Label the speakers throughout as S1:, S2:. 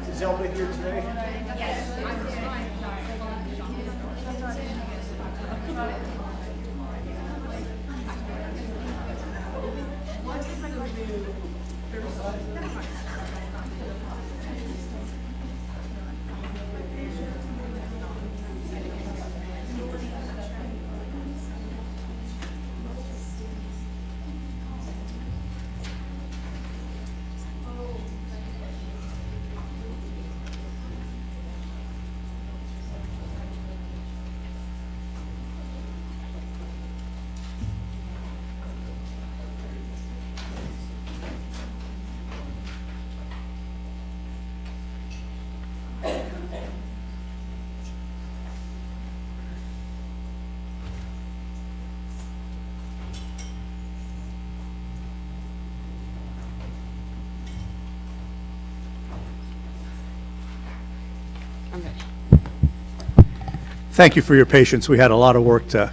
S1: Is Zelda here today? Thank you for your patience. We had a lot of work to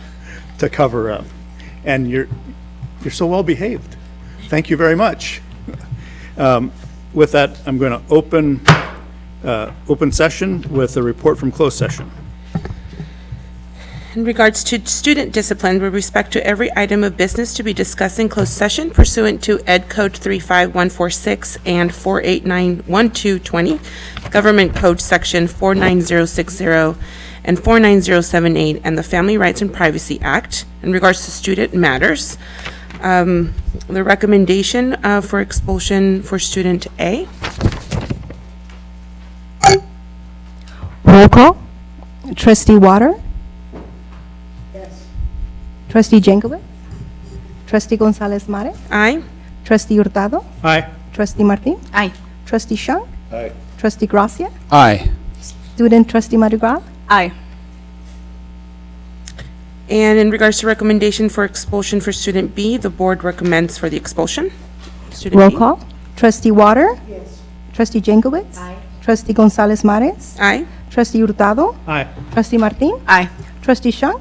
S1: cover up, and you're so well behaved. Thank you very much. With that, I'm going to open session with a report from closed session.
S2: In regards to student discipline with respect to every item of business to be discussed in closed session pursuant to Ed Code 35146 and 4891220, Government Code Section 49060 and 49078, and the Family Rights and Privacy Act. In regards to student matters, the recommendation for expulsion for student A.
S3: Roll call. Trustee Water. Yes. Trustee Jankowicz. Trustee Gonzalez Mares.
S2: Aye.
S3: Trustee Hurtado.
S1: Aye.
S3: Trustee Martin.
S4: Aye.
S3: Trustee Shunk.
S1: Aye.
S3: Trustee Gracia.
S5: Aye.
S3: Student Trustee Madrigal.
S4: Aye.
S2: And in regards to recommendation for expulsion for student B, the board recommends for the expulsion. Student
S3: Roll
S2: B.
S3: call. Trustee Water. Yes. Trustee Jankowicz.
S4: Aye.
S3: Trustee Gonzalez Mares.
S2: Aye.
S3: Trustee Hurtado.
S1: Aye.
S3: Trustee Martin.
S4: Aye.
S3: Trustee Shunk.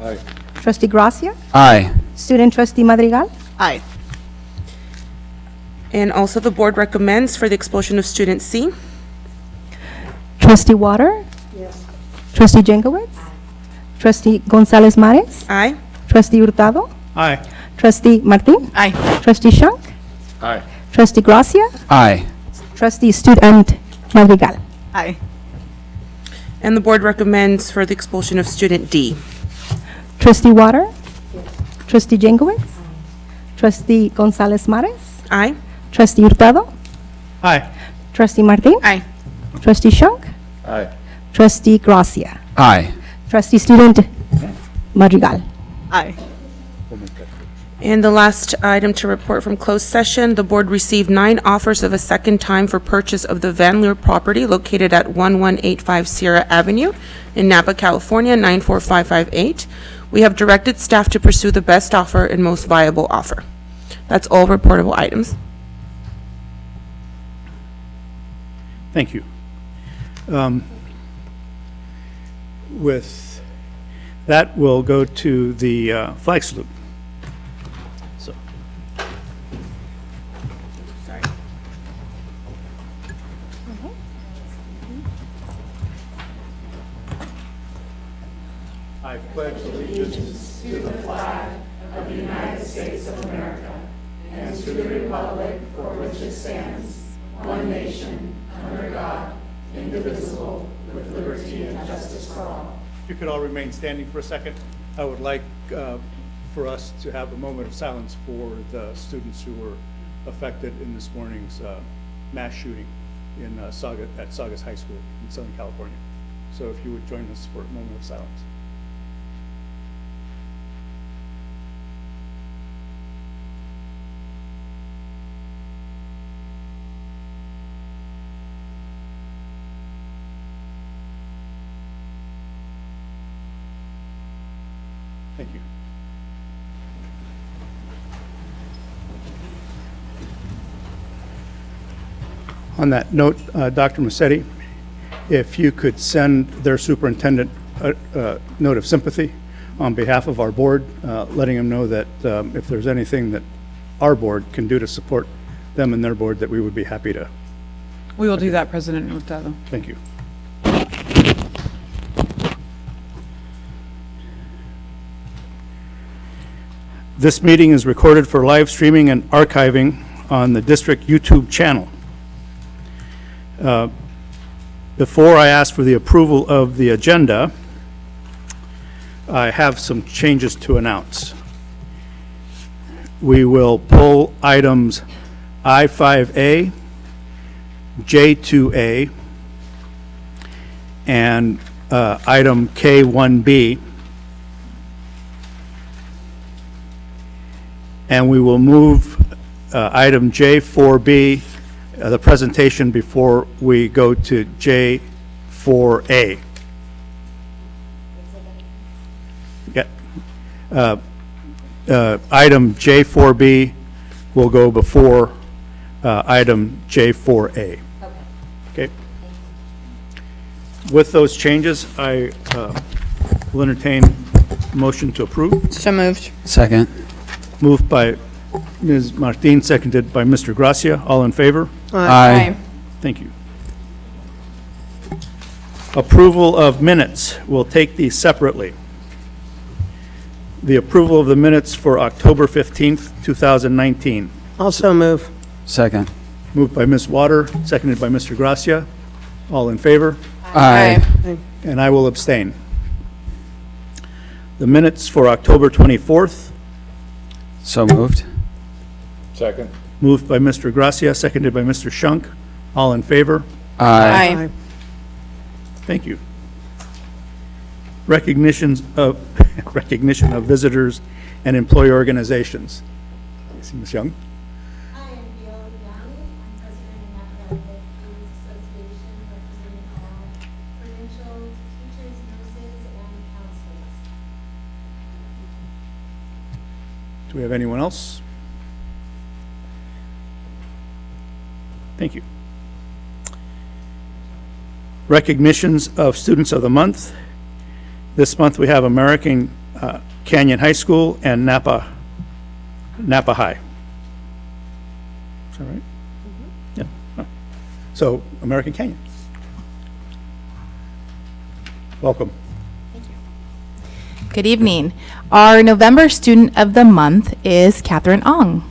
S1: Aye.
S3: Trustee Gracia.
S5: Aye.
S3: Student Trustee Madrigal.
S4: Aye.
S2: And also the board recommends for the expulsion of student C.
S3: Trustee Water. Yes. Trustee Jankowicz. Trustee Gonzalez Mares.
S2: Aye.
S3: Trustee Hurtado.
S1: Aye.
S3: Trustee Martin.
S4: Aye.
S3: Trustee Shunk.
S1: Aye.
S3: Trustee Gracia.
S5: Aye.
S3: Trustee Student Madrigal.
S4: Aye.
S2: And the board recommends for the expulsion of student D.
S3: Trustee Water. Trustee Jankowicz. Trustee Gonzalez Mares.
S2: Aye.
S3: Trustee Hurtado.
S1: Aye.
S3: Trustee Martin.
S4: Aye.
S3: Trustee Shunk.
S1: Aye.
S3: Trustee Gracia.
S5: Aye.
S3: Trustee Student Madrigal.
S4: Aye.
S2: And the last item to report from closed session, the board received 9 offers of a second time for purchase of the Van Leer property located at 1185 Sierra Avenue in Napa, California, 94558. We have directed staff to pursue the best offer and most viable offer. That's all reportable items.
S1: Thank you. With that, we'll go to the flag salute. So. I pledge allegiance to the flag of the United States of America and to the republic for which it stands, one nation, under God, indivisible, with liberty and justice for all. If you could all remain standing for a second, I would like for us to have a moment of silence for the students who were affected in this morning's mass shooting in at Saugus High School in Southern California. So if you would join us for a moment of silence.
S4: Thank you. On that note, Dr. Massetti, if you could send their superintendent a note of sympathy on behalf of our board, letting them know that if there's anything that our board can do to support them and their board, that we would be happy to.
S5: We will do that, President Hurtado.
S4: Thank you. This meeting is recorded for live streaming and archiving on the district YouTube channel. Before I ask for the approval of the agenda, I have some changes to announce. We will pull items I-5A, J-2A, and item K-1B. And we will move item J-4B, the presentation, before we go to J-4A. Yeah. Item J-4B will go before item J-4A. Okay. With those changes, I will entertain a motion to approve.
S2: So moved.
S6: Second.
S4: Moved by Ms. Martin, seconded by Mr. Gracia. All in favor?
S6: Aye.
S4: Thank you. Approval of minutes. We'll take these separately. The approval of the minutes for October 15th, 2019.
S1: Also move.
S6: Second.
S4: Moved by Ms. Water, seconded by Mr. Gracia. All in favor?
S6: Aye.
S4: And I will abstain. The minutes for October 24th.
S6: So moved.
S7: Second.
S4: Moved by Mr. Gracia, seconded by Mr. Shunk. All in favor?
S6: Aye.
S4: Thank you. Recognition of visitors and employee organizations. Ms. Young?
S8: Hi, I'm Viola Young. I'm president of Napa Veterans Association, representing all credentialed teachers, nurses, and counselors.
S4: Do we have anyone else? Thank you. Recognitions of Students of the Month. This month we have American Canyon High School and Napa High. Is that right? Yeah. Huh. So, American Canyon. Welcome.
S9: Good evening. Our November Student of the Month is Catherine Ong.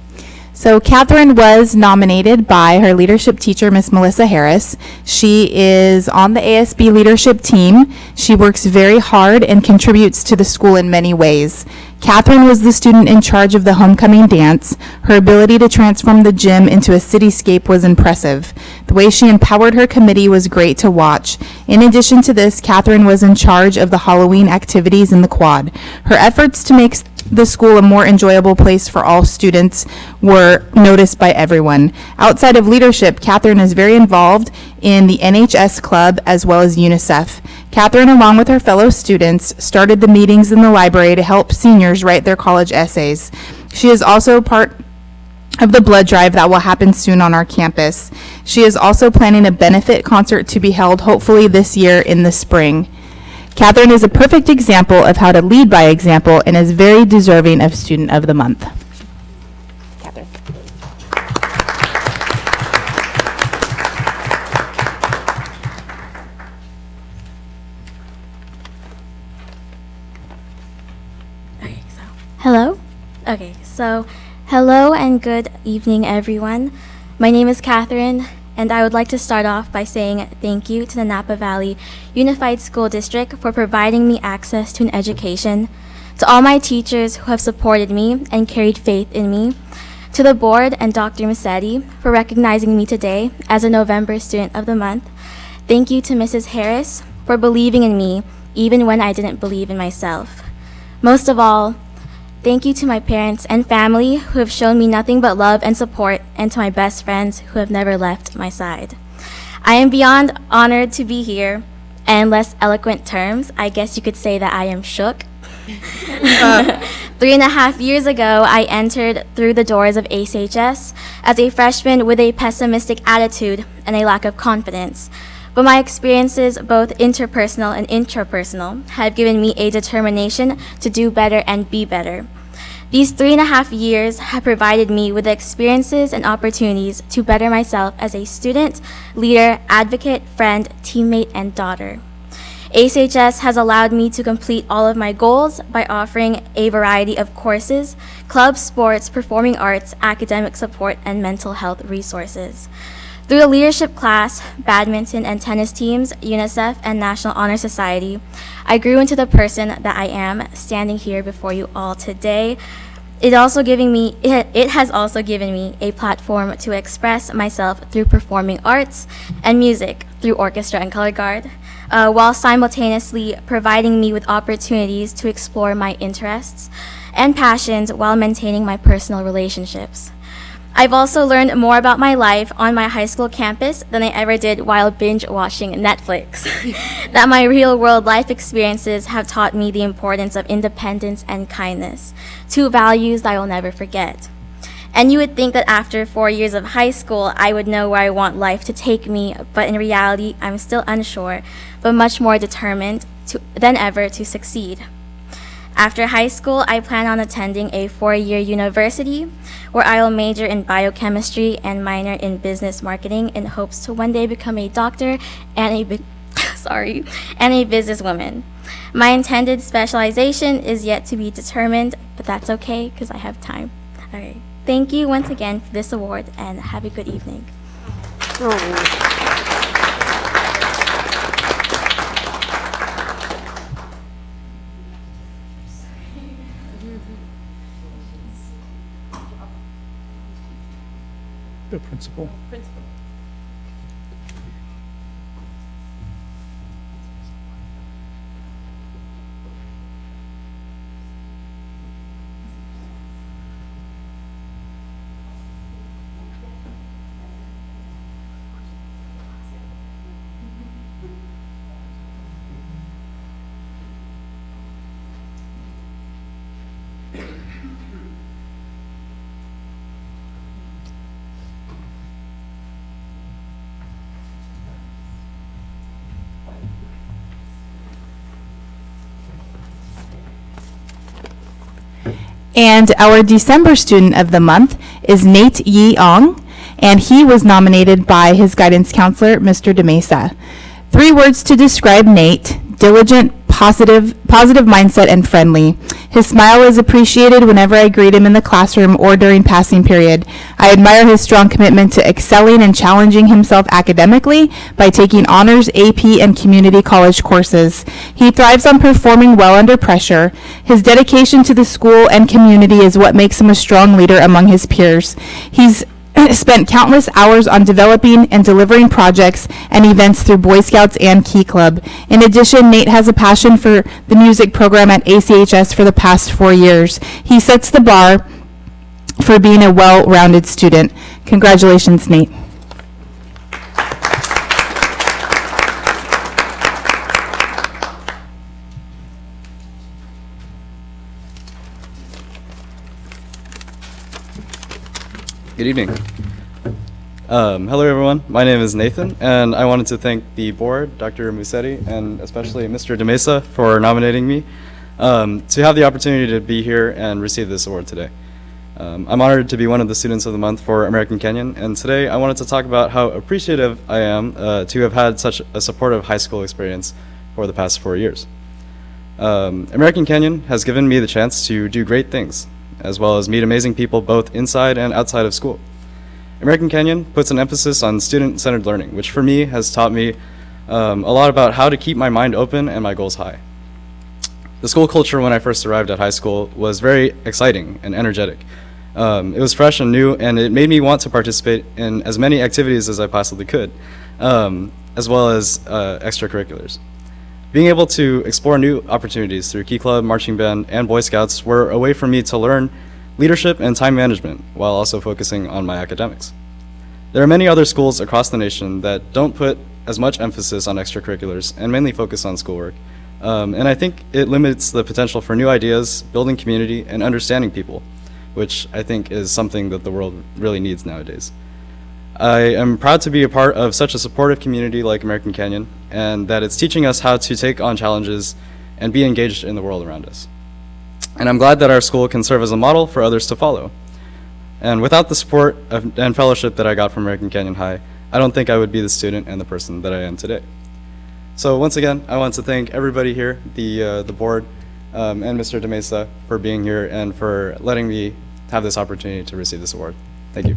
S9: So Catherine was nominated by her leadership teacher, Miss Melissa Harris. She is on the ASB leadership team. She works very hard and contributes to the school in many ways. Catherine was the student in charge of the homecoming dance. Her ability to transform the gym into a cityscape was impressive. The way she empowered her committee was great to watch. In addition to this, Catherine was in charge of the Halloween activities in the quad. Her efforts to make the school a more enjoyable place for all students were noticed by everyone. Outside of leadership, Catherine is very involved in the NHS club as well as UNICEF. Catherine, along with her fellow students, started the meetings in the library to help seniors write their college essays. She is also part of the blood drive that will happen soon on our campus. She is also planning a benefit concert to be held hopefully this year in the spring. Catherine is a perfect example of how to lead by example and is very deserving of Student of the Month. Catherine.
S10: Hello? Okay, so hello and good evening, everyone. My name is Catherine, and I would like to start off by saying thank you to the Napa Valley Unified School District for providing me access to an education, to all my teachers who have supported me and carried faith in me, to the board and Dr. Massetti for recognizing me today as a November Student of the Month. Thank you to Mrs. Harris for believing in me even when I didn't believe in myself. Most of all, thank you to my parents and family who have shown me nothing but love and support, and to my best friends who have never left my side. I am beyond honored to be here, and in less eloquent terms, I guess you could say that I am shook. 3.5 years ago, I entered through the doors of ACHS as a freshman with a pessimistic attitude and a lack of confidence. But my experiences, both interpersonal and intrapersonal, have given me a determination to do better and be better. These 3.5 years have provided me with the experiences and opportunities to better myself as a student, leader, advocate, friend, teammate, and daughter. ACHS has allowed me to complete all of my goals by offering a variety of courses, clubs, sports, performing arts, academic support, and mental health resources. Through the leadership class, badminton and tennis teams, UNICEF, and National Honor Society, I grew into the person that I am, standing here before you all today. It has also given me a platform to express myself through performing arts and music, through orchestra and color guard, while simultaneously providing me with opportunities to explore my interests and passions while maintaining my personal relationships. I've also learned more about my life on my high school campus than I ever did while binge watching Netflix. That my real world life experiences have taught me the importance of independence and kindness, two values that I will never forget. And you would think that after 4 years of high school, I would know where I want life to take me, but in reality, I'm still unsure, but much more determined than ever to succeed. After high school, I plan on attending a 4-year university where I will major in biochemistry and minor in business marketing in hopes to one day become a doctor and a businesswoman. My intended specialization is yet to be determined, but that's okay because I have time. All right. Thank you once again for this award and have a good evening.
S4: The principal.
S9: And our December Student of the Month is Nate Yi Ong, and he was nominated by his guidance counselor, Mr. DeMesa. 3 words to describe Nate: diligent, positive mindset, and friendly. His smile is appreciated whenever I greet him in the classroom or during passing period. I admire his strong commitment to excelling and challenging himself academically by taking honors, AP, and community college courses. He thrives on performing well under pressure. His dedication to the school and community is what makes him a strong leader among his peers. He's spent countless hours on developing and delivering projects and events through Boy Scouts and Key Club. In addition, Nate has a passion for the music program at ACHS for the past 4 years. He sets the bar for being a well-rounded student. Congratulations, Nate.
S11: Good evening. Hello everyone, my name is Nathan, and I wanted to thank the board, Dr. Musetti, and especially Mr. DeMesa for nominating me to have the opportunity to be here and receive this award today. I'm honored to be one of the Students of the Month for American Kenyon, and today I wanted to talk about how appreciative I am to have had such a supportive high school experience for the past 4 years. American Kenyon has given me the chance to do great things, as well as meet amazing people both inside and outside of school. American Kenyon puts an emphasis on student-centered learning, which for me has taught me a lot about how to keep my mind open and my goals high. The school culture when I first arrived at high school was very exciting and energetic. It was fresh and new, and it made me want to participate in as many activities as I possibly could, as well as extracurriculars. Being able to explore new opportunities through Key Club, Marching Band, and Boy Scouts were a way for me to learn leadership and time management while also focusing on my academics. There are many other schools across the nation that don't put as much emphasis on extracurriculars and mainly focus on schoolwork. And I think it limits the potential for new ideas, building community, and understanding people, which I think is something that the world really needs nowadays. I am proud to be a part of such a supportive community like American Canyon, and that it's teaching us how to take on challenges and be engaged in the world around us. And I'm glad that our school can serve as a model for others to follow. And without the support and fellowship that I got from American Canyon High, I don't think I would be the student and the person that I am today. So once again, I want to thank everybody here, the board, and Mr. DeMesa for being here and for letting me have this opportunity to receive this award. Thank you.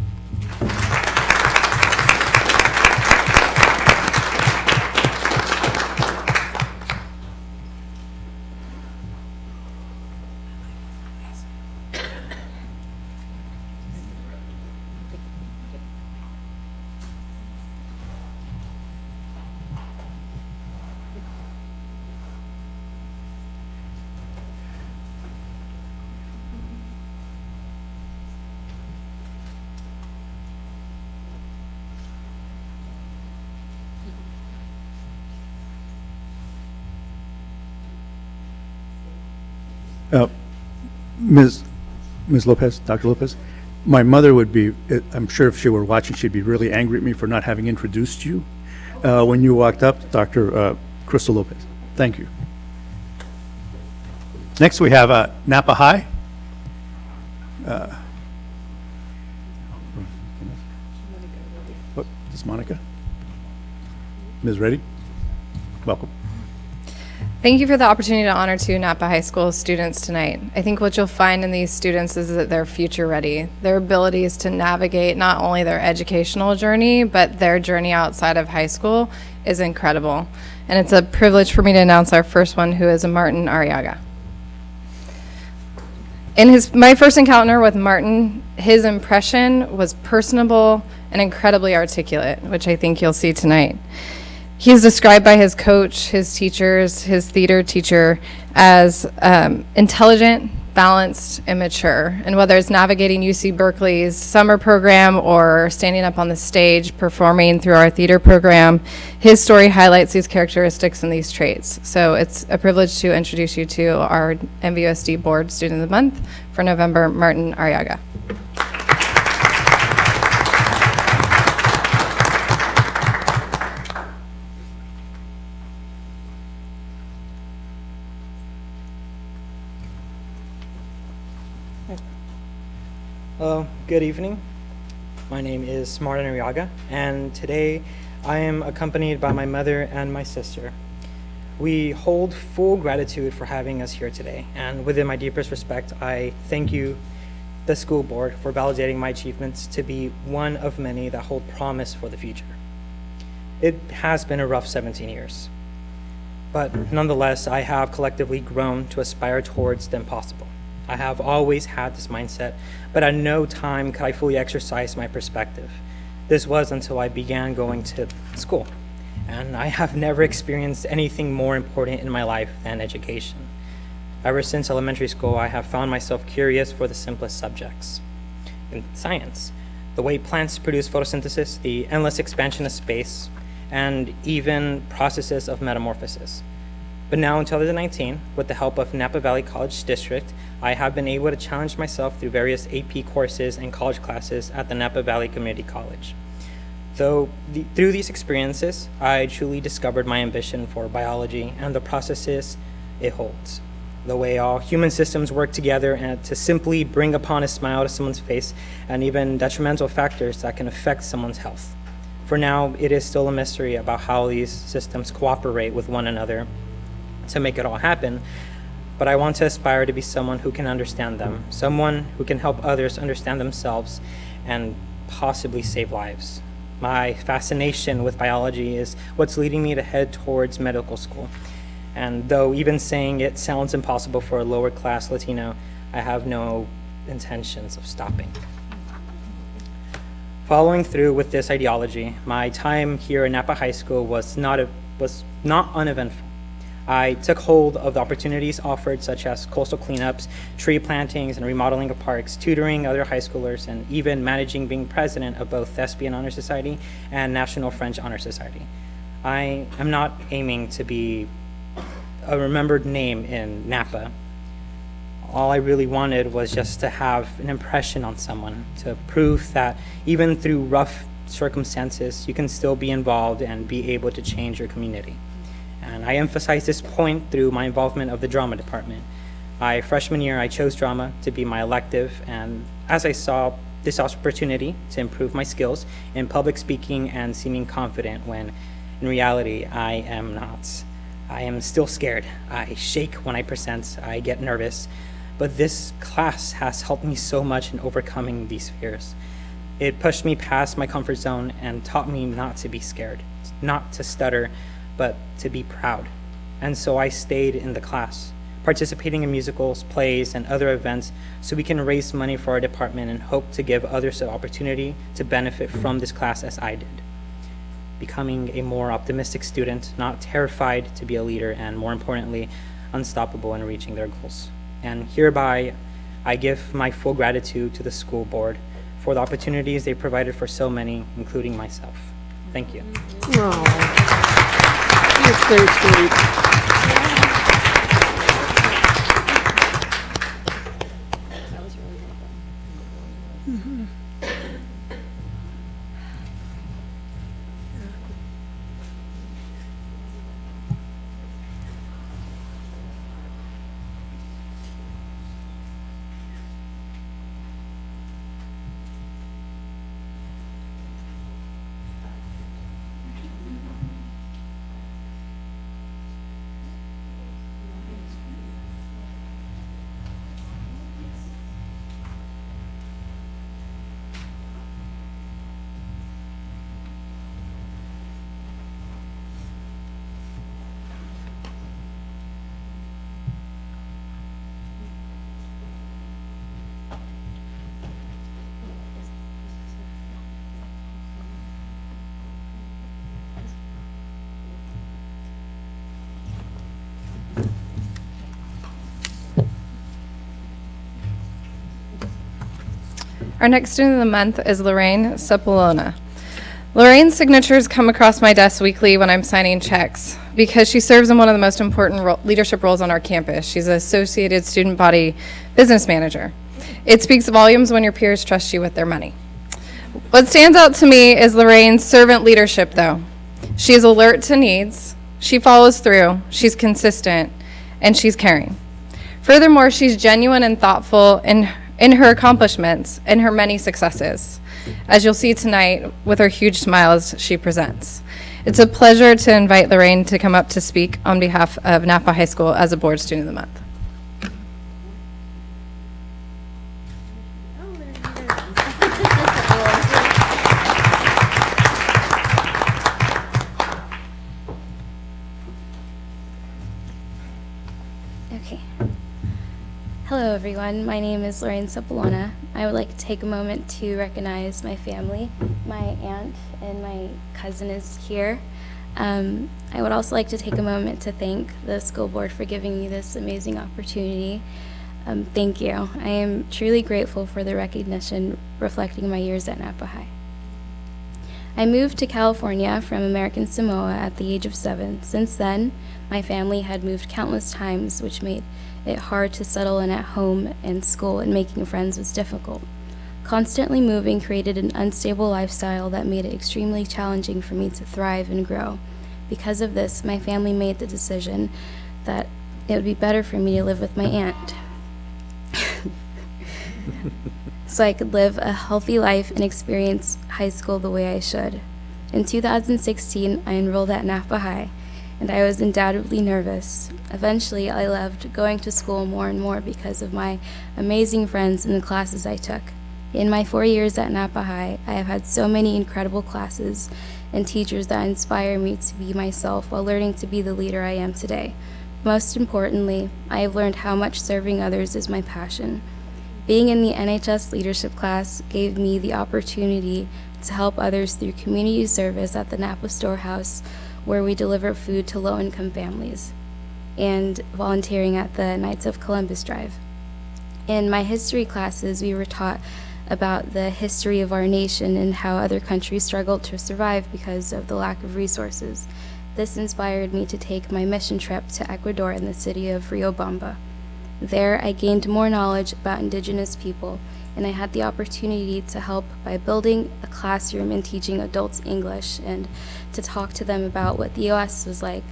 S4: Ms. Lopez, Dr. Lopez, my mother would be, I'm sure if she were watching, she'd be really angry at me for not having introduced you when you walked up, Dr. Crystal Lopez. Thank you. Next, we have Napa High. What, is this Monica? Ms. Reddy, welcome.
S12: Thank you for the opportunity to honor two Napa High School students tonight. I think what you'll find in these students is that they're future ready. Their abilities to navigate not only their educational journey, but their journey outside of high school is incredible. And it's a privilege for me to announce our first one, who is Martin Arriaga. In my first encounter with Martin, his impression was personable and incredibly articulate, which I think you'll see tonight. He is described by his coach, his teachers, his theater teacher as intelligent, balanced, and mature. And whether it's navigating UC Berkeley's summer program or standing up on the stage performing through our theater program, his story highlights these characteristics and these traits. So it's a privilege to introduce you to our NVUSD Board Student of the Month for November, Martin Arriaga.
S13: Good evening. My name is Martin Arriaga, and today I am accompanied by my mother and my sister. We hold full gratitude for having us here today, and within my deepest respect, I thank you, the school board, for validating my achievements to be one of many that hold promise for the future. It has been a rough 17 years, but nonetheless, I have collectively grown to aspire towards the impossible. I have always had this mindset, but at no time could I fully exercise my perspective. This was until I began going to school, and I have never experienced anything more important in my life than education. Ever since elementary school, I have found myself curious for the simplest subjects. In science, the way plants produce photosynthesis, the endless expansion of space, and even processes of metamorphosis. But now in 2019, with the help of Napa Valley College District, I have been able to challenge myself through various AP courses and college classes at the Napa Valley Community College. Through these experiences, I truly discovered my ambition for biology and the processes it holds. The way all human systems work together and to simply bring upon a smile to someone's face, and even detrimental factors that can affect someone's health. For now, it is still a mystery about how these systems cooperate with one another to make it all happen, but I want to aspire to be someone who can understand them, someone who can help others understand themselves and possibly save lives. My fascination with biology is what's leading me to head towards medical school. And though even saying it sounds impossible for a lower class Latino, I have no intentions of stopping. Following through with this ideology, my time here at Napa High School was not uneventful. I took hold of the opportunities offered, such as coastal cleanups, tree plantings, and remodeling of parks, tutoring other high schoolers, and even managing being president of both Thespian Honor Society and National French Honor Society. I am not aiming to be a remembered name in Napa. All I really wanted was just to have an impression on someone, to prove that even through rough circumstances, you can still be involved and be able to change your community. And I emphasize this point through my involvement of the drama department. My freshman year, I chose drama to be my elective, and as I saw this opportunity to improve my skills in public speaking and seeming confident when in reality I am not. I am still scared. I shake when I present. I get nervous. But this class has helped me so much in overcoming these fears. It pushed me past my comfort zone and taught me not to be scared, not to stutter, but to be proud. And so I stayed in the class, participating in musicals, plays, and other events so we can raise money for our department and hope to give others the opportunity to benefit from this class as I did. Becoming a more optimistic student, not terrified to be a leader, and more importantly, unstoppable in reaching their goals. And hereby, I give my full gratitude to the school board for the opportunities they provided for so many, including myself. Thank you.
S1: That's very sweet.
S12: Our next student of the month is Lorraine Sepulona. Lorraine's signatures come across my desk weekly when I'm signing checks because she serves in one of the most important leadership roles on our campus. She's an Associated Student Body Business Manager. It speaks volumes when your peers trust you with their money. What stands out to me is Lorraine's servant leadership, though. She is alert to needs, she follows through, she's consistent, and she's caring. Furthermore, she's genuine and thoughtful in her accomplishments and her many successes, as you'll see tonight with her huge smile as she presents. It's a pleasure to invite Lorraine to come up to speak on behalf of Napa High School as a Board Student of the Month.
S10: Okay. Hello, everyone. My name is Lorraine Sepulona. I would like to take a moment to recognize my family. My aunt and my cousin is here. I would also like to take a moment to thank the school board for giving me this amazing opportunity. Thank you. I am truly grateful for the recognition reflecting my years at Napa High. I moved to California from American Samoa at the age of 7. Since then, my family had moved countless times, which made it hard to settle in at home and school, and making friends was difficult. Constantly moving created an unstable lifestyle that made it extremely challenging for me to thrive and grow. Because of this, my family made the decision that it would be better for me to live with my aunt so I could live a healthy life and experience high school the way I should. In 2016, I enrolled at Napa High, and I was undoubtedly nervous. Eventually, I loved going to school more and more because of my amazing friends and the classes I took. In my 4 years at Napa High, I have had so many incredible classes and teachers that inspire me to be myself while learning to be the leader I am today. Most importantly, I have learned how much serving others is my passion. Being in the NHS leadership class gave me the opportunity to help others through community service at the Napa Storehouse, where we deliver food to low-income families, and volunteering at the Knights of Columbus Drive. In my history classes, we were taught about the history of our nation and how other countries struggled to survive because of the lack of resources. This inspired me to take my mission trip to Ecuador in the city of Riobamba. There, I gained more knowledge about indigenous people, and I had the opportunity to help by building a classroom and teaching adults English and to talk to them about what the U.S. was like,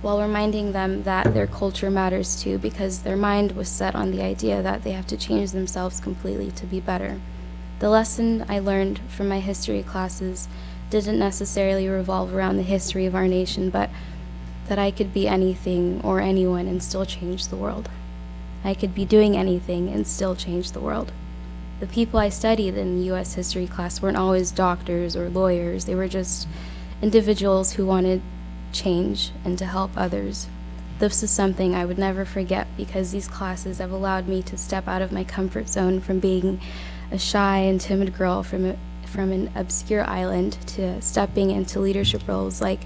S10: while reminding them that their culture matters too, because their mind was set on the idea that they have to change themselves completely to be better. The lesson I learned from my history classes didn't necessarily revolve around the history of our nation, but that I could be anything or anyone and still change the world. I could be doing anything and still change the world. The people I studied in the U.S. history class weren't always doctors or lawyers. They were just individuals who wanted change and to help others. This is something I would never forget because these classes have allowed me to step out of my comfort zone from being a shy and timid girl from an obscure island to stepping into leadership roles like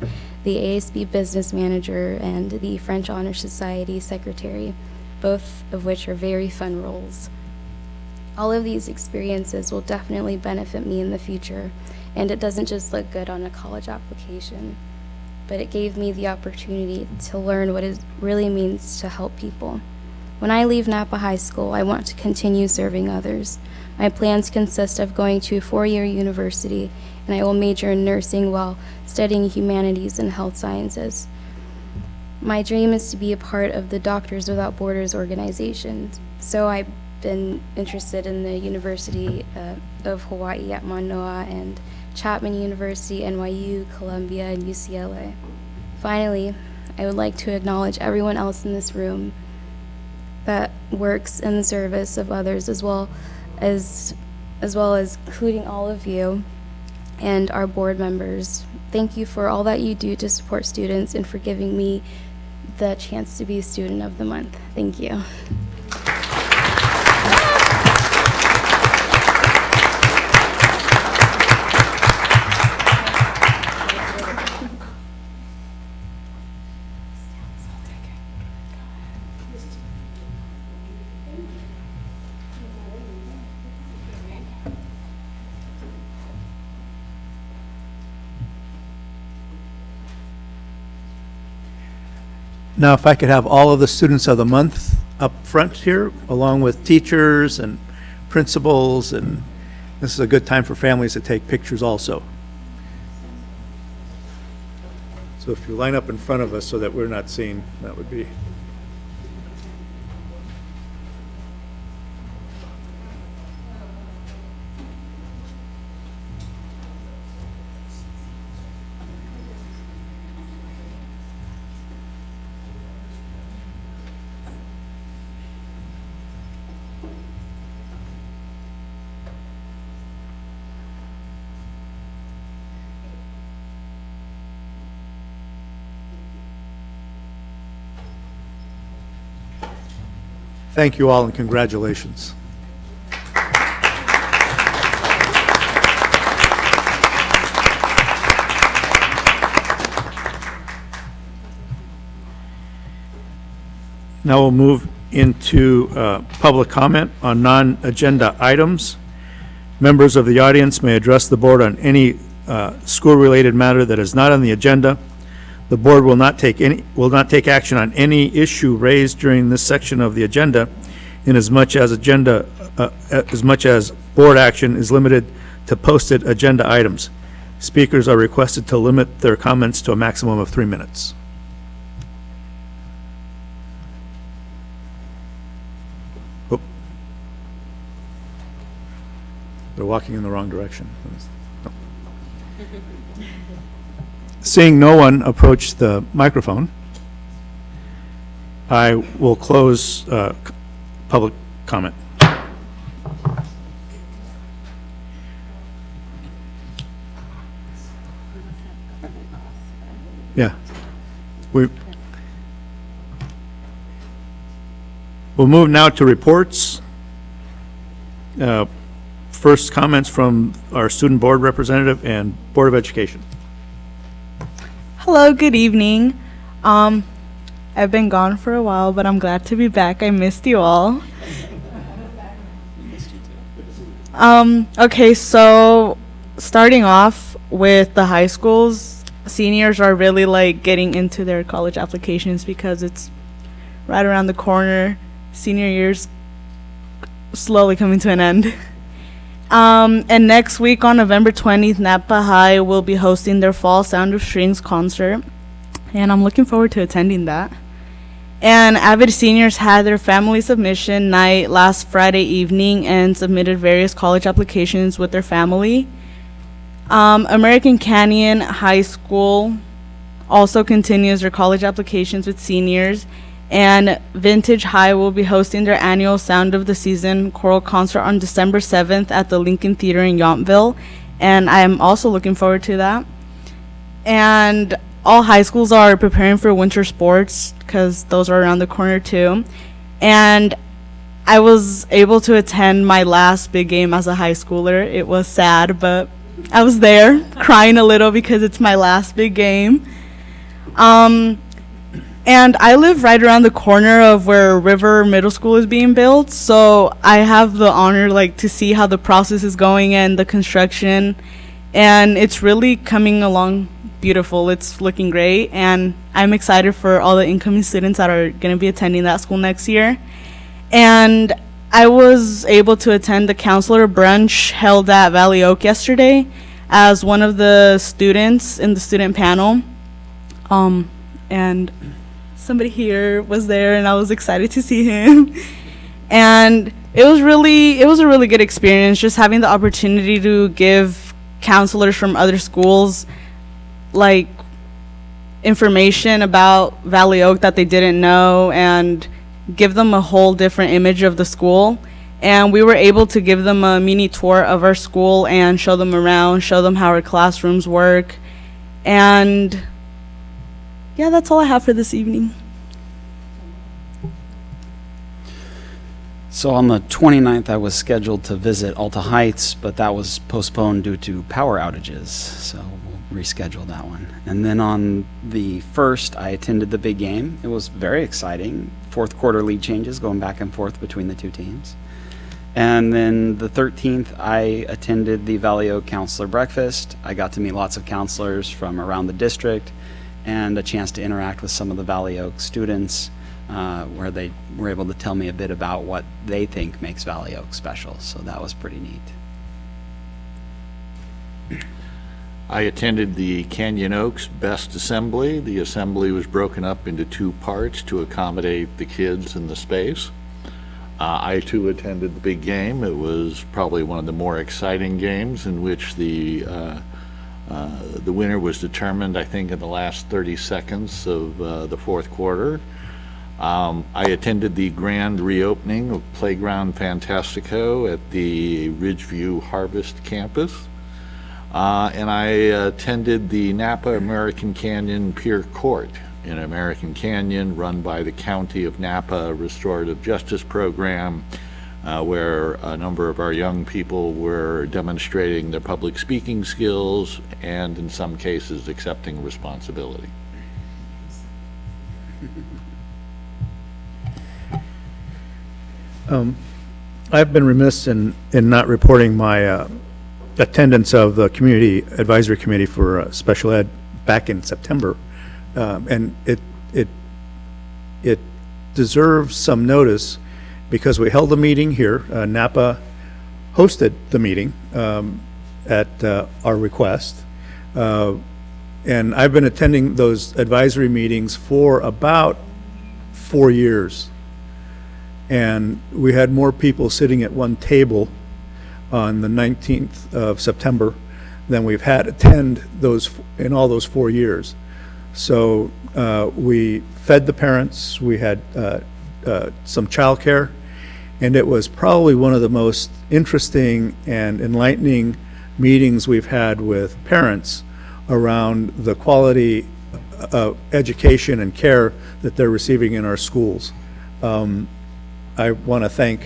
S10: the ASB business manager and the French Honor Society secretary, both of which are very fun roles. All of these experiences will definitely benefit me in the future, and it doesn't just look good on a college application, but it gave me the opportunity to learn what it really means to help people. When I leave Napa High School, I want to continue serving others. My plans consist of going to a 4-year university, and I will major in nursing while studying humanities and health sciences. My dream is to be a part of the Doctors Without Borders organization, so I've been interested in the University of Hawaii at Manoa and Chapman University, NYU, Columbia, and UCLA. Finally, I would like to acknowledge everyone else in this room that works in the service of others, as well as including all of you and our board members. Thank you for all that you do to support students and for giving me the chance to be Student of the Month. Thank you.
S4: Now, if I could have all of the students of the month up front here, along with teachers and principals, and this is a good time for families to take pictures also. So if you line up in front of us so that we're not seen, that would be. Thank you all and congratulations. Now we'll move into public comment on non-agenda items. Members of the audience may address the board on any school-related matter that is not on the agenda. The board will not take action on any issue raised during this section of the agenda, in as much as board action is limited to posted agenda items. Speakers are requested to limit their comments to a maximum of 3 minutes. Oh. They're walking in the wrong direction. Seeing no one approach the microphone, I will close public comment. Yeah. We'll move now to reports. First, comments from our student board representative and Board of Education.
S14: Hello, good evening. I've been gone for a while, but I'm glad to be back. I missed you all. Okay, so starting off with the high schools, seniors are really like getting into their college applications because it's right around the corner. Senior year's slowly coming to an end. And next week on November 20th, Napa High will be hosting their fall Sound of Strings concert, and I'm looking forward to attending that. And Avid seniors had their family submission night last Friday evening and submitted various college applications with their family. American Canyon High School also continues their college applications with seniors, and Vintage High will be hosting their annual Sound of the Season choral concert on December 7th at the Lincoln Theater in Yountville, and I am also looking forward to that. And all high schools are preparing for winter sports because those are around the corner too. And I was able to attend my last big game as a high schooler. It was sad, but I was there crying a little because it's my last big game. And I live right around the corner of where River Middle School is being built, so I have the honor like to see how the process is going and the construction, and it's really coming along beautiful. It's looking great, and I'm excited for all the incoming students that are going to be attending that school next year. And I was able to attend the counselor brunch held at Valley Oak yesterday as one of the students in the student panel. And somebody here was there, and I was excited to see him. And it was a really good experience just having the opportunity to give counselors from other schools like information about Valley Oak that they didn't know and give them a whole different image of the school. And we were able to give them a mini tour of our school and show them around, show them how our classrooms work. And yeah, that's all I have for this evening.
S6: So on the 29th, I was scheduled to visit Alta Heights, but that was postponed due to power outages. So we'll reschedule that one. And then on the 1st, I attended the big game. It was very exciting. Fourth quarter lead changes going back and forth between the two teams. And then the 13th, I attended the Valley Oak Counselor Breakfast. I got to meet lots of counselors from around the district and a chance to interact with some of the Valley Oak students where they were able to tell me a bit about what they think makes Valley Oak special. So that was pretty neat.
S7: I attended the Canyon Oaks Best Assembly. The assembly was broken up into two parts to accommodate the kids in the space. I too attended the big game. It was probably one of the more exciting games in which the winner was determined, I think, in the last 30 seconds of the fourth quarter. I attended the grand reopening of Playground Fantastico at the Ridgeview Harvest campus. And I attended the Napa American Canyon Pier Court in American Canyon, run by the County of Napa Restorative Justice Program, where a number of our young people were demonstrating their public speaking skills and, in some cases, accepting responsibility.
S4: I've been remiss in not reporting my attendance of the Community Advisory Committee for Special Ed back in September. And it deserves some notice because we held a meeting here. Napa hosted the meeting at our request. And I've been attending those advisory meetings for about 4 years. And we had more people sitting at one table on the 19th of September than we've had attend those in all those 4 years. So we fed the parents, we had some childcare, and it was probably one of the most interesting and enlightening meetings we've had with parents around the quality of education and care that they're receiving in our schools. I want to thank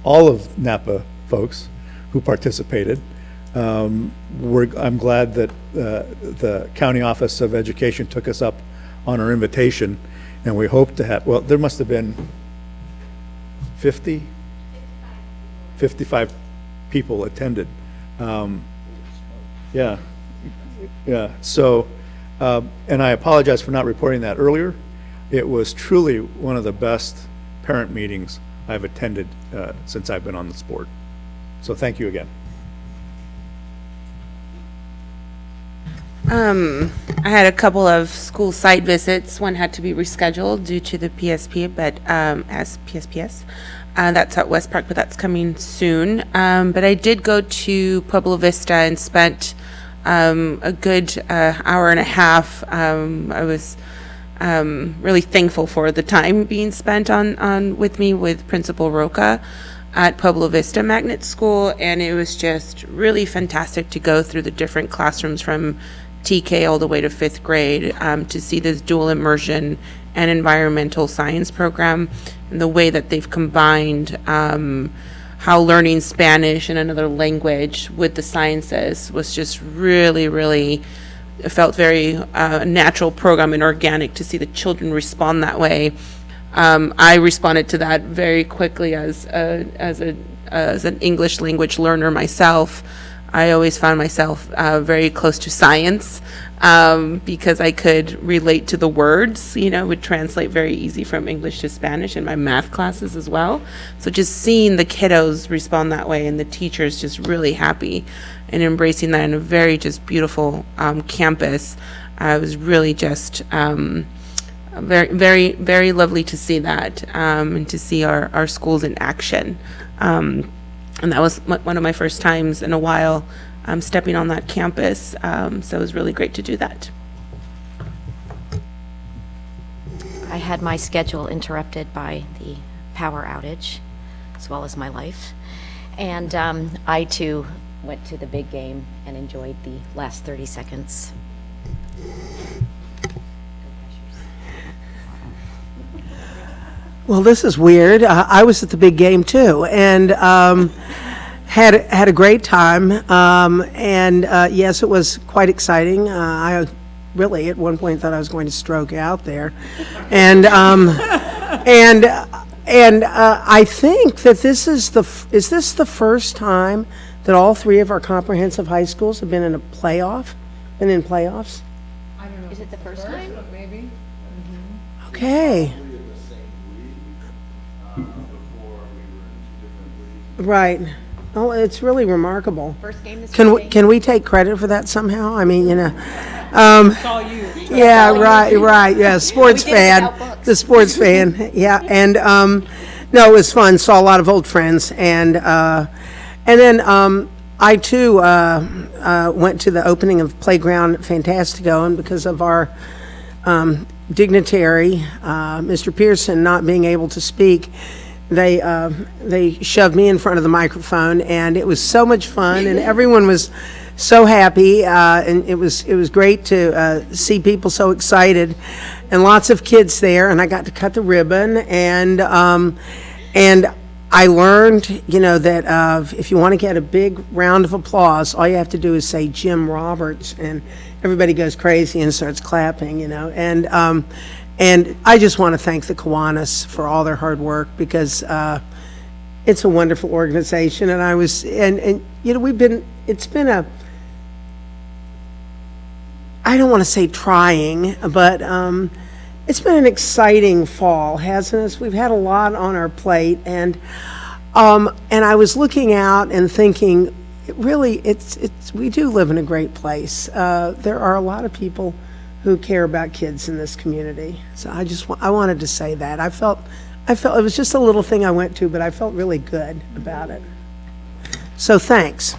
S4: all of Napa folks who participated. I'm glad that the County Office of Education took us up on our invitation, and we hope to have, well, there must have been 55 people attended. Yeah, Yeah, so, and I apologize for not reporting that earlier. It was truly one of the best parent meetings I've attended since I've been on this board. So thank you again.
S2: I had a couple of school site visits. One had to be rescheduled due to the PSP, but as PSPS. That's at West Park, but that's coming soon. But I did go to Pueblo Vista and spent a good hour and a half. I was really thankful for the time being spent on with me with Principal Roca at Pueblo Vista Magnet School, and it was just really fantastic to go through the different classrooms from TK all the way to 5th grade to see this dual immersion and environmental science program and the way that they've combined how learning Spanish and another language with the sciences was just really, really, it felt very natural program and organic to see the children respond that way. I responded to that very quickly as an English language learner myself. I always found myself very close to science because I could relate to the words, would translate very easy from English to Spanish in my math classes as well. So just seeing the kiddos respond that way and the teachers just really happy and embracing that in a very just beautiful campus, it was really just very, very, very lovely to see that and to see our schools in action. And that was one of my first times in a while stepping on that campus, so it was really great to do that.
S15: I had my schedule interrupted by the power outage, as well as my life. And I, too, went to the big game and enjoyed the last 30 seconds.
S16: Well, this is weird. I was at the big game too, and had a great time. Yes, it was quite exciting. I really, at one point, thought I was going to stroke out there, and I think that this is this the first time that all three of our comprehensive high schools have been in a playoff? Been in playoffs?
S15: I don't know. Is it the first time?
S5: Maybe.
S16: Okay. Right. Oh, it's really remarkable.
S15: First game this
S16: Can we take credit for that somehow? I mean,
S5: It's all you.
S16: Yeah, right. Yeah, sports fan. The sports fan. Yeah, and no, it was fun. Saw a lot of old friends, and then I too went to the opening of Playground Fantastico, and because of our dignitary, Mr. Pearson, not being able to speak, they shoved me in front of the microphone, and it was so much fun, and everyone was so happy, and it was great to see people so excited, and lots of kids there, and I got to cut the ribbon, and I learned, that if you want to get a big round of applause, all you have to do is say Jim Roberts, and everybody goes crazy and starts clapping, and I just want to thank the Kiwanis for all their hard work, because it's a wonderful organization, and it's been a, I don't want to say trying, but it's been an exciting fall, hasn't it? We've had a lot on our plate, and I was looking out and thinking, really, we do live in a great place. There are a lot of people who care about kids in this community. So I wanted to say that. I felt it was just a little thing I went to, but I felt really good about it. So thanks.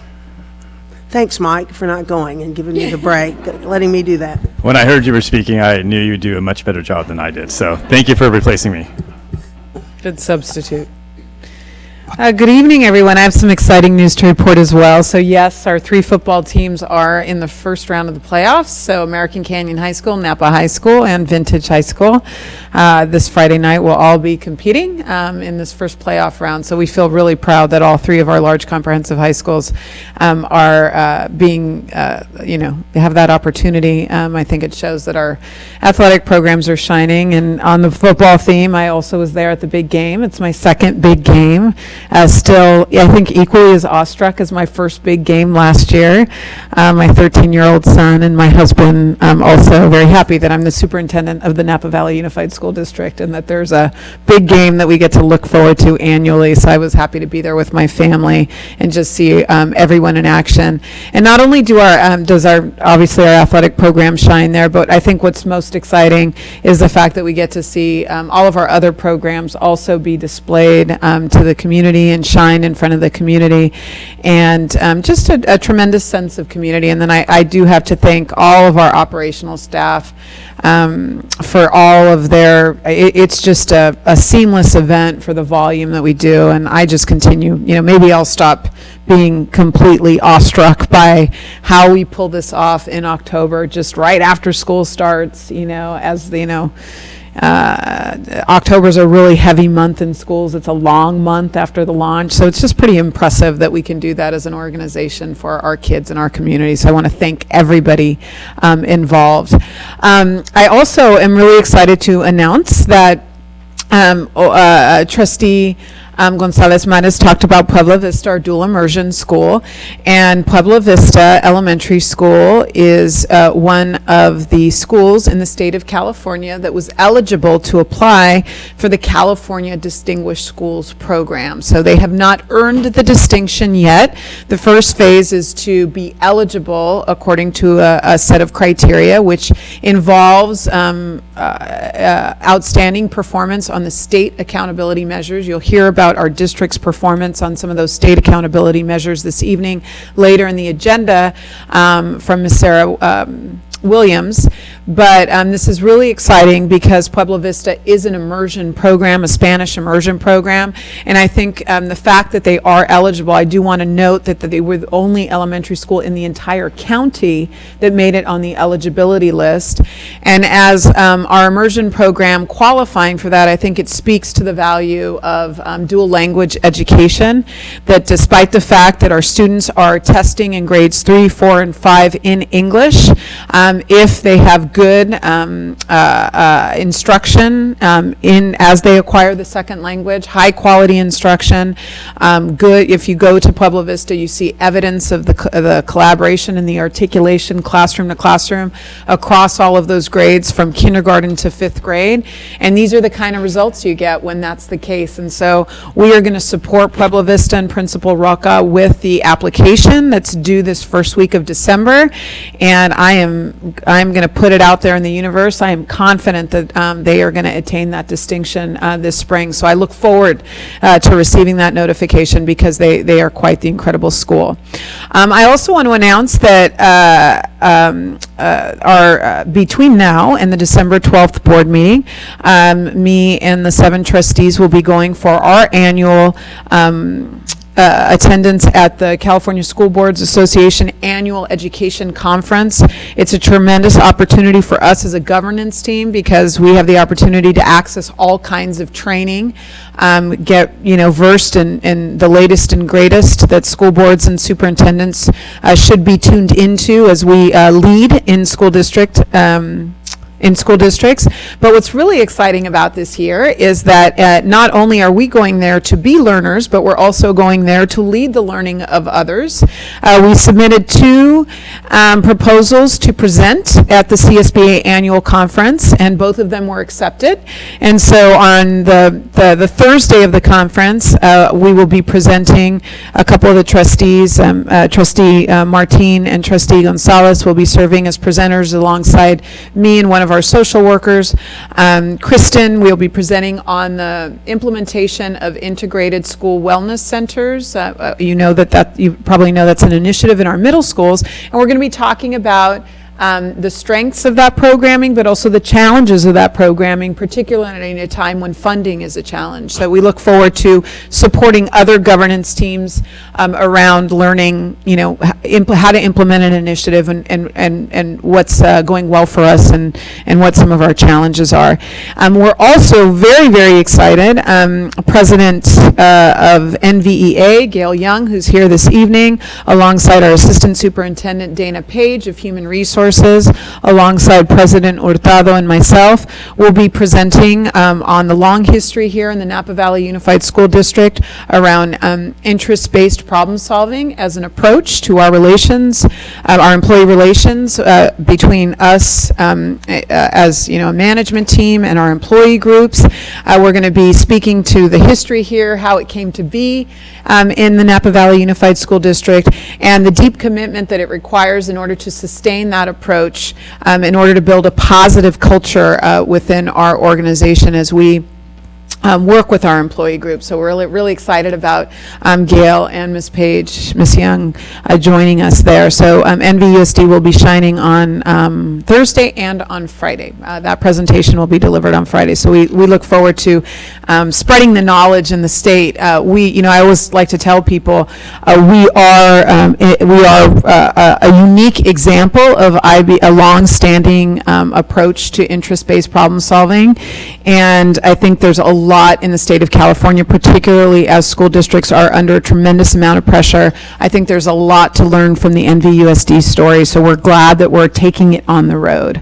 S16: Thanks, Mike, for not going and giving me the break, letting me do that.
S17: When I heard you were speaking, I knew you'd do a much better job than I did. So thank you for replacing me.
S5: Good substitute. Good evening, everyone. I have some exciting news to report as well. So yes, our 3 football teams are in the first round of the playoffs. So American Canyon High School, Napa High School, and Vintage High School. This Friday night will all be competing in this first playoff round. So we feel really proud that all 3 of our large comprehensive high schools are being, they have that opportunity. I think it shows that our athletic programs are shining. And on the football theme, I also was there at the big game. It's my second big game. still, I think, equally as awestruck as my first big game last year. My 13-year-old son and my husband also very happy that I'm the superintendent of the Napa Valley Unified School District and that there's a big game that we get to look forward to annually. So I was happy to be there with my family and just see everyone in action. And not only does obviously our athletic program shine there, but I think what's most exciting is the fact that we get to see all of our other programs also be displayed to the community and shine in front of the community, and just a tremendous sense of community. And then I do have to thank all of our operational staff for all of it's just a seamless event for the volume that we do, and I just continue, maybe I'll stop being completely awestruck by how we pull this off in October, just right after school starts, October's a really heavy month in schools. It's a long month after the launch. So it's just pretty impressive that we can do that as an organization for our kids and our community. So I want to thank everybody involved. I also am really excited to announce that Trustee Gonzalez Mares talked about Puebla Vista, our dual immersion school, and Puebla Vista Elementary School is one of the schools in the state of California that was eligible to apply for the California Distinguished Schools program. So they have not earned the distinction yet. The first phase is to be eligible according to a set of criteria, which involves outstanding performance on the state accountability measures. You'll hear about our district's performance on some of those state accountability measures this evening. Later in the agenda from Ms. Sarah Williams, but this is really exciting because Puebla Vista is an immersion program, a Spanish immersion program, and I think the fact that they are eligible, I do want to note that they were the only elementary school in the entire county that made it on the eligibility list, and as our immersion program qualifying for that, I think it speaks to the value of dual language education, that despite the fact that our students are testing in grades 3, 4, and 5 in English, if they have good instruction as they acquire the second language, high quality instruction, good. If you go to Puebla Vista, you see evidence of the collaboration and the articulation classroom to classroom across all of those grades from kindergarten to 5th grade. And these are the kind of results you get when that's the case. And so we are going to support Puebla Vista and Principal Roca with the application that's due this first week of December. And I'm going to put it out there in the universe. I am confident that they are going to attain that distinction this spring. So I look forward to receiving that notification because they are quite the incredible school. I also want to announce that between now and the December 12th board meeting, me and the 7 trustees will be going for our annual attendance at the California School Boards Association Annual Education Conference. It's a tremendous opportunity for us as a governance team because we have the opportunity to access all kinds of training, get versed in the latest and greatest that school boards and superintendents should be tuned into as we lead in school districts. But what's really exciting about this year is that not only are we going there to be learners, but we're also going there to lead the learning of others. We submitted 2 proposals to present at the CSBA annual conference, and both of them were accepted. And so on the Thursday of the conference, we will be presenting a couple of the trustees. Trustee Martin and Trustee Gonzalez will be serving as presenters alongside me and one of our social workers. Kristen, we'll be presenting on the implementation of integrated school wellness centers. You probably know that's an initiative in our middle schools, and we're going to be talking about the strengths of that programming, but also the challenges of that programming, particularly in a time when funding is a challenge. So we look forward to supporting other governance teams around learning, how to implement an initiative and what's going well for us and what some of our challenges are. We're also very, very excited. President of NVEA, Gail Young, who's here this evening, alongside our Assistant Superintendent, Dana Page of Human Resources, Resources, alongside President Hurtado and myself, will be presenting on the long history here in the Napa Valley Unified School District around interest-based problem solving as an approach to our relations, our employee relations between us as a management team and our employee groups. We're going to be speaking to the history here, how it came to be in the Napa Valley Unified School District, and the deep commitment that it requires in order to sustain that approach, in order to build a positive culture within our organization as we work with our employee group. So we're really excited about Gail and Ms. Page, Ms. Young joining us there. So NVUSD will be shining on Thursday and on Friday. That presentation will be delivered on Friday. So we look forward to spreading the knowledge in the state. I always like to tell people we are a unique example of a long-standing approach to interest-based problem solving, and I think there's a lot in the state of California, particularly as school districts are under a tremendous amount of pressure. I think there's a lot to learn from the NVUSD story, so we're glad that we're taking it on the road.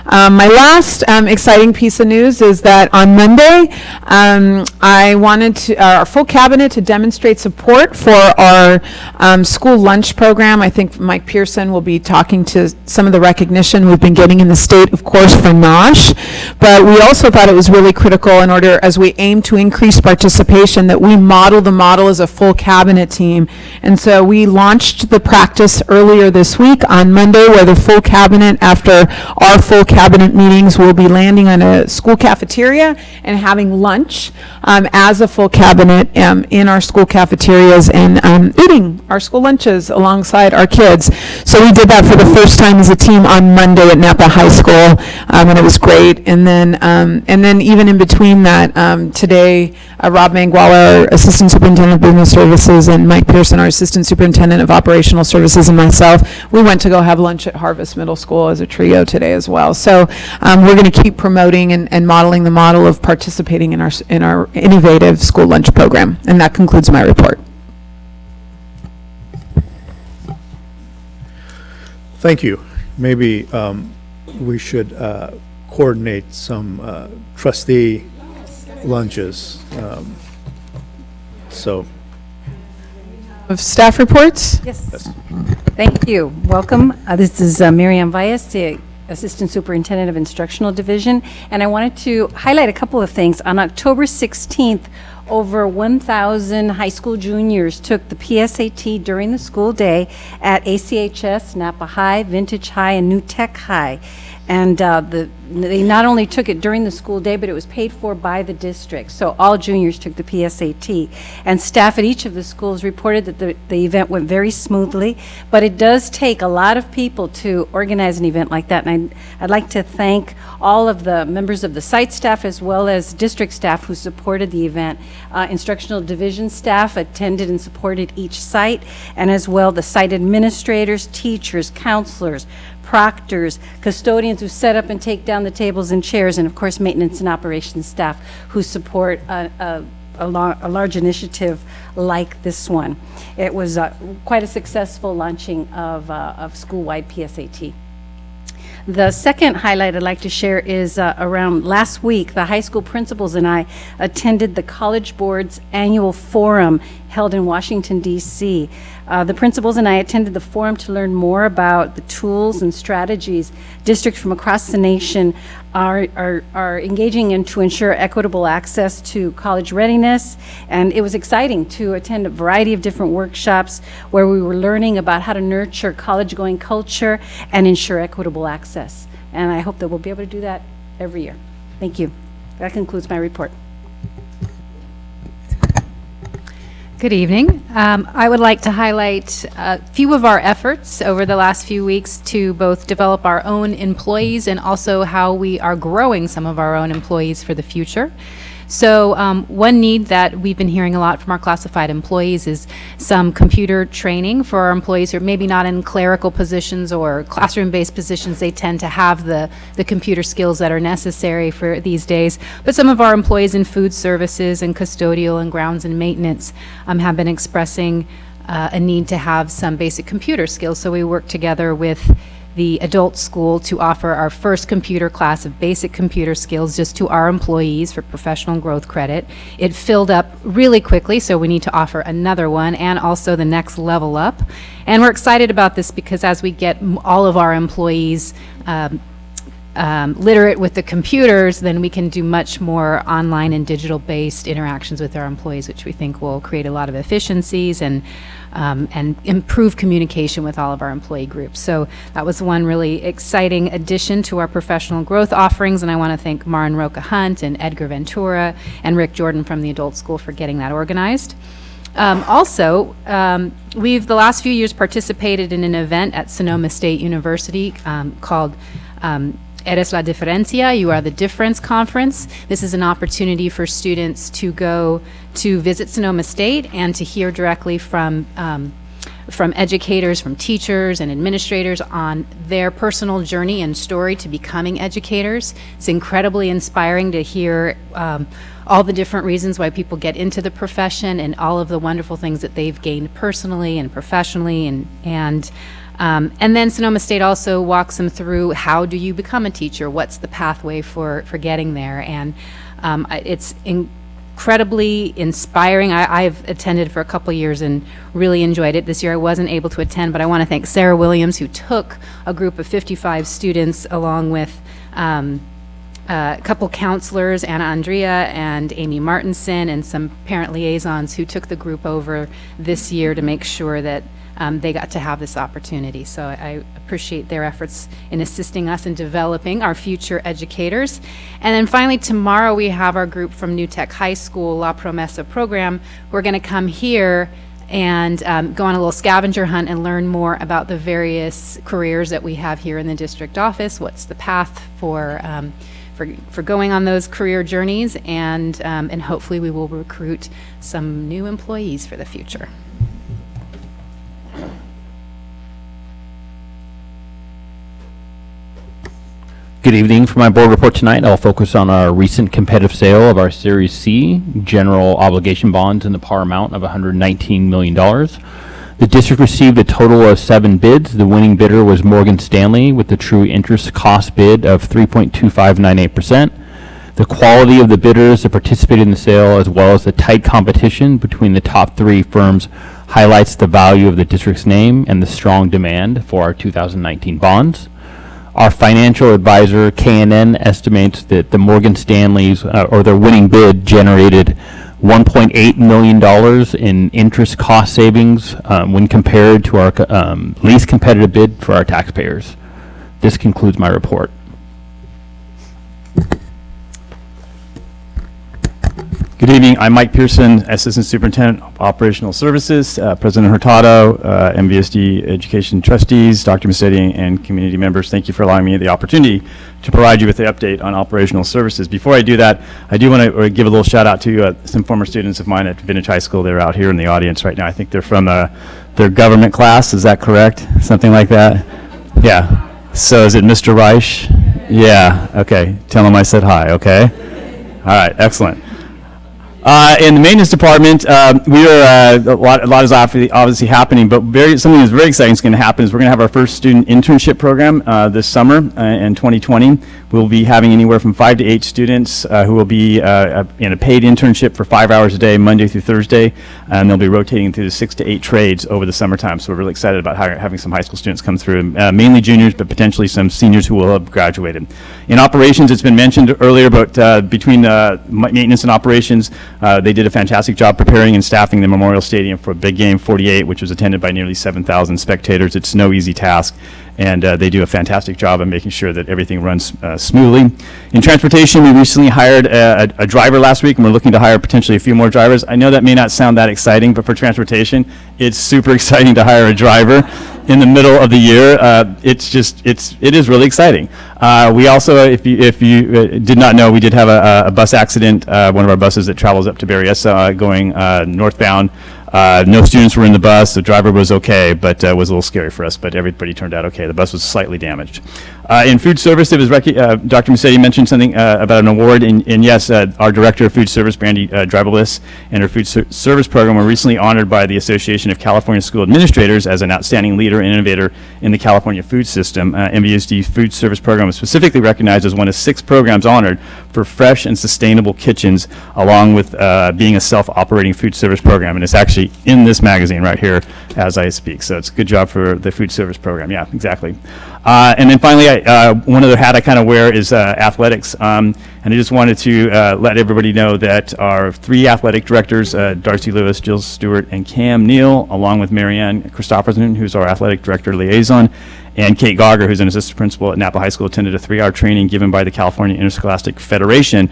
S5: My last exciting piece of news is that on Monday, I wanted our full cabinet to demonstrate support for our school lunch program. I think Mike Pearson will be talking to some of the recognition we've been getting in the state, of course, for NOSH. But we also thought it was really critical in order, as we aim to increase participation, that we model the model as a full cabinet team. And so we launched the practice earlier this week on Monday, where the full cabinet, after our full cabinet meetings, will be landing on a school cafeteria and having lunch as a full cabinet in our school cafeterias and eating our school lunches alongside our kids. So we did that for the first time as a team on Monday at Napa High School, and it was great. And then even in between that, today, Rob Mangwala, our Assistant Superintendent of Business Services, and Mike Pearson, our Assistant Superintendent of Operational Services, and myself, we went to go have lunch at Harvest Middle School as a trio today as well. So we're going to keep promoting and modeling the model of participating in our innovative school lunch program. And that concludes my report.
S4: Thank you. Maybe we should coordinate some trustee lunches.
S5: Of staff reports?
S18: Yes. Thank you. Welcome. This is Miriam Valles, the Assistant Superintendent of Instructional Division, and I wanted to highlight a couple of things. On October 16th, over 1,000 high school juniors took the PSAT during the school day at ACHS, Napa High, Vintage High, and New Tech High. And they not only took it during the school day, but it was paid for by the district. So all juniors took the PSAT. And staff at each of the schools reported that the event went very smoothly, but it does take a lot of people to organize an event like that. And I'd like to thank all of the members of the site staff as well as district staff who supported the event. Instructional division staff attended and supported each site, and as well the site administrators, teachers, counselors, proctors, custodians who set up and take down the tables and chairs, and of course maintenance and operations staff who support a large initiative like this one. It was quite a successful launching of school-wide PSAT. The second highlight I'd like to share is around last week, the high school principals and I attended the College Board's annual forum held in Washington, D.C. The principals and I attended the forum to learn more about the tools and strategies districts from across the nation are engaging in to ensure equitable access to college readiness. And it was exciting to attend a variety of different workshops where we were learning about how to nurture college-going culture and ensure equitable access. And I hope that we'll be able to do that every year. Thank you. That concludes my report.
S19: Good evening. I would like to highlight a few of our efforts over the last few weeks to both develop our own employees and also how we are growing some of our own employees for the future. So one need that we've been hearing a lot from our classified employees is some computer training for our employees who are maybe not in clerical positions or classroom-based positions. They tend to have the computer skills that are necessary for these days. But some of our employees in food services and custodial and grounds and maintenance have been expressing a need to have some basic computer skills. So we work together with the adult school to offer our first computer class of basic computer skills just to our employees for professional growth credit. It filled up really quickly, so we need to offer another one and also the next level up. And we're excited about this because as we get all of our employees literate with the computers, then we can do much more online and digital-based interactions with our employees, which we think will create a lot of efficiencies and improve communication with all of our employee groups. So that was one really exciting addition to our professional growth offerings, and I want to thank Maren Roca Hunt and Edgar Ventura and Rick Jordan from the Adult School for getting that organized. We've the last few years participated in an event at Sonoma State University called Eres la Diferencia, You Are the Difference Conference. This is an opportunity for students to go to visit Sonoma State and to hear directly from educators, from teachers and administrators on their personal journey and story to becoming educators. It's incredibly inspiring to hear all the different reasons why people get into the profession and all of the wonderful things that they've gained personally and professionally, and then Sonoma State also walks them through how do you become a teacher, what's the pathway for getting there, and it's incredibly inspiring. I've attended for a couple years and really enjoyed it. This year I wasn't able to attend, but I want to thank Sarah Williams, who took a group of 55 students along with a couple counselors, Anna Andrea and Amy Martinson, and some parent liaisons who took the group over this year to make sure that they got to have this opportunity. So I appreciate their efforts in assisting us in developing our future educators. And then finally, tomorrow we have our group from New Tech High School, La Promesa program. We're going to come here and go on a little scavenger hunt and learn more about the various careers that we have here in the district office. What's the path for going on those career journeys, and hopefully we will recruit some new employees for the future.
S20: Good evening. For my board report tonight, I'll focus on our recent competitive sale of our Series C general obligation bonds in the par amount of $119 million. The district received a total of 7 bids. The winning bidder was Morgan Stanley with the true interest cost bid of 3.2598%. The quality of the bidders that participated in the sale, as well as the tight competition between the top 3 firms, highlights the value of the district's name and the strong demand for our 2019 bonds. Our financial advisor, K&N, estimates that the Morgan Stanley's, or their winning bid, generated $1.8 million in interest cost savings when compared to our least competitive bid for our taxpayers. This concludes my report.
S17: Good evening. I'm Mike Pearson, Assistant Superintendent of Operational Services, President Hurtado, NVUSD Education Trustees, Dr. Massetti, and community members. Thank you for allowing me the opportunity to provide you with the update on operational services. Before I do that, I do want to give a little shout out to some former students of mine at Vintage High School. They're out here in the audience right now. I think they're from their government class. Is that correct? Something like that? Yeah. So is it Mr. Reich? Yeah. Okay. Tell him I said hi. Okay. All right. Excellent. In the maintenance department, we are a lot is obviously happening, but something that's very exciting is going to happen is we're going to have our first student internship program this summer in 2020. We'll be having anywhere from 5 to 8 students who will be in a paid internship for 5 hours a day, Monday through Thursday, and they'll be rotating through the 6 to 8 trades over the summertime. So we're really excited about having some high school students come through, mainly juniors, but potentially some seniors who will have graduated. In operations, it's been mentioned earlier, but between maintenance and operations, they did a fantastic job preparing and staffing the Memorial Stadium for Big Game 48, which was attended by nearly 7,000 spectators. It's no easy task, and they do a fantastic job of making sure that everything runs smoothly. In transportation, we recently hired a driver last week, and we're looking to hire potentially a few more drivers. I know that may not sound that exciting, but for transportation, it's super exciting to hire a driver in the middle of the year. It is really exciting. We also, if you did not know, we did have a bus accident. One of our buses that travels up to Berryessa going northbound No students were in the bus. The driver was okay, but it was a little scary for us, but everybody turned out okay. The bus was slightly damaged. In food service, it was Dr. Massetti mentioned something about an award, and yes, our director of food service, Brandy Dribelis, and her food service program were recently honored by the Association of California School Administrators as an outstanding leader and innovator in the California food system. NVUSD food service program was specifically recognized as one of 6 programs honored for fresh and sustainable kitchens, along with being a self-operating food service program, and it's actually in this magazine right here as I speak. So it's a good job for the food service program. Yeah, exactly. And then finally, one other hat I kind of wear is athletics. And I just wanted to let everybody know that our 3 athletic directors, Darcy Lewis, Jill Stewart, and Cam Neal, along with Marianne Christopherson, who's our athletic director liaison, and Kate Gauger, who's an assistant principal at Napa High School, attended a 3-hour training given by the California Interscholastic Federation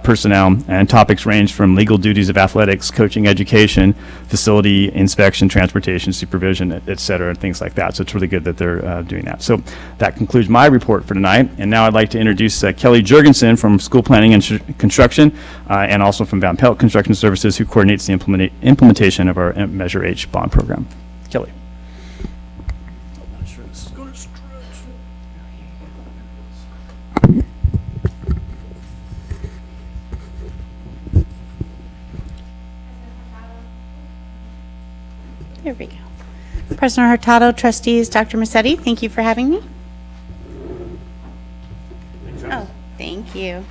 S17: personnel, and topics ranged from legal duties of athletics, coaching education, facility inspection, transportation, supervision, et cetera, and things like that. So it's really good that they're doing that. So that concludes my report for tonight. And now I'd like to introduce Kelly Jurgensen from School Planning and Construction, and also from Van Pelt Construction Services, who coordinates the implementation of our Measure H bond program. Kelly.
S2: There we go. President Hurtado, trustees, Dr. Massetti, thank you for having me. Oh, thank you.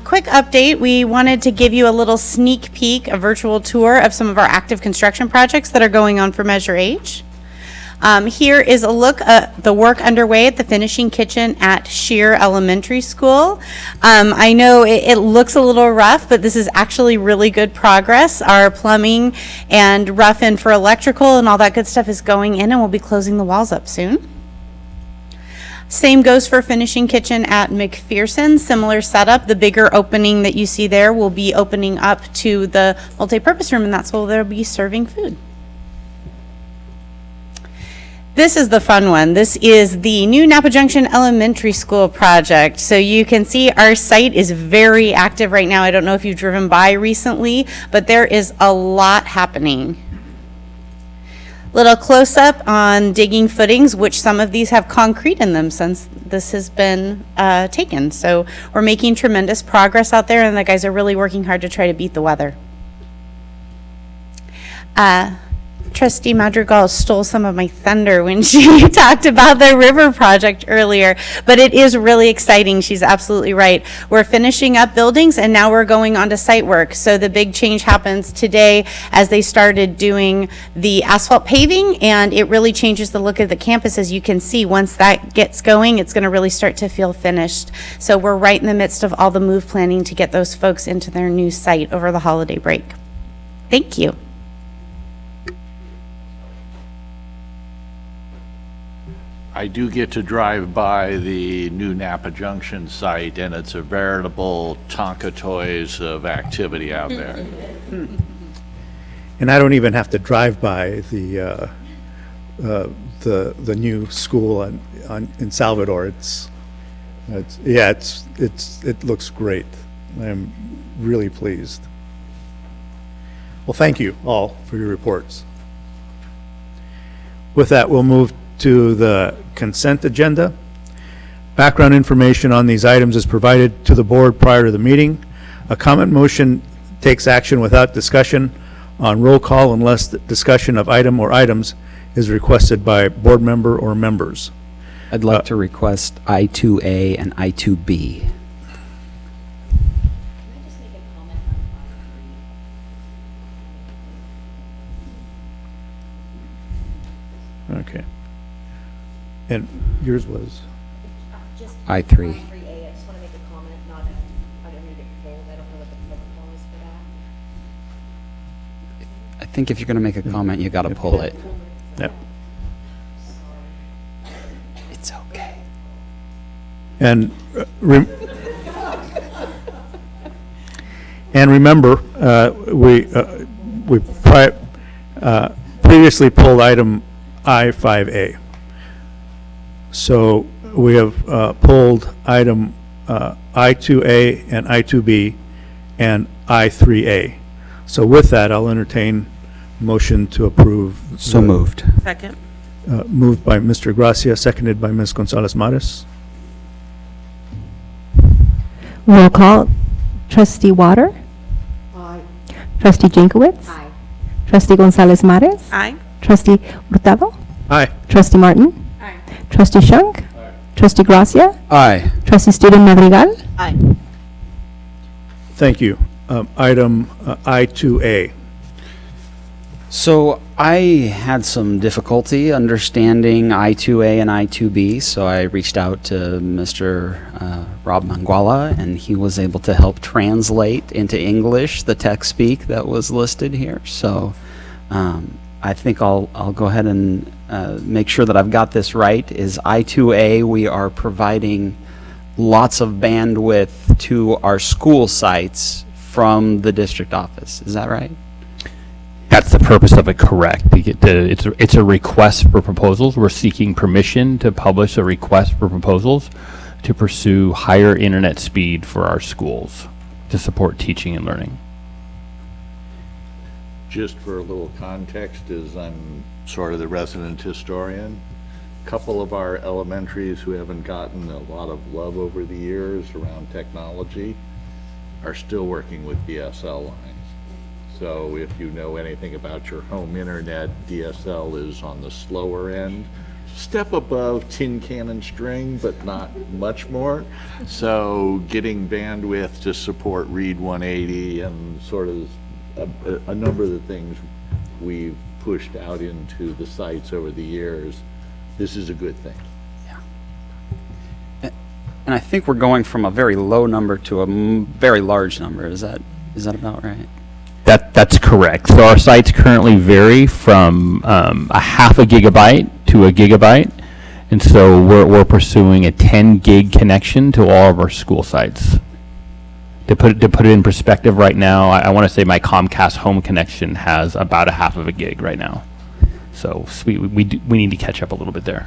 S2: Quick update, we wanted to give you a little sneak peek, a virtual tour of some of our active construction projects that are going on for Measure H. Here is a look at the work underway at the finishing kitchen at Shear Elementary School. I know it looks a little rough, but this is actually really good progress. Our plumbing and rough in for electrical and all that good stuff is going in, and we'll be closing the walls up soon. Same goes for finishing kitchen at McPherson, similar setup. The bigger opening that you see there will be opening up to the multi-purpose room, and that's where they'll be serving food. This is the fun one. This is the new Napa Junction Elementary School project. So you can see our site is very active right now. I don't know if you've driven by recently, but there is a lot happening. Little close-up on digging footings, which some of these have concrete in them since this has been taken. So we're making tremendous progress out there, and the guys are really working hard to try to beat the weather. Trustee Madrigal stole some of my thunder when she talked about the river project earlier, but it is really exciting. She's absolutely right. We're finishing up buildings, and now we're going on to site work. So the big change happens today as they started doing the asphalt paving, and it really changes the look of the campus. As you can see, once that gets going, it's going to really start to feel finished. So we're right in the midst of all the move planning to get those folks into their new site over the holiday break. Thank you.
S7: I do get to drive by the new Napa Junction site, and it's a veritable Tonka Toys of activity out there.
S4: And I don't even have to drive by the new school in Salvador. It looks great. I'm really pleased. Well, thank you all for your reports. With that, we'll move to the consent agenda. Background information on these items is provided to the board prior to the meeting. A comment motion takes action without discussion on roll call unless the discussion of item or items is requested by board member or members.
S6: I'd like to request I2A and I2B.
S4: Okay. And yours was?
S6: I3.
S15: I just want to make a comment, not I don't need it pulled. I don't know what the protocol is for that.
S6: I think if you're going to make a comment, you got to pull it.
S4: Yep.
S6: It's okay.
S4: And remember, we previously pulled item I5A. So we have pulled item I2A and I2B and I3A. So with that, I'll entertain motion to approve.
S6: So moved.
S2: Second.
S4: Moved by Mr. Gracia, seconded by Ms. Gonzalez Mares.
S3: Roll call. Trustee Water?
S16: Aye.
S3: Trustee Jankowicz?
S15: Aye.
S3: Trustee Gonzalez Mares?
S2: Aye.
S3: Trustee Hurtado?
S4: Aye.
S3: Trustee Martin?
S19: Aye.
S3: Trustee Shunk? Trustee Gracia?
S6: Aye.
S3: Trustee Student Madrigal?
S18: Aye.
S4: Thank you. Item I2A.
S6: So I had some difficulty understanding I2A and I2B, so I reached out to Mr. Rob Manguala, and he was able to help translate into English the text speak that was listed here. So I think I'll go ahead and make sure that I've got this right. Is I2A, we are providing lots of bandwidth to our school sites from the district office. Is that right?
S20: That's the purpose of it, correct. It's a request for proposals. We're seeking permission to publish a request for proposals to pursue higher internet speed for our schools to support teaching and learning.
S7: Just for a little context, as I'm sort of the resident historian, a couple of our elementaries who haven't gotten a lot of love over the years around technology are still working with DSL lines. So if you know anything about your home internet, DSL is on the slower end, step above tin can and string, but not much more. So getting bandwidth to support Read 180 and sort of a number of the things we've pushed out into the sites over the years, this is a good thing.
S6: And I think we're going from a very low number to a very large number. Is that about right?
S20: That's correct. So our sites currently vary from a half a gigabyte to a gigabyte, and so we're pursuing a 10 gig connection to all of our school sites. To put it in perspective, right now, I want to say my Comcast home connection has about a half of a gig right now. So we need to catch up a little bit there.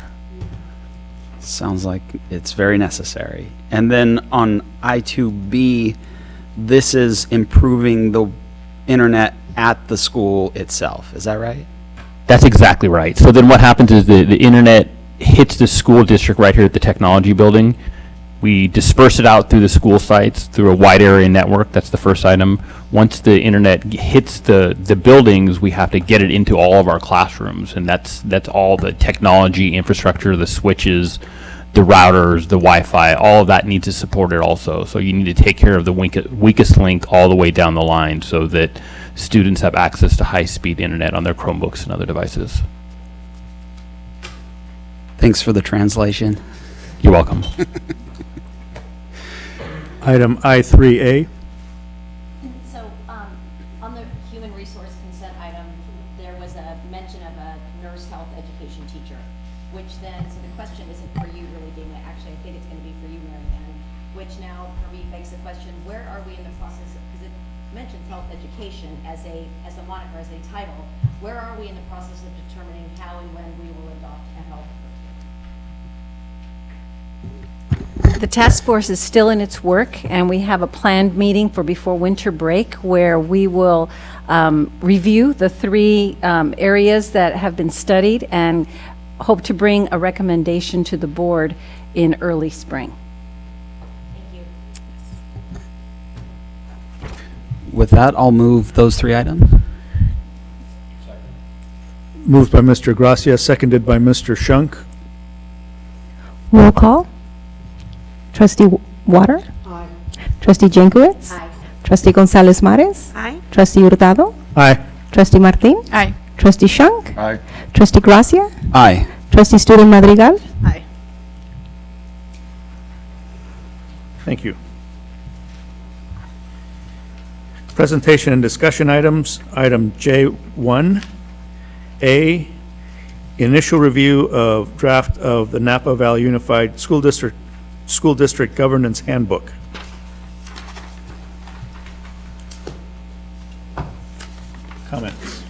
S6: Sounds like it's very necessary. And then on I2B, this is improving the internet at the school itself. Is that right?
S20: That's exactly right. So then what happens is the internet hits the school district right here at the technology building. We disperse it out through the school sites through a wide area network. That's the first item. Once the internet hits the buildings, we have to get it into all of our classrooms, and that's all the technology infrastructure, the switches, the routers, the Wi-Fi, all of that needs to support it also. So you need to take care of the weakest link all the way down the line so that students have access to high-speed internet on their Chromebooks and other devices.
S6: Thanks for the translation.
S20: You're welcome.
S4: Item I3A.
S15: So, on the human resource consent item, there was a mention of a nurse health education teacher, which then, so the question isn't for you really, Dana, actually, I think it's gonna be for you, Mary Ann, which now, for me, begs the question, where are we in the process, because it mentions health education as a moniker, as a title, where are we in the process of determining how and when we will adopt a health curriculum?
S18: The task force is still in its work, and we have a planned meeting for before winter break where we will review the three areas that have been studied and hope to bring a recommendation to the board in early spring.
S6: With that, I'll move those three items.
S4: Moved by Mr. Gracia, seconded by Mr. Shunk.
S3: Roll call. Trustee Water?
S16: Aye.
S3: Trustee Jankowicz?
S15: Aye.
S3: Trustee Gonzalez Mares?
S2: Aye.
S3: Trustee Hurtado?
S4: Aye.
S3: Trustee Martin?
S2: Aye.
S3: Trustee Shunk?
S7: Aye.
S3: Trustee Gracia?
S6: Aye.
S3: Trustee Student Madrigal?
S2: Aye.
S4: Thank you. Presentation and discussion items. Item J1A, initial review of draft of the Napa Valley Unified School District Governance Handbook. Comments?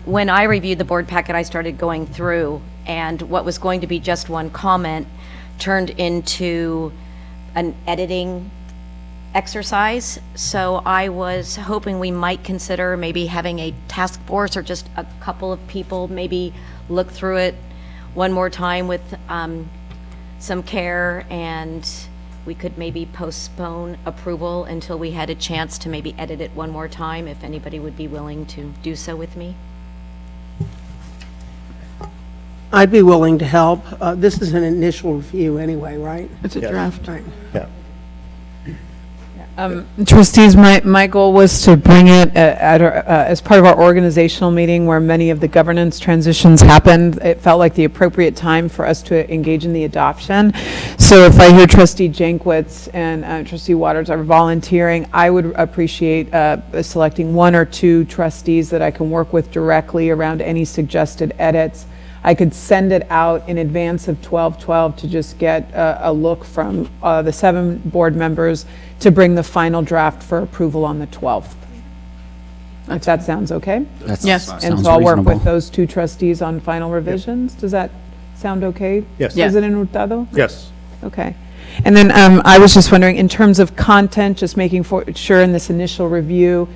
S15: When I reviewed the board packet, I started going through, and what was going to be just one comment turned into an editing exercise. So I was hoping we might consider maybe having a task force or just a couple of people maybe look through it one more time with some care, and we could maybe postpone approval until we had a chance to maybe edit it one more time, if anybody would be willing to do so with me.
S16: I'd be willing to help. This is an initial review anyway, right?
S2: It's a
S4: Yes.
S2: draft.
S16: Right.
S4: Yeah.
S5: Trustees, my goal was to bring it as part of our organizational meeting where many of the governance transitions happened. It felt like the appropriate time for us to engage in the adoption. So if I hear Trustee Jankwitz and Trustee Waters are volunteering, I would appreciate selecting one or two trustees that I can work with directly around any suggested edits. I could send it out in advance of 12/12 to just get a look from the 7 board members to bring the final draft for approval on the 12th. If that sounds okay?
S2: Yes.
S5: And
S6: Sounds
S5: so I'll work
S6: reasonable.
S5: with those 2 trustees on final revisions. Does that sound okay?
S4: Yes.
S5: President Hurtado?
S4: Yes.
S5: Okay. And then I was just wondering, in terms of content, just making sure in this initial review,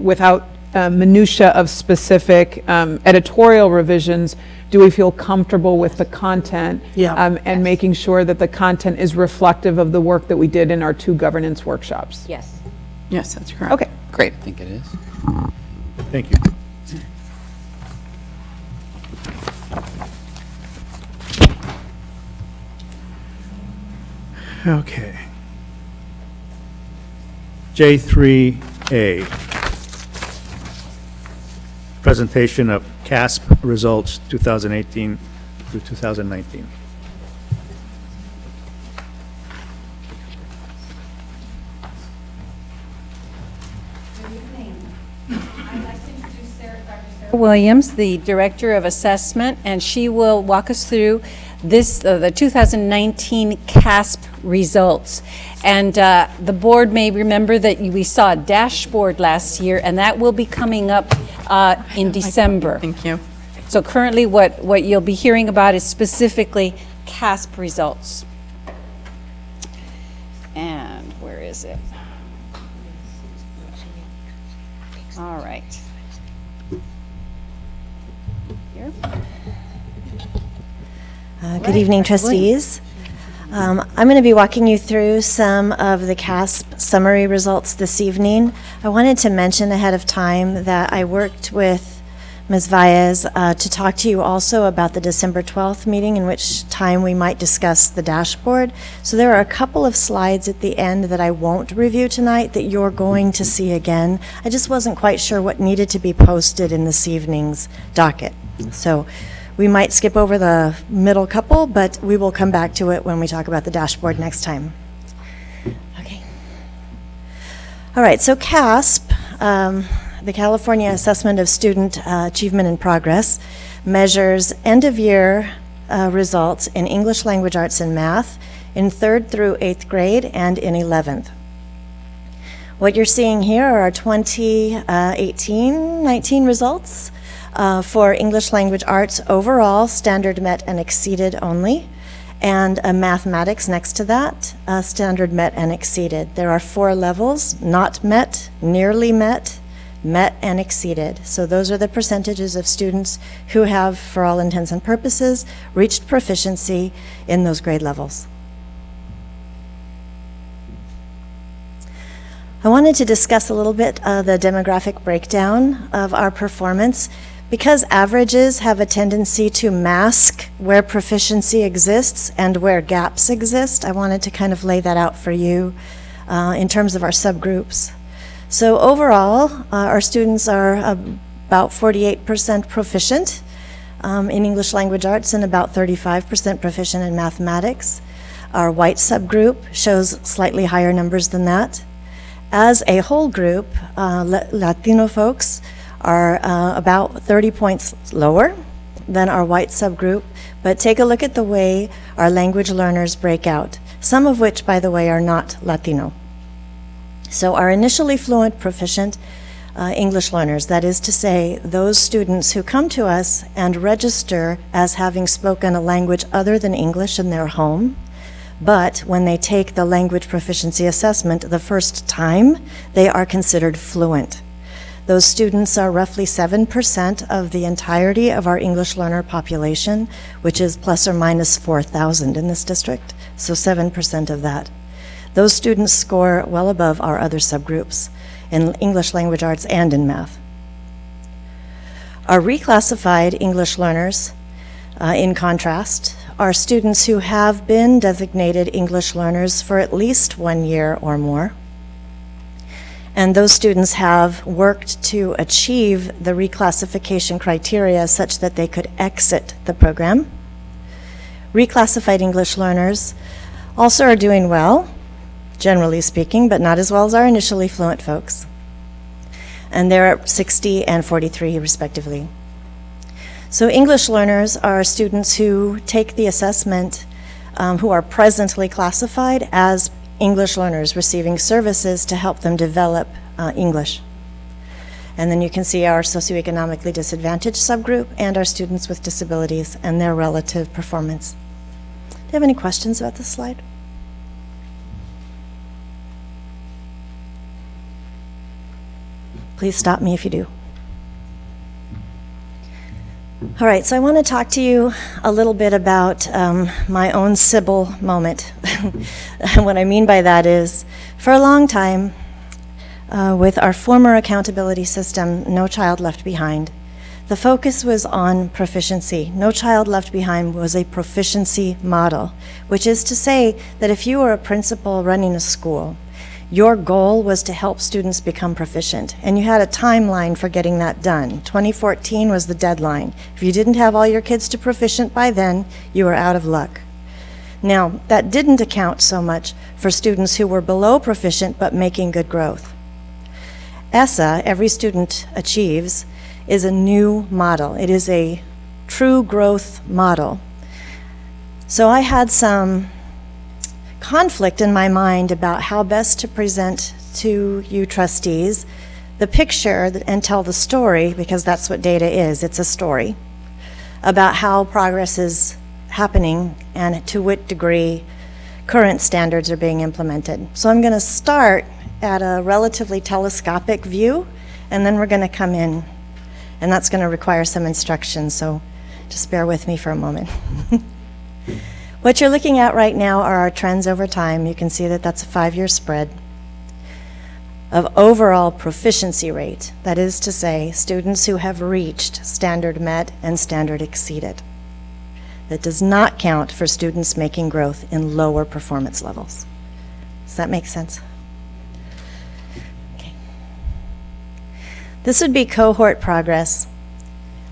S5: without minutia of specific editorial revisions, do we feel comfortable with the content?
S16: Yeah.
S5: And making sure that the content is reflective of the work that we did in our 2 governance workshops?
S15: Yes.
S2: Yes, that's correct.
S5: Okay, great.
S6: I think it is.
S4: Thank you. Okay. J3A. Presentation of CASP results 2018 through 2019.
S18: Williams, the Director of Assessment, and she will walk us through this, the 2019 CASP results. And the board may remember that we saw a dashboard last year, and that will be coming up in December.
S2: Thank you.
S18: So currently, what you'll be hearing about is specifically CASP results. And where is it? All right. Here.
S21: Good evening, trustees. I'm going to be walking you through some of the CASP summary results this evening. I wanted to mention ahead of time that I worked with Ms. Valles to talk to you also about the December 12th meeting, in which time we might discuss the dashboard. So there are a couple of slides at the end that I won't review tonight that you're going to see again. I just wasn't quite sure what needed to be posted in this evening's docket. So we might skip over the middle couple, but we will come back to it when we talk about the dashboard next time. Okay. All right, so CASP, the California Assessment of Student Achievement and Progress, measures end-of-year results in English Language Arts and Math in 3rd through 8th grade and in 11th. What you're seeing here are our 2018-19 results. For English Language Arts overall, standard met and exceeded only, and mathematics next to that, standard met and exceeded. There are 4 levels: not met, nearly met, met and exceeded. So those are the percentages of students who have, for all intents and purposes, reached proficiency in those grade levels. I wanted to discuss a little bit the demographic breakdown of our performance. Because averages have a tendency to mask where proficiency exists and where gaps exist, I wanted to kind of lay that out for you in terms of our subgroups. So overall, our students are about 48% proficient in English Language Arts and about 35% proficient in mathematics. Our white subgroup shows slightly higher numbers than that. As a whole group, Latino folks are about 30 points lower than our white subgroup, but take a look at the way our language learners break out, some of which, by the way, are not Latino. So our initially fluent proficient English learners. That is to say, those students who come to us and register as having spoken a language other than English in their home, but when they take the language proficiency assessment the first time, they are considered fluent. Those students are roughly 7% of the entirety of our English learner population, which is plus or minus 4,000 in this district, so 7% of that. Those students score well above our other subgroups in English language arts and in math. Our reclassified English learners, in contrast, are students who have been designated English learners for at least 1 year or more. And those students have worked to achieve the reclassification criteria such that they could exit the program. Reclassified English learners also are doing well, generally speaking, but not as well as our initially fluent folks. And they're at 60 and 43 respectively. So English learners are students who take the assessment, who are presently classified as English learners receiving services to help them develop English. And then you can see our socioeconomically disadvantaged subgroup and our students with disabilities and their relative performance. Do you have any questions about this slide? Please stop me if you do. All right, so I want to talk to you a little bit about my own Sybil moment. And what I mean by that is, for a long time, with our former accountability system, No Child Left Behind, the focus was on proficiency. No Child Left Behind was a proficiency model, which is to say that if you were a principal running a school, your goal was to help students become proficient, and you had a timeline for getting that done. 2014 was the deadline. If you didn't have all your kids to proficient by then, you were out of luck. Now, that didn't account so much for students who were below proficient but making good growth. ESSA, Every Student Achieves, is a new model. It is a true growth model. So I had some conflict in my mind about how best to present to you trustees the picture and tell the story, because that's what data is. It's a story about how progress is happening and to what degree current standards are being implemented. So I'm going to start at a relatively telescopic view, and then we're going to come in, and that's going to require some instruction, so just bear with me for a moment. What you're looking at right now are our trends over time. You can see that that's a 5-year spread of overall proficiency rate. That is to say, students who have reached standard met and standard exceeded. That does not count for students making growth in lower performance levels. Does that make sense? Okay. This would be cohort progress,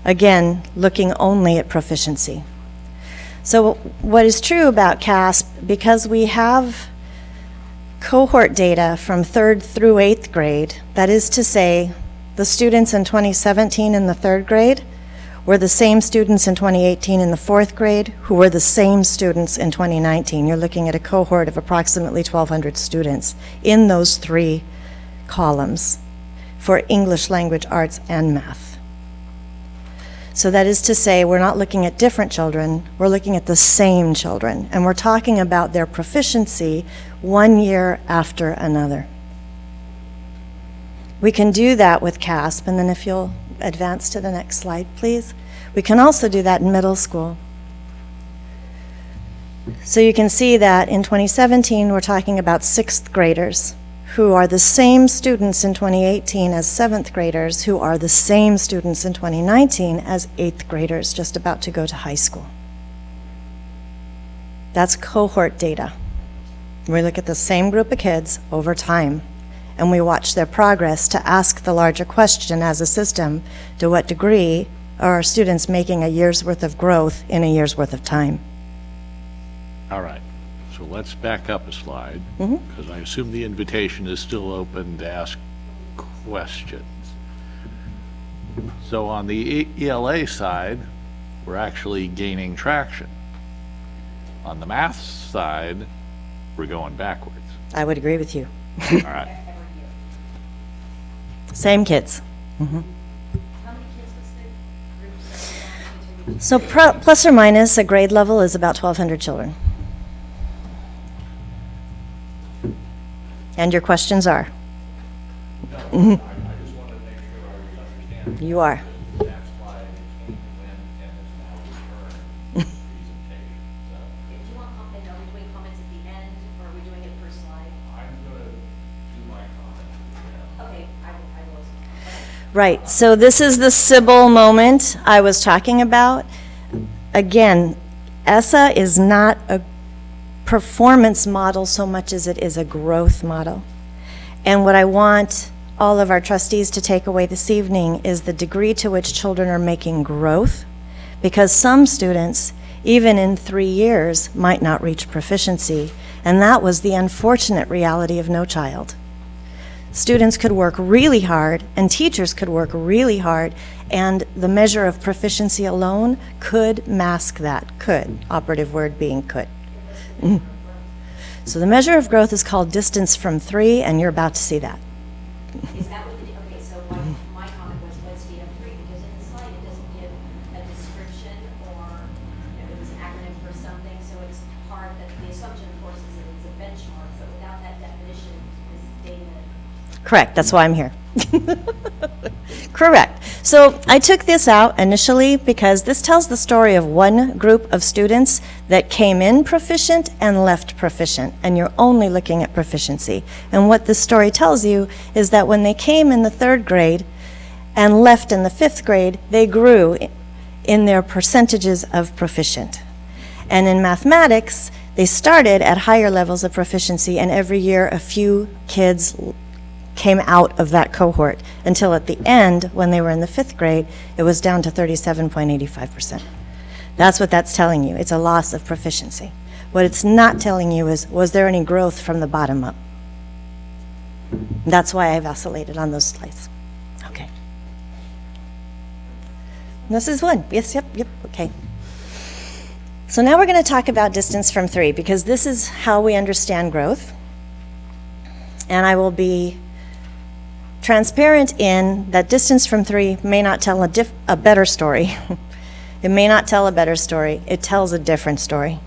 S21: again, looking only at proficiency. So what is true about CASP, because we have cohort data from 3rd through 8th grade, that is to say, the students in 2017 in the 3rd grade were the same students in 2018 in the 4th grade who were the same students in 2019. You're looking at a cohort of approximately 1,200 students in those 3 columns for English language arts and math. So that is to say, we're not looking at different children, we're looking at the same children, and we're talking about their proficiency 1 year after another. We can do that with CASP, and then if you'll advance to the next slide, please. We can also do that in middle school. So you can see that in 2017, we're talking about 6th graders who are the same students in 2018 as 7th graders, who are the same students in 2019 as 8th graders just about to go to high school. That's cohort data. We look at the same group of kids over time, and we watch their progress to ask the larger question as a system: to what degree are our students making a year's worth of growth in a year's worth of time?
S7: All right. So let's back up a slide, because I assume the invitation is still open to ask questions. So on the ELA side, we're actually gaining traction. On the math side, we're going backwards.
S21: I would agree with you.
S7: All right.
S21: Same kids. So plus or minus a grade level is about 1,200 children. And your questions are? You are. Right, so this is the Sybil moment I was talking about. Again, ESSA is not a performance model so much as it is a growth model. And what I want all of our trustees to take away this evening is the degree to which children are making growth, because some students, even in 3 years, might not reach proficiency, and that was the unfortunate reality of no child. Students could work really hard, and teachers could work really hard, and the measure of proficiency alone could mask that. Could, operative word being could. So the measure of growth is called distance from 3, and you're about to see that.
S15: Is that what okay, so my comment was what's DF3, because in the slide it doesn't give a description or it was an acronym for something, so it's hard that the assumption, of course, is that it's a benchmark, but without that definition, is data.
S21: Correct, that's why I'm here. Correct. So I took this out initially because this tells the story of one group of students that came in proficient and left proficient, and you're only looking at proficiency. And what this story tells you is that when they came in the 3rd grade and left in the 5th grade, they grew in their percentages of proficient. And in mathematics, they started at higher levels of proficiency, and every year a few kids came out of that cohort until at the end, when they were in the 5th grade, it was down to 37.85%. That's what that's telling you. It's a loss of proficiency. What it's not telling you is, was there any growth from the bottom up? That's why I vacillated on those slides. Okay. This is one. Yes, yep, okay. So now we're going to talk about distance from 3, because this is how we understand growth. And I will be transparent in that distance from 3 may not tell a better story. It may not tell a better story. It tells a different story.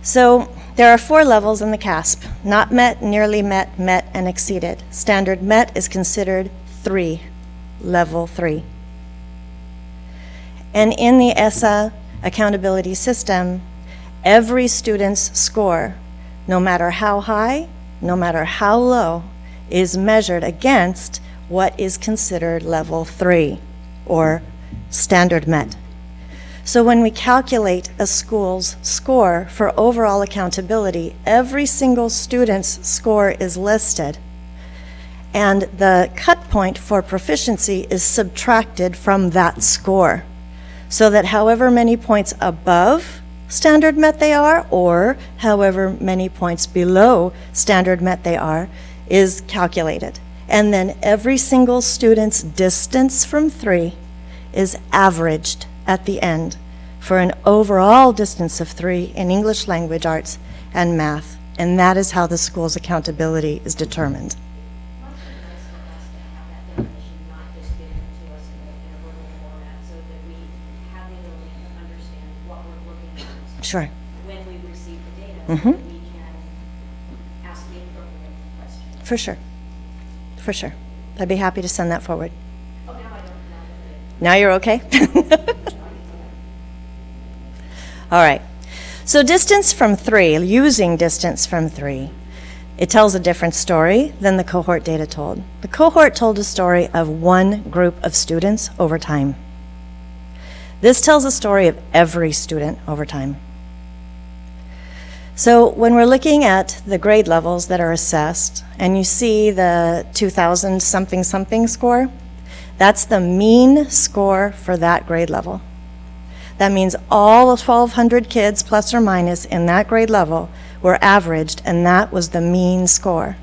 S21: So there are 4 levels in the CASP: not met, nearly met, met, and exceeded. Standard met is considered 3, level 3. And in the ESSA accountability system, every student's score, no matter how high, no matter how low, is measured against what is considered level 3, or standard met. So when we calculate a school's score for overall accountability, every single student's score is listed, and the cut point for proficiency is subtracted from that score, so that however many points above standard met they are, or however many points below standard met they are, is calculated. And then every single student's distance from 3 is averaged at the end for an overall distance of 3 in English language arts and math. And that is how the school's accountability is determined. Sure.
S15: When we receive the data,
S21: Mm-hmm.
S15: we can ask the appropriate question.
S21: For sure. For sure. I'd be happy to send that forward.
S15: Oh, now I don't know.
S21: Now you're okay? All right. So distance from 3, using distance from 3, it tells a different story than the cohort data told. The cohort told a story of one group of students over time. This tells a story of every student over time. So when we're looking at the grade levels that are assessed, and you see the 2000 something something score, that's the mean score for that grade level. That means all 1,200 kids, plus or minus, in that grade level were averaged, and that was the mean score.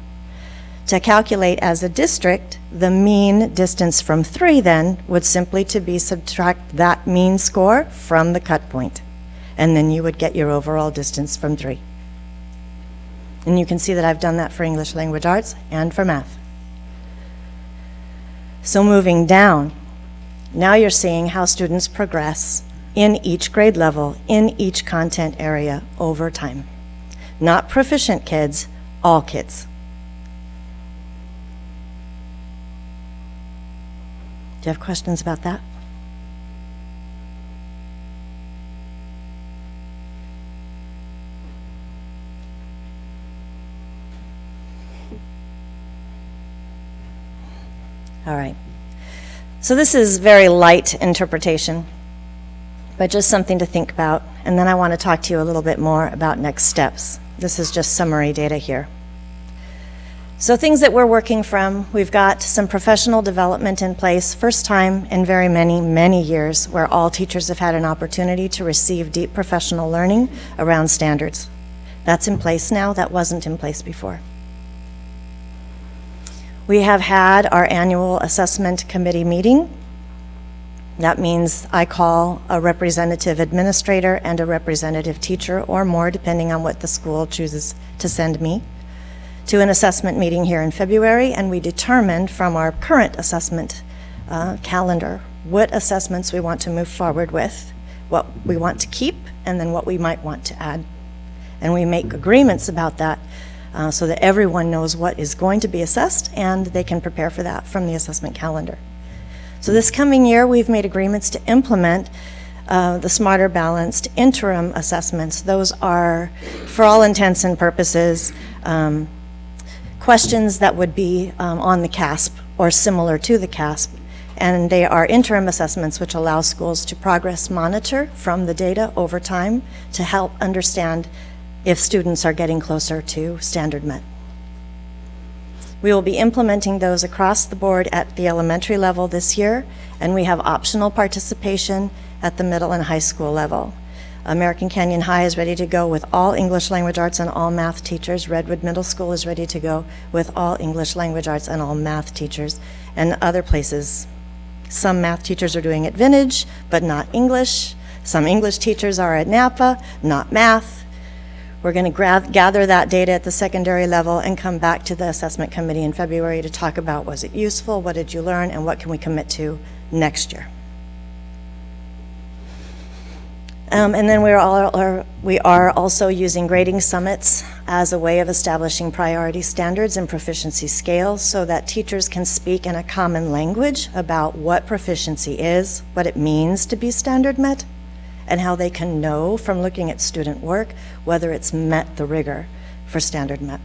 S21: To calculate as a district, the mean distance from 3 then would simply to be subtract that mean score from the cut point, and then you would get your overall distance from 3. And you can see that I've done that for English language arts and for math. So moving down, now you're seeing how students progress in each grade level, in each content area over time. Not proficient kids, all kids. Do you have questions about that? All right. So this is very light interpretation, but just something to think about. And then I want to talk to you a little bit more about next steps. This is just summary data here. So things that we're working from, we've got some professional development in place, first time in very many years where all teachers have had an opportunity to receive deep professional learning around standards. That's in place now, that wasn't in place before. We have had our annual assessment committee meeting. That means I call a representative administrator and a representative teacher or more, depending on what the school chooses to send me, to an assessment meeting here in February, and we determined from our current assessment calendar what assessments we want to move forward with, what we want to keep, and then what we might want to add. And we make agreements about that so that everyone knows what is going to be assessed and they can prepare for that from the assessment calendar. So this coming year, we've made agreements to implement the Smarter Balanced interim assessments. Those are, for all intents and purposes, questions that would be on the CASP or similar to the CASP. And they are interim assessments which allow schools to progress monitor from the data over time to help understand if students are getting closer to standard met. We will be implementing those across the board at the elementary level this year, and we have optional participation at the middle and high school level. American Canyon High is ready to go with all English language arts and all math teachers. Redwood Middle School is ready to go with all English language arts and all math teachers. And other places, some math teachers are doing it Vintage, but not English. Some English teachers are at Napa, not math. We're going to gather that data at the secondary level and come back to the assessment committee in February to talk about, was it useful, what did you learn, and what can we commit to next year. And then we are also using grading summits as a way of establishing priority standards and proficiency scales so that teachers can speak in a common language about what proficiency is, what it means to be standard met, and how they can know from looking at student work whether it's met the rigor for standard met.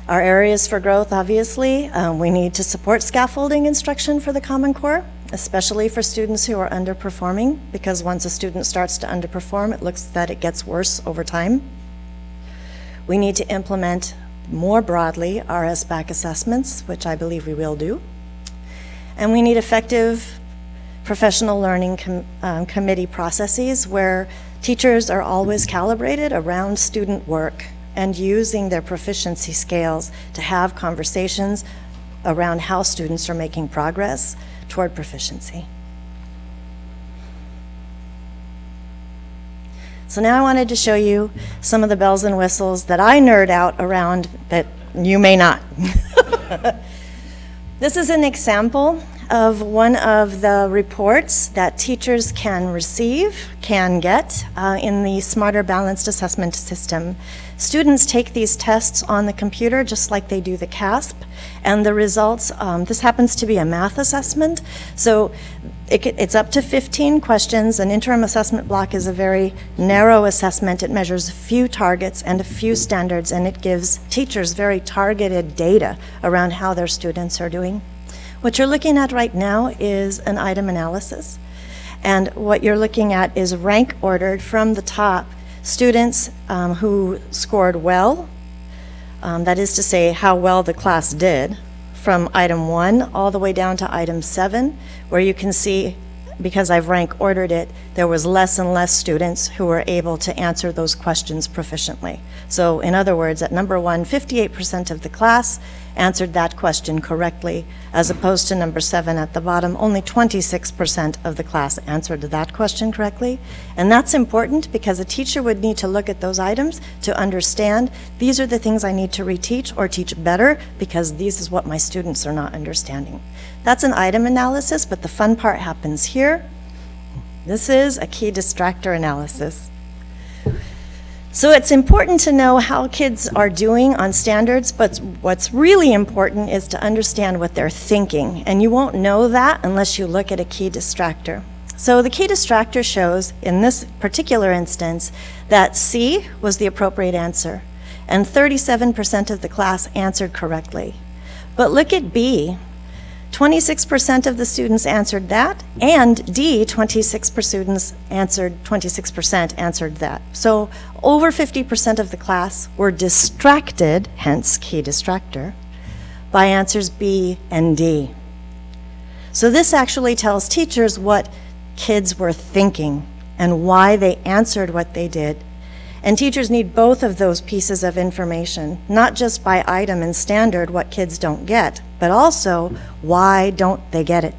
S21: Our areas for growth, obviously, we need to support scaffolding instruction for the Common Core, especially for students who are underperforming, because once a student starts to underperform, it looks that it gets worse over time. We need to implement more broadly our SBAC assessments, which I believe we will do. And we need effective professional learning committee processes where teachers are always calibrated around student work and using their proficiency scales to have conversations around how students are making progress toward proficiency. So now I wanted to show you some of the bells and whistles that I nerd out around that you may not. This is an example of one of the reports that teachers can receive, can get in the Smarter Balanced Assessment System. Students take these tests on the computer just like they do the CASP, and the results, this happens to be a math assessment, so it's up to 15 questions. An interim assessment block is a very narrow assessment. It measures a few targets and a few standards, and it gives teachers very targeted data around how their students are doing. What you're looking at right now is an item analysis, and what you're looking at is rank ordered from the top students who scored well, that is to say how well the class did, from item 1 all the way down to item 7, where you can see because I've rank ordered it, there was less and less students who were able to answer those questions proficiently. So in other words, at number 1, 58% of the class answered that question correctly, as opposed to number 7 at the bottom, only 26% of the class answered that question correctly. And that's important because a teacher would need to look at those items to understand these are the things I need to reteach or teach better because this is what my students are not understanding. That's an item analysis, but the fun part happens here. This is a key distractor analysis. So it's important to know how kids are doing on standards, but what's really important is to understand what they're thinking. And you won't know that unless you look at a key distractor. So the key distractor shows, in this particular instance, that C was the appropriate answer, and 37% of the class answered correctly. But look at B. 26% of the students answered that, and D, 26% answered that. So over 50% of the class were distracted, hence key distractor, by answers B and D. So this actually tells teachers what kids were thinking and why they answered what they did. And teachers need both of those pieces of information, not just by item and standard what kids don't get, but also why don't they get it.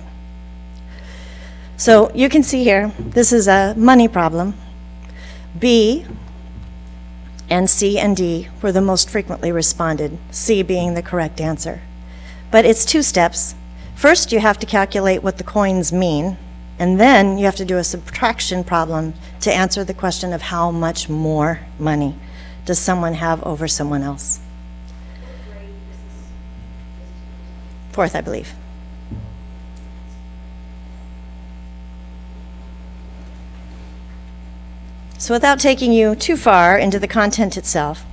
S21: So you can see here, this is a money problem. B and C and D were the most frequently responded, C being the correct answer. But it's 2 steps. First, you have to calculate what the coins mean, and then you have to do a subtraction problem to answer the question of how much more money does someone have over someone else. 4th, I believe. So without taking you too far into the content itself,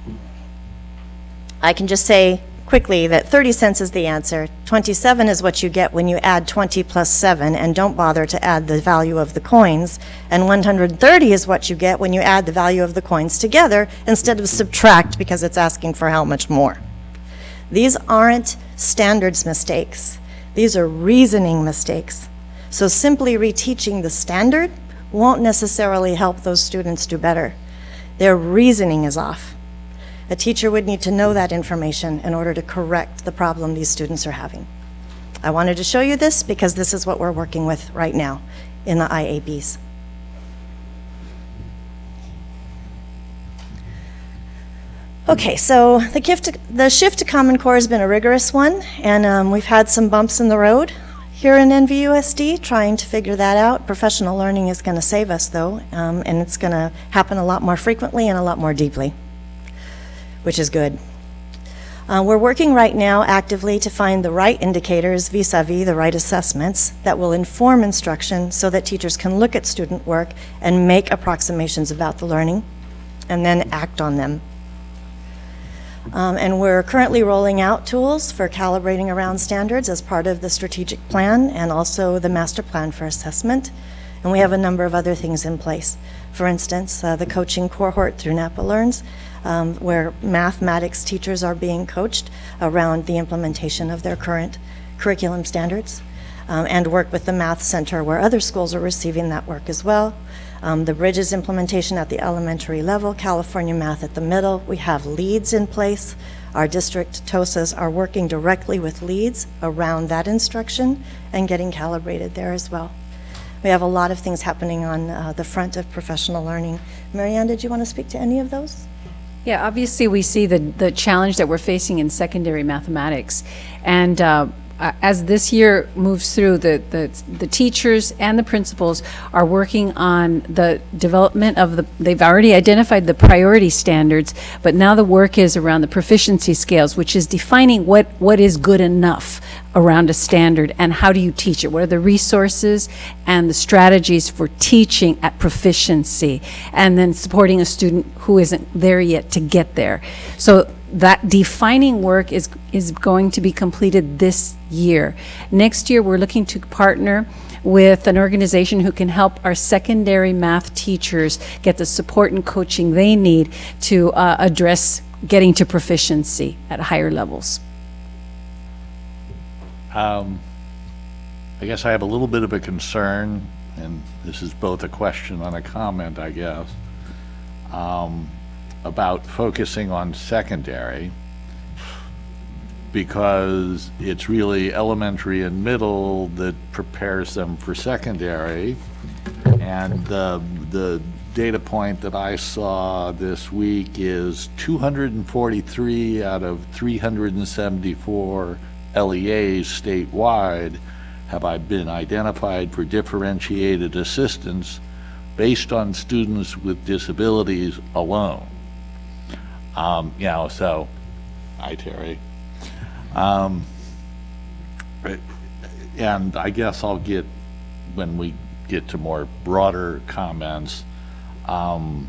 S21: I can just say quickly that 30 cents is the answer. 27 is what you get when you add 20 plus 7 and don't bother to add the value of the coins. And 130 is what you get when you add the value of the coins together instead of subtract because it's asking for how much more. These aren't standards mistakes. These are reasoning mistakes. So simply reteaching the standard won't necessarily help those students do better. Their reasoning is off. A teacher would need to know that information in order to correct the problem these students are having. I wanted to show you this because this is what we're working with right now in the IABs. Okay, so the shift to Common Core has been a rigorous one, and we've had some bumps in the road here in NVUSD trying to figure that out. Professional learning is going to save us, though, and it's going to happen a lot more frequently and a lot more deeply, which is good. We're working right now actively to find the right indicators vis-a-vis the right assessments that will inform instruction so that teachers can look at student work and make approximations about the learning and then act on them. And we're currently rolling out tools for calibrating around standards as part of the strategic plan and also the master plan for assessment. And we have a number of other things in place. For instance, the coaching cohort through Napa Learns, where mathematics teachers are being coached around the implementation of their current curriculum standards, and work with the Math Center where other schools are receiving that work as well. The Bridges implementation at the elementary level, California Math at the middle. We have leads in place. Our district TOSAs are working directly with leads around that instruction and getting calibrated there as well. We have a lot of things happening on the front of professional learning. Marianne, did you want to speak to any of those?
S18: Yeah, obviously we see the challenge that we're facing in secondary mathematics. And as this year moves through, the teachers and the principals are working on the development of they've already identified the priority standards, but now the work is around the proficiency scales, which is defining what is good enough around a standard and how do you teach it? What are the resources and the strategies for teaching at proficiency and then supporting a student who isn't there yet to get there. So that defining work is going to be completed this year. Next year, we're looking to partner with an organization who can help our secondary math teachers get the support and coaching they need to address getting to proficiency at higher levels.
S7: I guess I have a little bit of a concern and this is both a question and a comment, I guess, about focusing on secondary, because it's really elementary and middle that prepares them for secondary. And the data point that I saw this week is 243 out of 374 LEAs statewide have been identified for differentiated assistance based on students with disabilities alone. So, hi, Terry. And I guess I'll get, when we get to more broader comments, the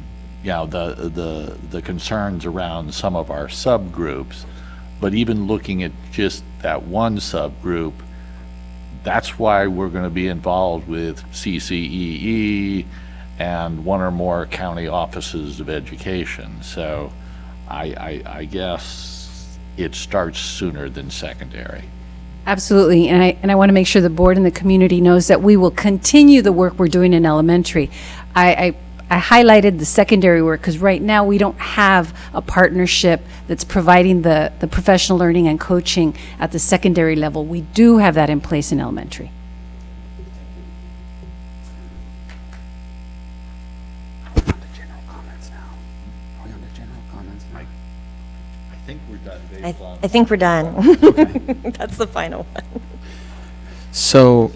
S7: concerns around some of our subgroups, but even looking at just that one subgroup, that's why we're going to be involved with CCEE and one or more county offices of education. So I guess it starts sooner than secondary.
S18: Absolutely, and I want to make sure the board and the community knows that we will continue the work we're doing in elementary. I highlighted the secondary work because right now we don't have a partnership that's providing the professional learning and coaching at the secondary level. We do have that in place in elementary.
S21: I think we're done. That's the final one.
S6: So,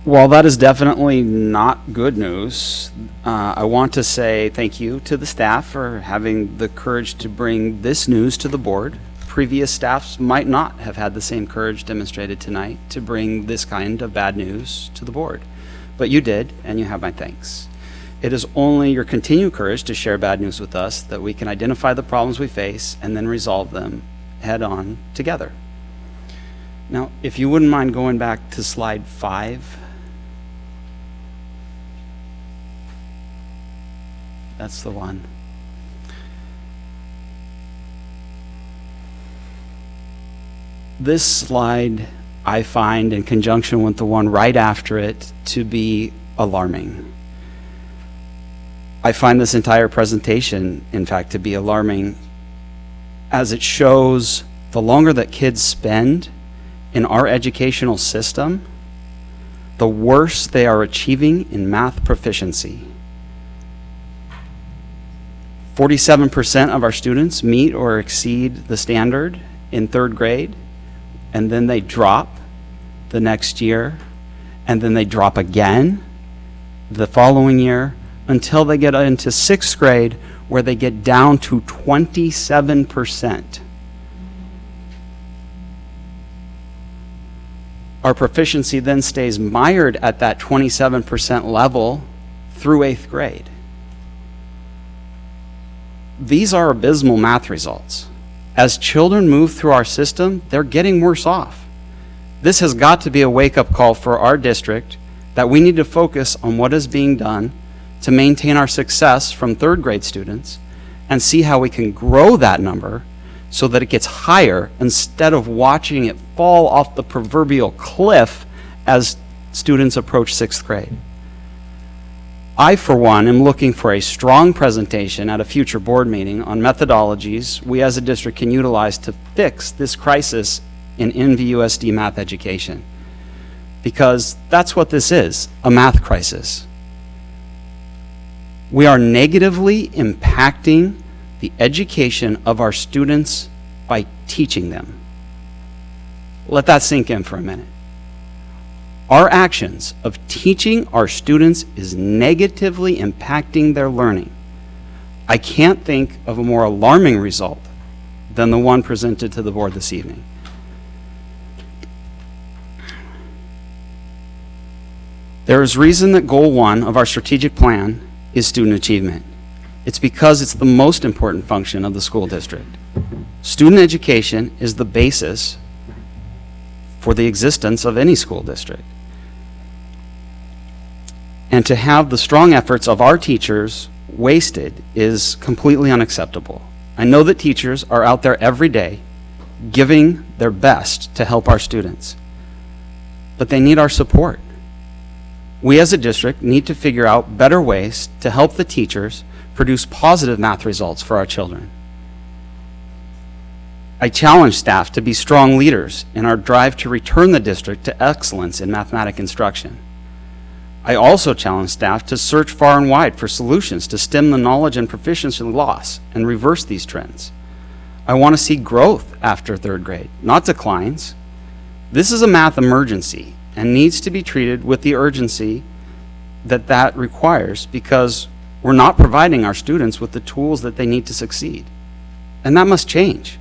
S6: while that is definitely not good news, I want to say thank you to the staff for having the courage to bring this news to the board. Previous staffs might not have had the same courage demonstrated tonight to bring this kind of bad news to the board. But you did, and you have my thanks. It is only your continued courage to share bad news with us that we can identify the problems we face and then resolve them head on together. Now, if you wouldn't mind going back to slide 5. That's the one. This slide I find, in conjunction with the one right after it, to be alarming. I find this entire presentation, in fact, to be alarming, as it shows the longer that kids spend in our educational system, the worse they are achieving in math proficiency. 47% of our students meet or exceed the standard in 3rd grade, and then they drop the next year, and then they drop again the following year, until they get into 6th grade, where they get down to 27%. Our proficiency then stays mired at that 27% level through 8th grade. These are abysmal math results. As children move through our system, they're getting worse off. This has got to be a wake-up call for our district, that we need to focus on what is being done to maintain our success from 3rd grade students and see how we can grow that number so that it gets higher, instead of watching it fall off the proverbial cliff as students approach 6th grade. I, for one, am looking for a strong presentation at a future board meeting on methodologies we as a district can utilize to fix this crisis in NVUSD math education. Because that's what this is, a math crisis. We are negatively impacting the education of our students by teaching them. Let that sink in for a minute. Our actions of teaching our students is negatively impacting their learning. I can't think of a more alarming result than the one presented to the board this evening. There is reason that goal 1 of our strategic plan is student achievement. It's because it's the most important function of the school district. Student education is the basis for the existence of any school district. And to have the strong efforts of our teachers wasted is completely unacceptable. I know that teachers are out there every day giving their best to help our students, but they need our support. We as a district need to figure out better ways to help the teachers produce positive math results for our children. I challenge staff to be strong leaders in our drive to return the district to excellence in mathematics instruction. I also challenge staff to search far and wide for solutions to stem the knowledge and proficiency loss and reverse these trends. I want to see growth after third grade, not declines. This is a math emergency and needs to be treated with the urgency that requires, because we're not providing our students with the tools that they need to succeed. And that must change.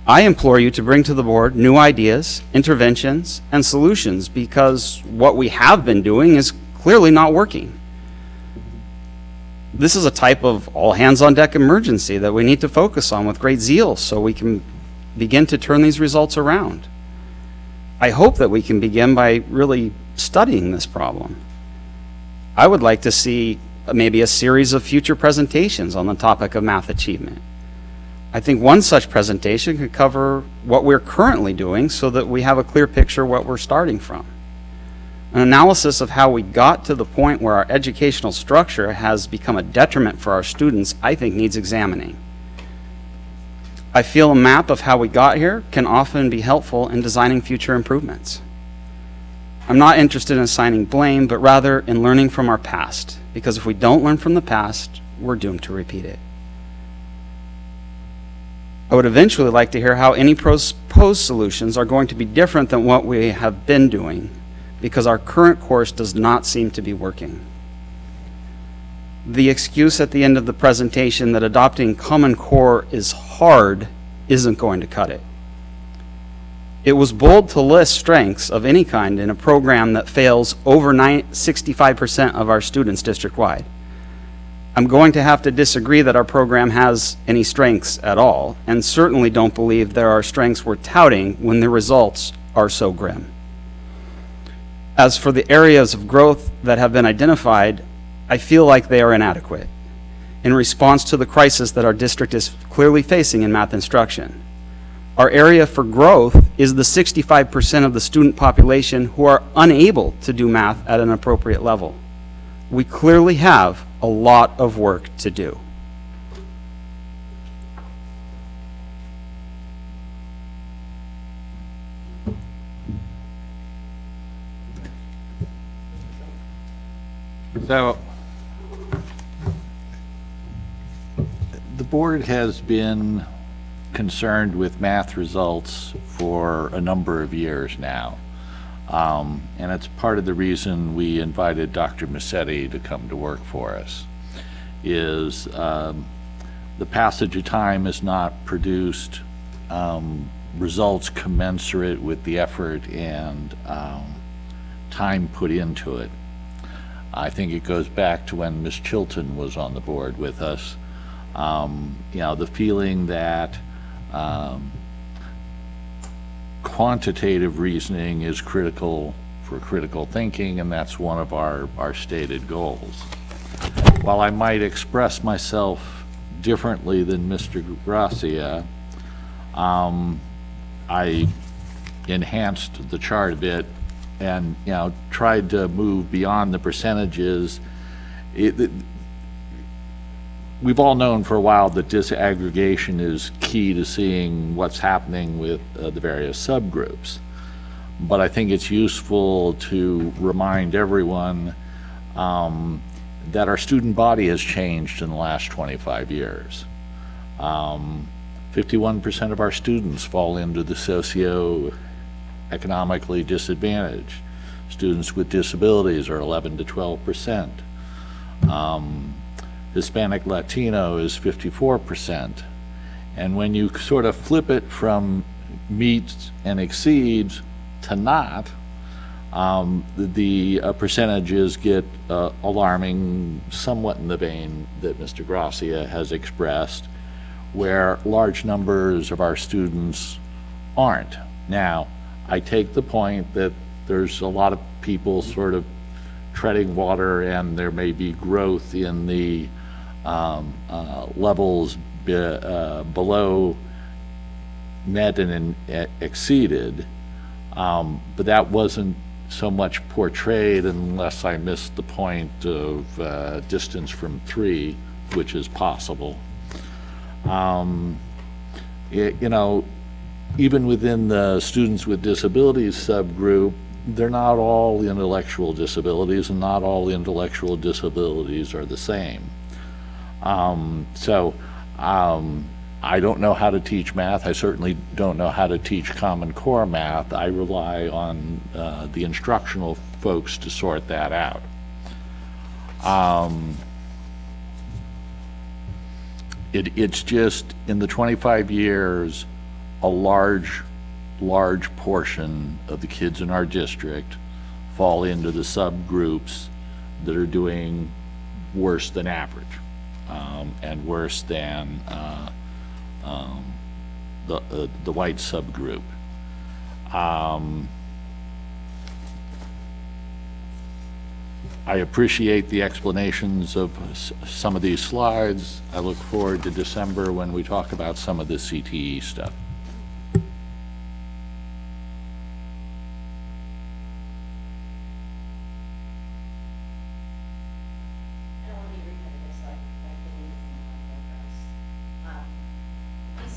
S6: I implore you to bring to the board new ideas, interventions, and solutions, because what we have been doing is clearly not working. This is a type of all-hands-on-deck emergency that we need to focus on with great zeal so we can begin to turn these results around. I hope that we can begin by really studying this problem. I would like to see maybe a series of future presentations on the topic of math achievement. I think one such presentation could cover what we're currently doing so that we have a clear picture of what we're starting from. An analysis of how we got to the point where our educational structure has become a detriment for our students, I think, needs examining. I feel a map of how we got here can often be helpful in designing future improvements. I'm not interested in assigning blame, but rather in learning from our past, because if we don't learn from the past, we're doomed to repeat it. I would eventually like to hear how any proposed solutions are going to be different than what we have been doing, because our current course does not seem to be working. The excuse at the end of the presentation that adopting Common Core is hard isn't going to cut it. It was bold to list strengths of any kind in a program that fails over 65% of our students district-wide. I'm going to have to disagree that our program has any strengths at all, and certainly don't believe there are strengths we're touting when the results are so grim. As for the areas of growth that have been identified, I feel like they are inadequate in response to the crisis that our district is clearly facing in math instruction. Our area for growth is the 65% of the student population who are unable to do math at an appropriate level. We clearly have a lot of work to do.
S7: So, the board has been concerned with math results for a number of years now. And it's part of the reason we invited Dr. Massetti to come to work for us, is the passage of time has not produced results commensurate with the effort and time put into it. I think it goes back to when Ms. Chilton was on the board with us. You know, the feeling that quantitative reasoning is critical for critical thinking, and that's one of our stated goals. While I might express myself differently than Mr. Gracia, I enhanced the chart a bit and, you know, tried to move beyond the percentages. We've all known for a while that disaggregation is key to seeing what's happening with the various subgroups. But I think it's useful to remind everyone that our student body has changed in the last 25 years. 51% of our students fall into the socio-economically disadvantaged. Students with disabilities are 11 to 12%. Hispanic Latino is 54%. And when you sort of flip it from meets and exceeds to not, the percentages get alarming, somewhat in the vein that Mr. Gracia has expressed, where large numbers of our students aren't. Now, I take the point that there's a lot of people sort of treading water, and there may be growth in the levels below met and exceeded, but that wasn't so much portrayed unless I missed the point of distance from 3, which is possible. You know, even within the students with disabilities subgroup, they're not all intellectual disabilities, and not all intellectual disabilities are the same. I don't know how to teach math. I certainly don't know how to teach Common Core math. I rely on the instructional folks to sort that out. It's just, in the 25 years, a large portion of the kids in our district fall into the subgroups that are doing worse than average, and worse than the white subgroup. I appreciate the explanations of some of these slides. I look forward to December when we talk about some of the CTE stuff.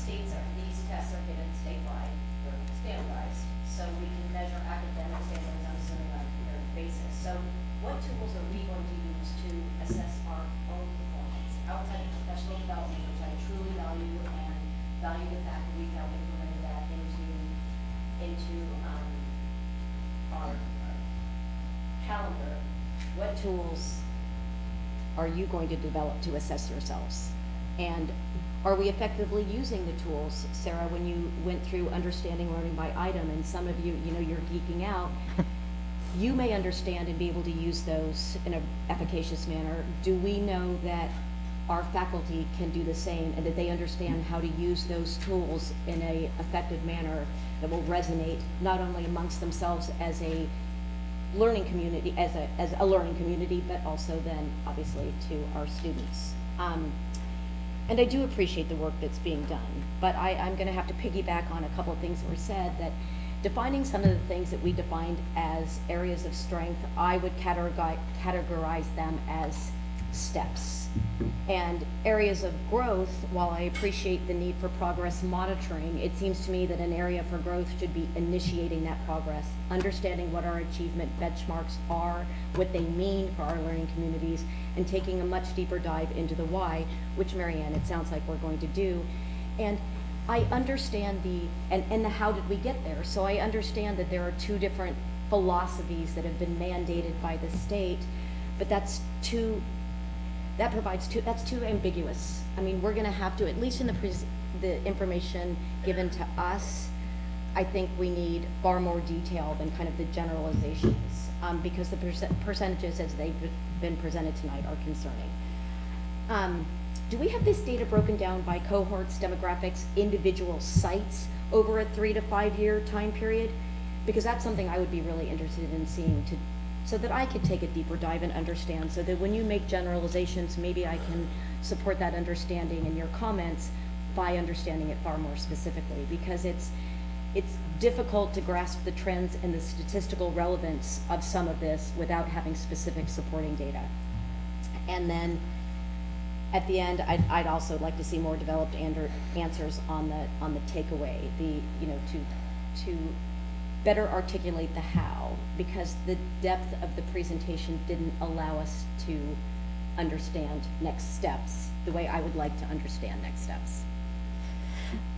S15: These tests are given statewide, they're standardized, so we can measure academic standards on a comparative basis. So what tools are we going to use to assess our own performance outside of professional development, which I truly value, and value the fact that we've now implemented that into our calendar? What tools are you going to develop to assess yourselves? And are we effectively using the tools? Sarah, when you went through understanding learning by item, and some of you, you're geeking out, you may understand and be able to use those in an efficacious manner. Do we know that our faculty can do the same, and that they understand how to use those tools in an effective manner that will resonate not only amongst themselves as a learning community, as a learning community, but also then obviously to our students? And I do appreciate the work that's being done, but I'm going to have to piggyback on a couple of things that were said, that defining some of the things that we defined as areas of strength, I would categorize them as steps. And areas of growth, while I appreciate the need for progress monitoring, it seems to me that an area for growth should be initiating that progress, understanding what our achievement benchmarks are, what they mean for our learning communities, and taking a much deeper dive into the why, which, Marianne, it sounds like we're going to do. And I understand and the how did we get there. So I understand that there are 2 different philosophies that have been mandated by the state, but that's too ambiguous. I mean, we're going to have to, at least in the information given to us, I think we need far more detail than kind of the generalizations, because the percentages as they've been presented tonight are concerning. Do we have this data broken down by cohorts, demographics, individual sites over a 3 to 5 year time period? Because that's something I would be really interested in seeing, so that I could take a deeper dive and understand, so that when you make generalizations, maybe I can support that understanding in your comments by understanding it far more specifically, because it's difficult to grasp the trends and the statistical relevance of some of this without having specific supporting data. And then at the end, I'd also like to see more developed answers on the takeaway, to better articulate the how, because the depth of the presentation didn't allow us to understand next steps the way I would like to understand next steps.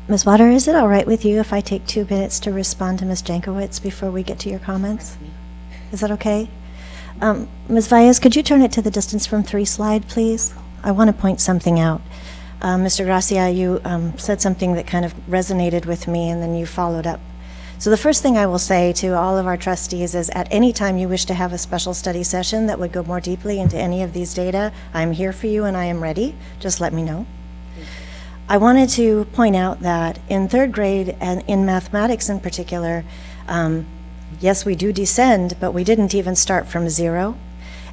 S21: Ms. Water, is it all right with you if I take 2 minutes to respond to Ms. Jankowicz before we get to your comments? Is that okay? Ms. Valles, could you turn it to the distance from 3 slide, please? I want to point something out. Mr. Gracia, you said something that kind of resonated with me, and then you followed up. So the first thing I will say to all of our trustees is, at any time you wish to have a special study session that would go more deeply into any of these data, I'm here for you and I am ready. Just let me know. I wanted to point out that in 3rd grade, and in mathematics in particular, yes, we do descend, but we didn't even start from 0.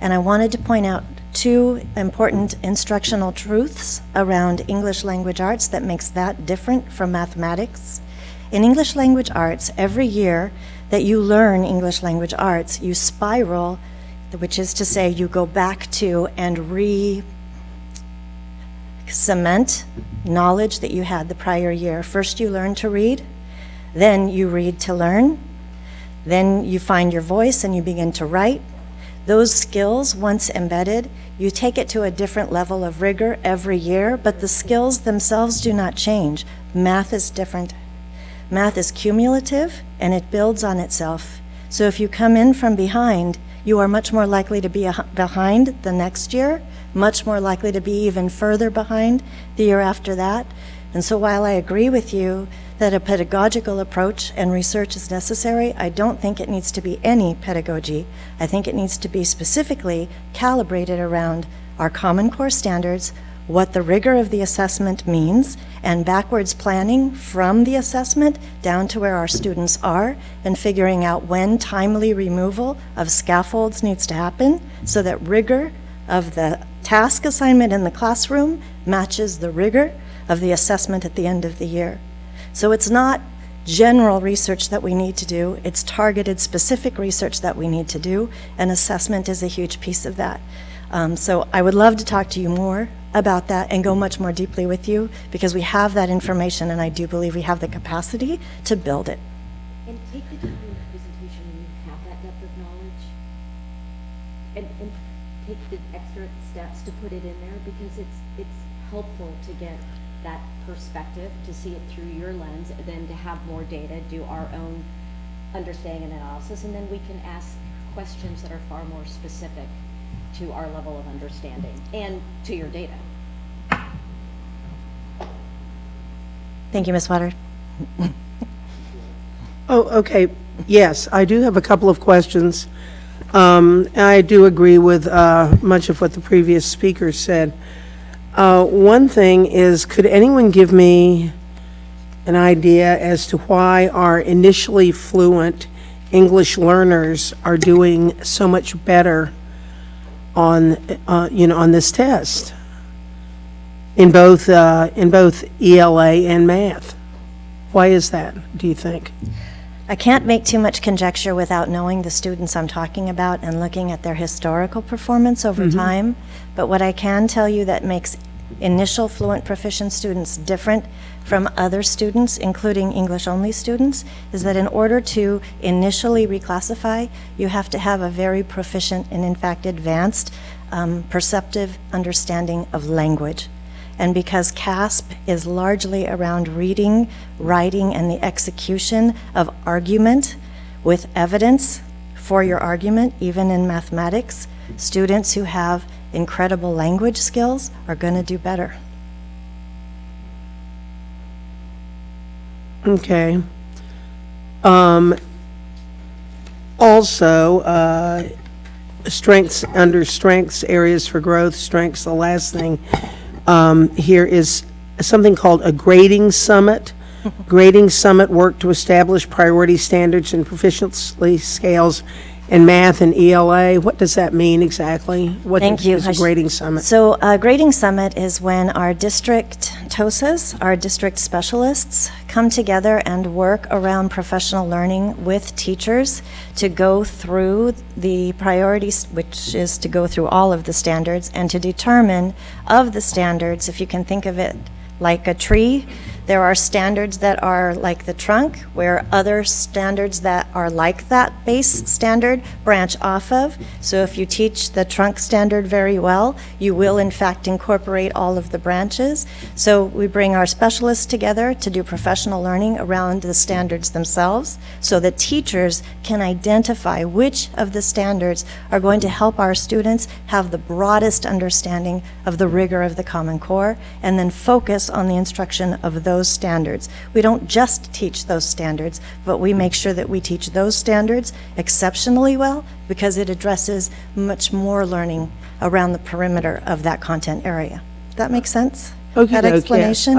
S21: And I wanted to point out 2 important instructional truths around English language arts that makes that different from mathematics. In English language arts, every year that you learn English language arts, you spiral, which is to say you go back to and re-cement knowledge that you had the prior year. First you learn to read, then you read to learn, then you find your voice and you begin to write. Those skills, once embedded, you take it to a different level of rigor every year, but the skills themselves do not change. Math is different. Math is cumulative, and it builds on itself. So if you come in from behind, you are much more likely to be behind the next year, much more likely to be even further behind the year after that. And so while I agree with you that a pedagogical approach and research is necessary, I don't think it needs to be any pedagogy. I think it needs to be specifically calibrated around our Common Core standards, what the rigor of the assessment means, and backwards planning from the assessment down to where our students are, and figuring out when timely removal of scaffolds needs to happen so that rigor of the task assignment in the classroom matches the rigor of the assessment at the end of the year. So it's not general research that we need to do, it's targeted specific research that we need to do, and assessment is a huge piece of that. So I would love to talk to you more about that and go much more deeply with you, because we have that information and I do believe we have the capacity to build it.
S15: And take the time in the presentation when you have that depth of knowledge, and take the extra steps to put it in there, because it's helpful to get that perspective, to see it through your lens, then to have more data, do our own understanding and analysis, and then we can ask questions that are far more specific to our level of understanding and to your data.
S21: Thank you, Ms. Woodard.
S16: Oh, okay. Yes, I do have a couple of questions. I do agree with much of what the previous speaker said. One thing is, could anyone give me an idea as to why our initially fluent English learners are doing so much better on on this test in both ELA and math? Why is that, do you think?
S21: I can't make too much conjecture without knowing the students I'm talking about and looking at their historical performance over time. But what I can tell you that makes initial fluent proficient students different from other students, including English-only students, is that in order to initially reclassify, you have to have a very proficient and in fact advanced perceptive understanding of language. And because CASP is largely around reading, writing, and the execution of argument with evidence for your argument, even in mathematics, students who have incredible language skills are going to do better.
S16: Okay. Also, strengths, under strengths, areas for growth, strengths, the last thing here is something called a grading summit. Grading summit work to establish priority standards and proficiency scales in math and ELA. What does that mean exactly? What
S21: Thank you.
S16: is a grading summit?
S21: So grading summit is when our district TOSAs, our district specialists, come together and work around professional learning with teachers to go through the priorities, which is to go through all of the standards, and to determine of the standards, if you can think of it like a tree, there are standards that are like the trunk, where other standards that are like that base standard branch off of. So if you teach the trunk standard very well, you will in fact incorporate all of the branches. So we bring our specialists together to do professional learning around the standards themselves, so that teachers can identify which of the standards are going to help our students have the broadest understanding of the rigor of the Common Core, and then focus on the instruction of those standards. We don't just teach those standards, but we make sure that we teach those standards exceptionally well, because it addresses much more learning around the perimeter of that content area. That makes sense?
S16: Okay,
S21: that explanation?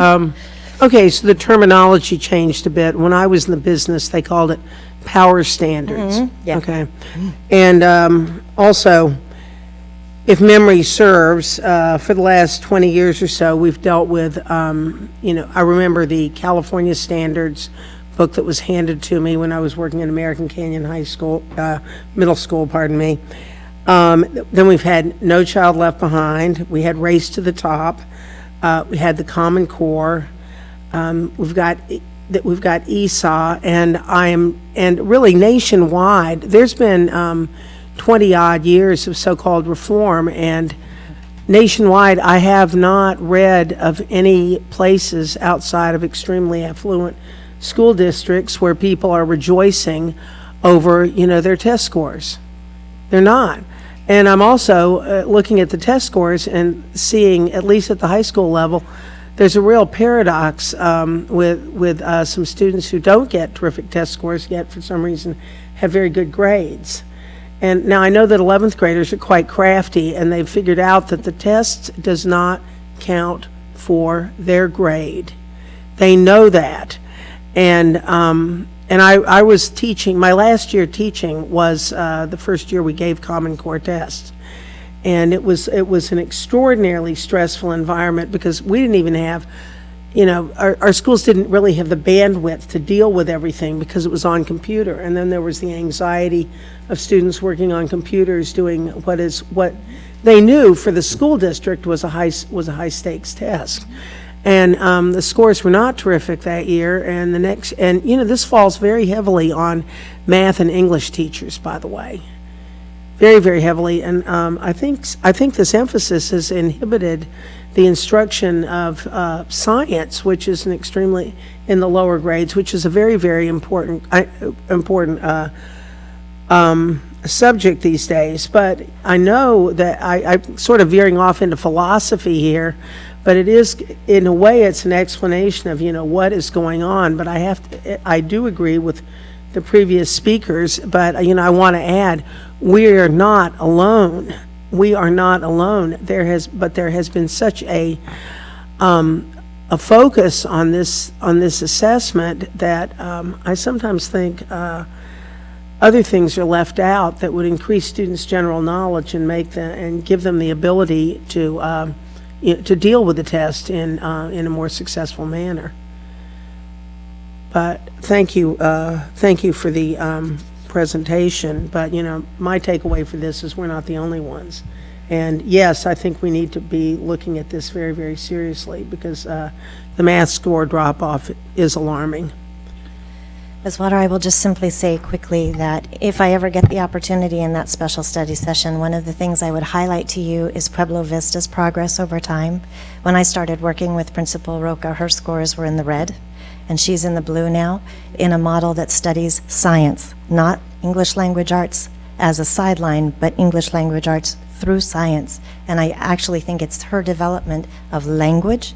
S16: Okay, so the terminology changed a bit. When I was in the business, they called it power standards.
S21: Yeah.
S16: Okay. And also, if memory serves, for the last 20 years or so, we've dealt with, I remember the California standards book that was handed to me when I was working at American Canyon High School, middle school, pardon me. Then we've had No Child Left Behind. We had Race to the Top. We had the Common Core. We've got ESA, and really nationwide, there's been 20 odd years of so-called reform, and nationwide, I have not read of any places outside of extremely affluent school districts where people are rejoicing over, their test scores. They're not. And I'm also looking at the test scores and seeing, at least at the high school level, there's a real paradox with some students who don't get terrific test scores yet for some reason have very good grades. And now I know that 11th graders are quite crafty, and they've figured out that the test does not count for their grade. They know that. And I was teaching, my last year teaching was the first year we gave Common Core tests. And it was an extraordinarily stressful environment because we didn't even have, our schools didn't really have the bandwidth to deal with everything because it was on computer. And then there was the anxiety of students working on computers doing what they knew for the school district was a high stakes test. And the scores were not terrific that year. And this falls very heavily on math and English teachers, by the way. Very, very heavily, and I think this emphasis has inhibited the instruction of science, which is an extremely, in the lower grades, which is a very, very important subject these days. But I know that I'm sort of veering off into philosophy here, but it is, in a way, it's an explanation of what is going on. But I do agree with the previous speakers, but I want to add, we are not alone. We are not alone. There has been such a focus on this assessment that I sometimes think other things are left out that would increase students' general knowledge and give them the ability to deal with the test in a more successful manner. But thank you for the presentation. But my takeaway for this is we're not the only ones. And yes, I think we need to be looking at this very, very seriously because the math score drop-off is alarming.
S21: Ms. Water, I will just simply say quickly that if I ever get the opportunity in that special study session, one of the things I would highlight to you is Pueblo Vista's progress over time. When I started working with Principal Roca, her scores were in the red, and she's in the blue now, in a model that studies science, not English language arts as a sideline, but English language arts through science. And I actually think it's her development of language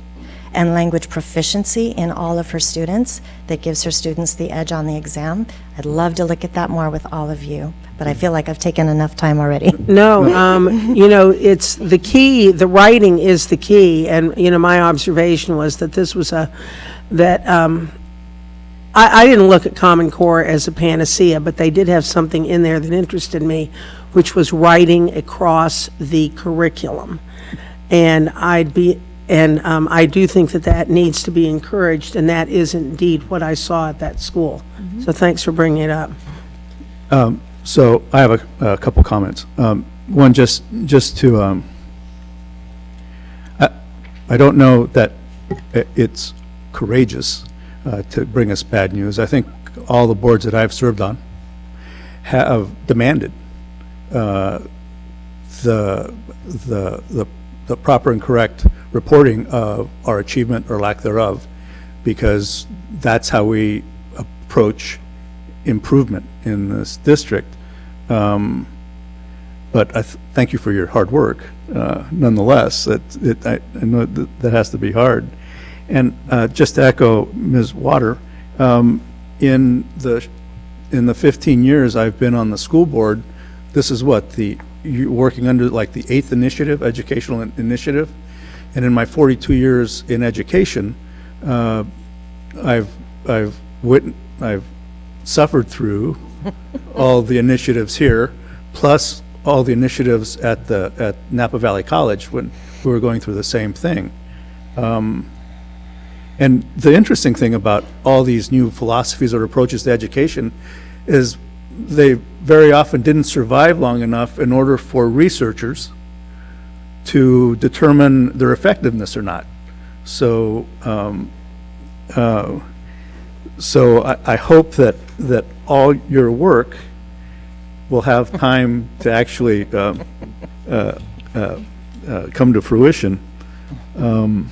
S21: and language proficiency in all of her students that gives her students the edge on the exam. I'd love to look at that more with all of you, but I feel like I've taken enough time already.
S16: No, it's the key, the writing is the key, and, my observation was that this was I didn't look at Common Core as a panacea, but they did have something in there that interested me, which was writing across the curriculum. And I do think that needs to be encouraged, and that is indeed what I saw at that school. Mm-hmm. So thanks for bringing it up.
S4: So I have a couple comments. One, just to, I don't know that it's courageous to bring us bad news. I think all the boards that I've served on have demanded the proper and correct reporting of our achievement or lack thereof, because that's how we approach improvement in this district. But I thank you for your hard work. Nonetheless, I know that has to be hard. And just to echo Ms. Water, in the 15 years I've been on the school board, this is what you're working under like the 8th initiative, educational initiative, and in my 42 years in education, I've suffered through all the initiatives here, plus all the initiatives at Napa Valley College when we were going through the same thing. And the interesting thing about all these new philosophies or approaches to education is they very often didn't survive long enough in order for researchers to determine their effectiveness or not. So, I hope that all your work will have time to actually come to fruition. And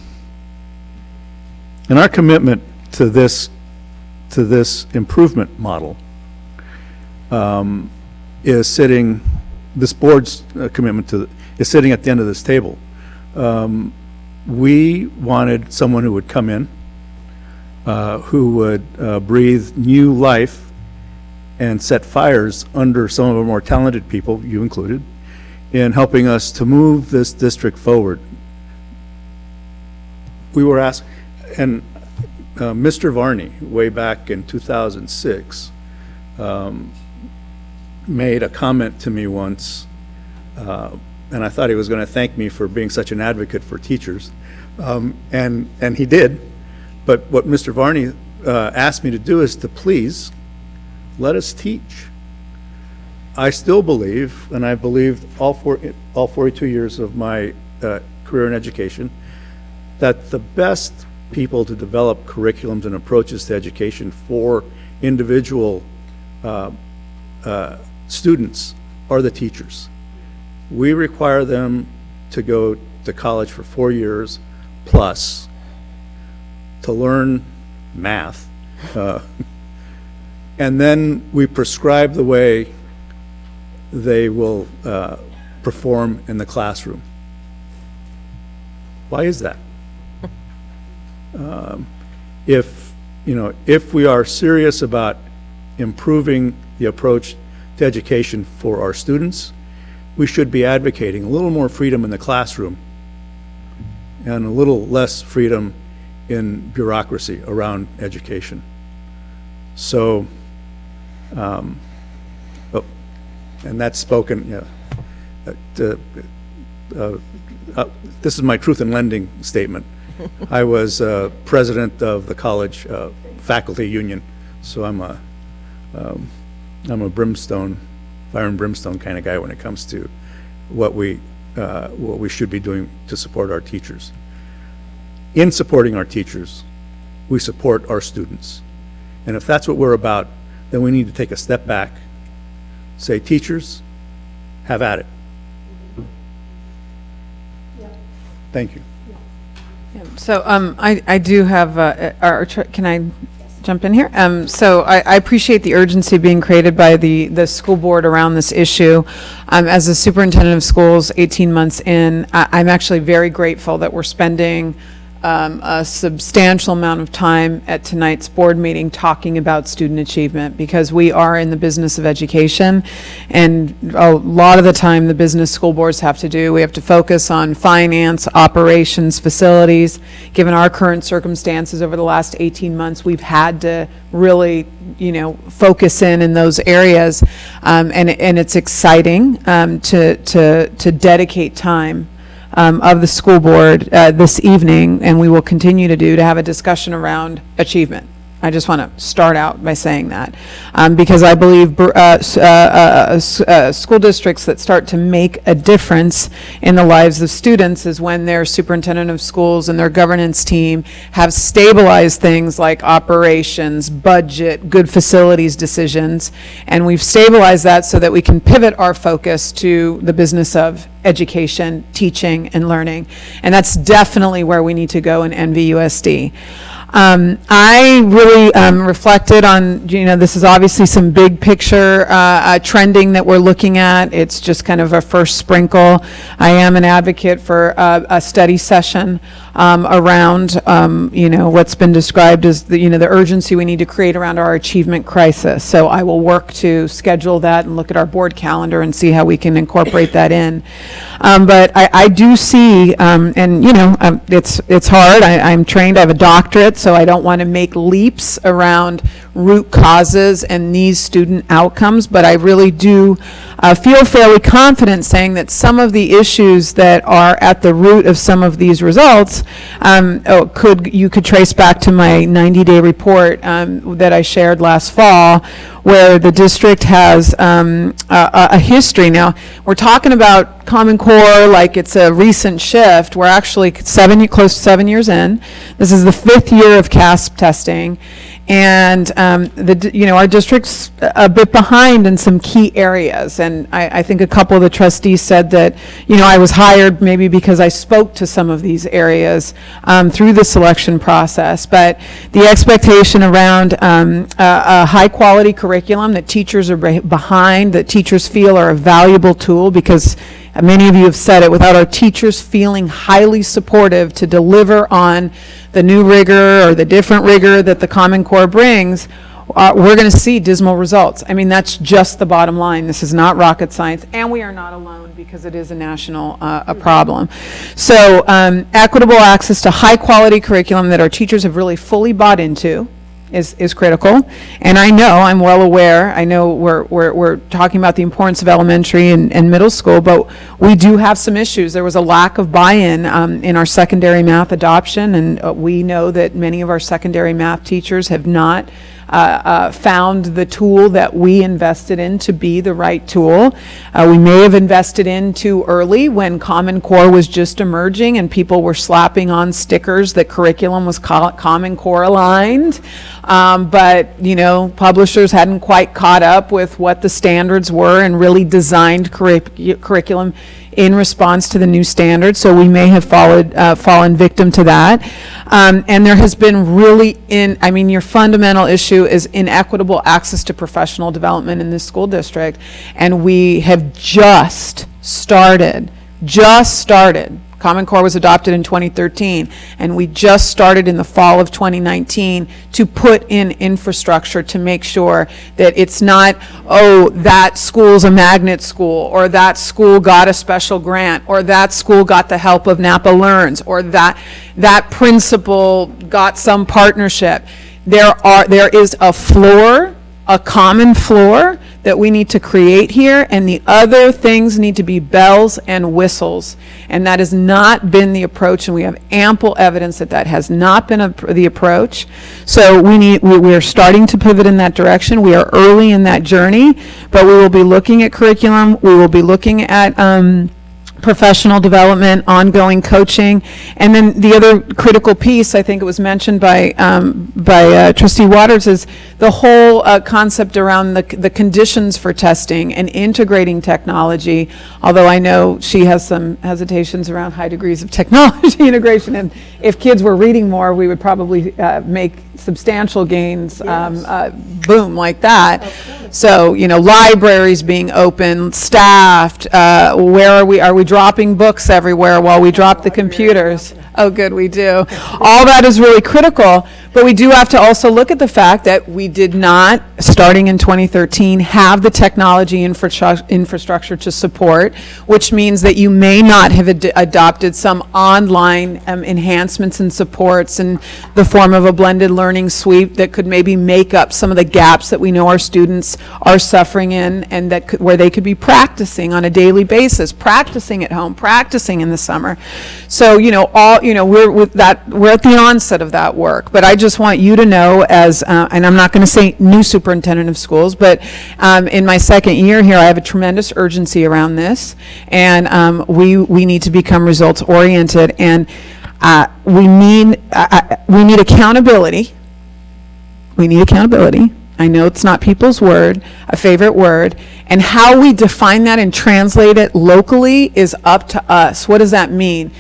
S4: our commitment to this improvement model is sitting, this board's commitment is sitting at the end of this table. We wanted someone who would come in, who would breathe new life and set fires under some of our more talented people, you included, in helping us to move this district forward. We were asked, and Mr. Varney, way back in 2006, made a comment to me once, and I thought he was going to thank me for being such an advocate for teachers, and he did. But what Mr. Varney asked me to do is to please let us teach. I still believe, and I believed all 42 years of my career in education, that the best people to develop curriculums and approaches to education for individual students are the teachers. We require them to go to college for 4 years plus to learn math, and then we prescribe the way they will perform in the classroom. Why is that? If we are serious about improving the approach to education for our students, we should be advocating a little more freedom in the classroom and a little less freedom in bureaucracy around education. So, and that's spoken, this is my truth in lending statement. I was president of the college faculty union, so I'm a brimstone, fire and brimstone kind of guy when it comes to what we should be doing to support our teachers. In supporting our teachers, we support our students. And if that's what we're about, then we need to take a step back, say, teachers, have at it. Thank you.
S5: So I do have, can I jump in here? So I appreciate the urgency being created by the school board around this issue. As a superintendent of schools, 18 months in, I'm actually very grateful that we're spending a substantial amount of time at tonight's board meeting talking about student achievement, because we are in the business of education, and a lot of the time the business school boards have to do, we have to focus on finance, operations, facilities. Given our current circumstances over the last 18 months, we've had to really, focus in those areas, and it's exciting to dedicate time of the school board this evening, and we will continue to have a discussion around achievement. I just want to start out by saying that, because I believe school districts that start to make a difference in the lives of students is when their superintendent of schools and their governance team have stabilized things like operations, budget, good facilities decisions, and we've stabilized that so that we can pivot our focus to the business of education, teaching, and learning. And that's definitely where we need to go in NVUSD. I really reflected on, this is obviously some big picture trending that we're looking at. It's just kind of a first sprinkle. I am an advocate for a study session around, what's been described as the urgency we need to create around our achievement crisis. So I will work to schedule that and look at our board calendar and see how we can incorporate that in. But I do see, it's hard. I'm trained, I have a doctorate, so I don't want to make leaps around root causes and these student outcomes, but I really do feel fairly confident saying that some of the issues that are at the root of some of these results you could trace back to my 90-day report that I shared last fall, where the district has a history. Now, we're talking about Common Core like it's a recent shift. We're actually close to 7 years in. This is the 5th year of CASP testing. And our district's a bit behind in some key areas. And I think a couple of the trustees said that, I was hired maybe because I spoke to some of these areas through the selection process. But the expectation around a high-quality curriculum that teachers are behind, that teachers feel are a valuable tool, because many of you have said it, without our teachers feeling highly supportive to deliver on the new rigor or the different rigor that the Common Core brings, we're going to see dismal results. I mean, that's just the bottom line. This is not rocket science, and we are not alone because it is a national problem. So equitable access to high-quality curriculum that our teachers have really fully bought into is critical. And I'm well aware, I know we're talking about the importance of elementary and middle school, but we do have some issues. There was a lack of buy-in in our secondary math adoption, and we know that many of our secondary math teachers have not found the tool that we invested in to be the right tool. We may have invested in too early when Common Core was just emerging and people were slapping on stickers that curriculum was Common Core aligned. But publishers hadn't quite caught up with what the standards were and really designed curriculum in response to the new standards. So we may have fallen victim to that. And there has been your fundamental issue is inequitable access to professional development in this school district. And we have just started. Common Core was adopted in 2013, and we just started in the fall of 2019 to put in infrastructure to make sure that it's not, that school's a magnet school, or that school got a special grant, or that school got the help of Napa Learns, or that principal got some partnership. There is a floor, a common floor that we need to create here, and the other things need to be bells and whistles. And that has not been the approach, and we have ample evidence that has not been the approach. So we are starting to pivot in that direction. We are early in that journey, but we will be looking at curriculum. We will be looking at professional development, ongoing coaching, and then the other critical piece, I think it was mentioned by Trustee Waters, is the whole concept around the conditions for testing and integrating technology, although I know she has some hesitations around high degrees of technology integration, and if kids were reading more, we would probably make substantial gains, boom, like that. So, libraries being open, staffed, where are we? Are we dropping books everywhere while we drop the computers? Oh, good, we do. All that is really critical, but we do have to also look at the fact that we did not, starting in 2013, have the technology infrastructure to support, which means that you may not have adopted some online enhancements and supports in the form of a blended learning suite that could maybe make up some of the gaps that we know our students are suffering in, and where they could be practicing on a daily basis, practicing at home, practicing in the summer. So, we're at the onset of that work, but I just want you to know, and I'm not going to say new superintendent of schools, but in my second year here, I have a tremendous urgency around this, and we need to become results oriented, and we need accountability. We need accountability. I know it's not people's word, a favorite word, and how we define that and translate it locally is up to us. What does that mean?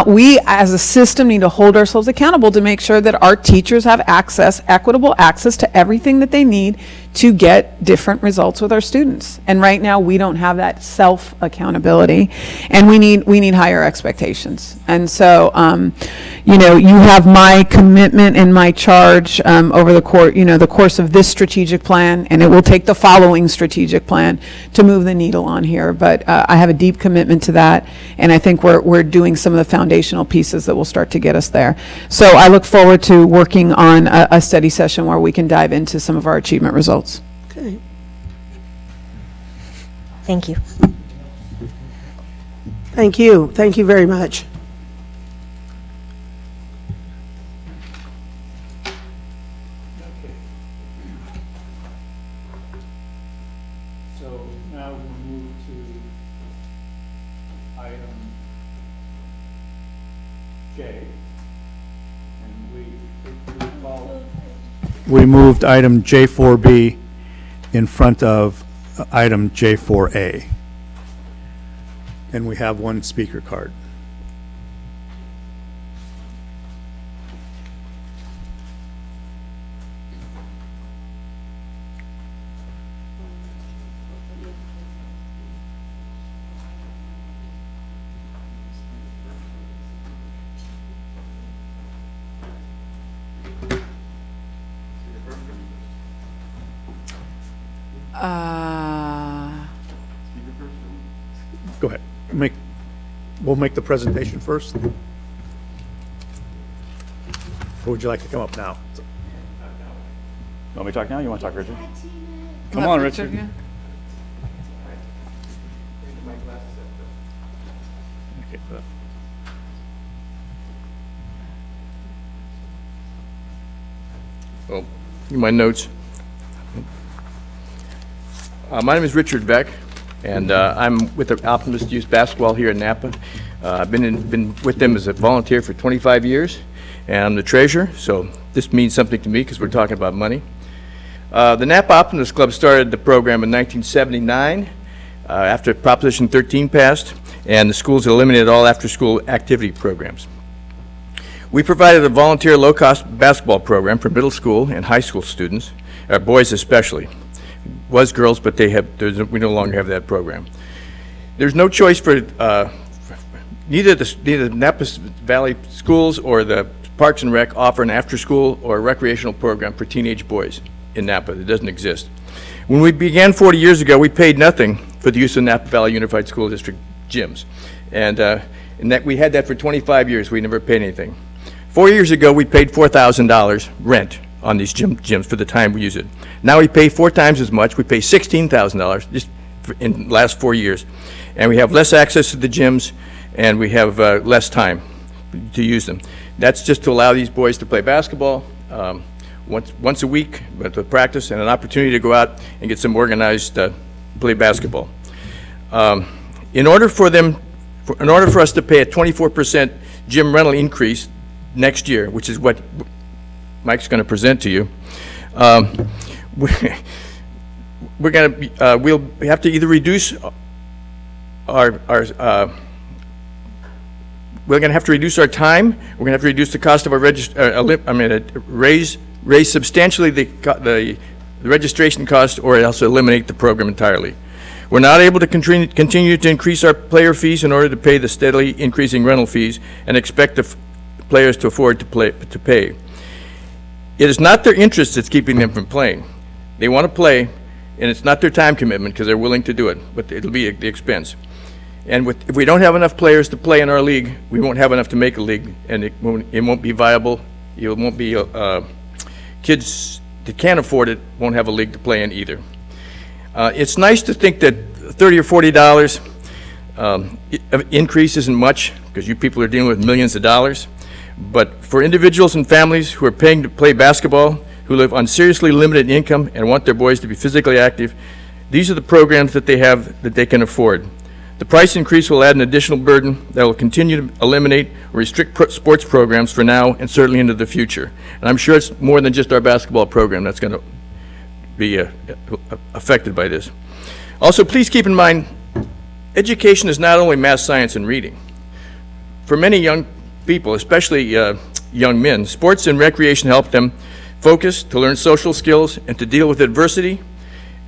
S5: We as a system need to hold ourselves accountable to make sure that our teachers have equitable access to everything that they need to get different results with our students. And right now, we don't have that self-accountability, and we need higher expectations. And so, you know, you have my commitment and my charge over the course of this strategic plan, and it will take the following strategic plan to move the needle on here. But I have a deep commitment to that, and I think we're doing some of the foundational pieces that will start to get us there. So I look forward to working on a study session where we can dive into some of our achievement results.
S16: Okay.
S21: Thank you.
S16: Thank you. Thank you very much.
S4: So now we'll move to item J. We moved item J4B in front of item J4A. And we have one speaker card. Go ahead. We'll make the presentation first. Or would you like to come up now?
S17: You want me to talk now? You want to talk, Richard? Come on, Richard.
S5: Yeah.
S4: Okay.
S8: Well, my notes. My name is Richard Beck, and I'm with the Optimist Youth Basketball here in Napa. I've been with them as a volunteer for 25 years, and I'm the treasurer, so this means something to me because we're talking about money. The Napa Optimist Club started the program in 1979 after Proposition 13 passed, and the schools eliminated all after-school activity programs. We provided a volunteer low-cost basketball program for middle school and high school students, boys especially. Was girls, but we no longer have that program. There's no choice for neither the Napa Valley schools or the Parks and Rec offer an after-school or recreational program for teenage boys in Napa. It doesn't exist. When we began 40 years ago, we paid nothing for the use of Napa Valley Unified School District gyms, and that we had that for 25 years. We never paid anything. 4 years ago, we paid $4,000 rent on these gyms for the time we use it. Now we pay 4 times as much. We pay $16,000 just in the last 4 years. And we have less access to the gyms, and we have less time to use them. That's just to allow these boys to play basketball once a week, but to practice and an opportunity to go out and get some organized play basketball. In order for us to pay a 24% gym rental increase next year, which is what Mike's going to present to you, we'll have to either reduce we're going to have to reduce our time. We're going to have to reduce the cost of our raise substantially the registration cost, or else eliminate the program entirely. We're not able to continue to increase our player fees in order to pay the steadily increasing rental fees and expect the players to afford to pay. It is not their interest that's keeping them from playing. They want to play, and it's not their time commitment because they're willing to do it, but it'll be at the expense. And if we don't have enough players to play in our league, we won't have enough to make a league, and it won't be viable. It won't be, kids that can't afford it won't have a league to play in either. It's nice to think that $30 or $40 increase isn't much, because you people are dealing with millions of dollars. But for individuals and families who are paying to play basketball, who live on seriously limited income and want their boys to be physically active, these are the programs that they have that they can afford. The price increase will add an additional burden that will continue to eliminate or restrict sports programs for now and certainly into the future. And I'm sure it's more than just our basketball program that's going to be affected by this. Also, please keep in mind, education is not only math, science, and reading. For many young people, especially young men, sports and recreation help them focus, to learn social skills, and to deal with adversity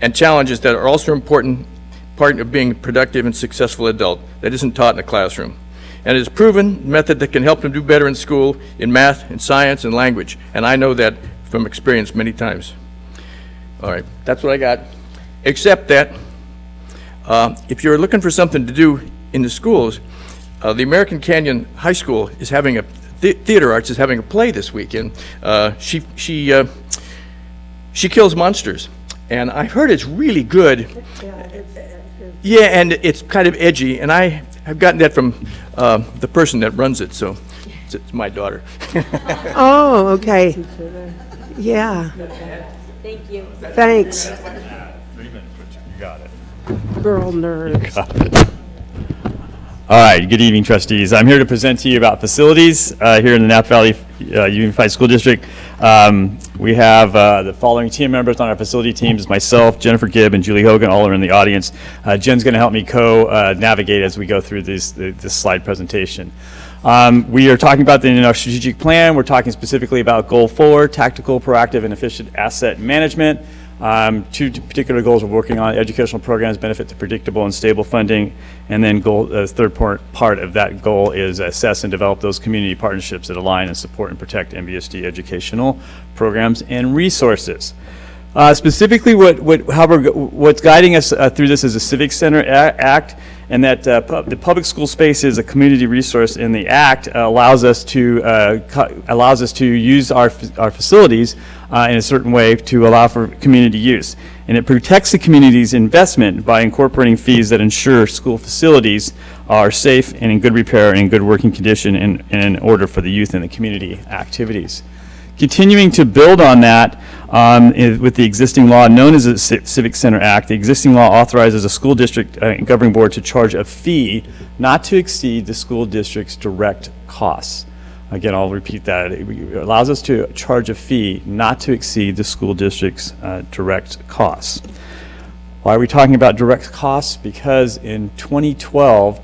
S8: and challenges that are also important part of being a productive and successful adult that isn't taught in a classroom. And it is a proven method that can help them do better in school, in math, in science, and language. And I know that from experience many times. All right, that's what I got. Except that if you're looking for something to do in the schools, the American Canyon High School is having a theater arts is having a play this weekend. She kills monsters, and I heard it's really good. Yeah, and it's kind of edgy, and I have gotten that from the person that runs it, so it's my daughter.
S16: Oh, okay. Yeah.
S15: Thank you.
S16: Thanks.
S17: 3 minutes, Richard. You got it.
S16: Girl nerds.
S17: All right, good evening, trustees. I'm here to present to you about facilities here in the Napa Valley Unified School District. We have the following team members on our facility teams: myself, Jennifer Gibb, and Julie Hogan, all are in the audience. Jen's going to help me navigate as we go through this slide presentation. We are talking about in our strategic plan. We're talking specifically about Goal 4, tactical, proactive, and efficient asset management. Two particular goals we're working on: educational programs benefit to predictable and stable funding, and then third part of that goal is assess and develop those community partnerships that align and support and protect NVUSD educational programs and resources. Specifically, what's guiding us through this is the Civic Center Act, and that the public school space is a community resource, and the Act allows us to use our facilities in a certain way to allow for community use. And it protects the community's investment by incorporating fees that ensure school facilities are safe and in good repair and in good working condition and in order for the youth and the community activities. Continuing to build on that with the existing law known as the Civic Center Act, the existing law authorizes a school district governing board to charge a fee not to exceed the school district's direct costs. Again, I'll repeat that. It allows us to charge a fee not to exceed the school district's direct costs. Why are we talking about direct costs? Because in 2012,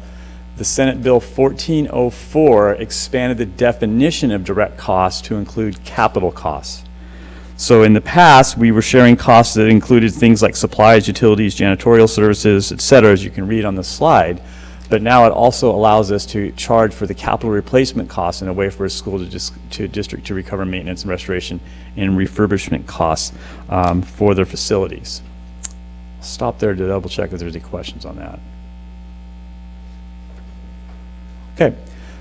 S17: the Senate Bill 1404 expanded the definition of direct costs to include capital costs. So in the past, we were sharing costs that included things like supplies, utilities, janitorial services, et cetera, as you can read on the slide. But now it also allows us to charge for the capital replacement costs in a way for a school to district to recover maintenance and restoration and refurbishment costs for their facilities. I'll stop there to double check if there's any questions on that. Okay,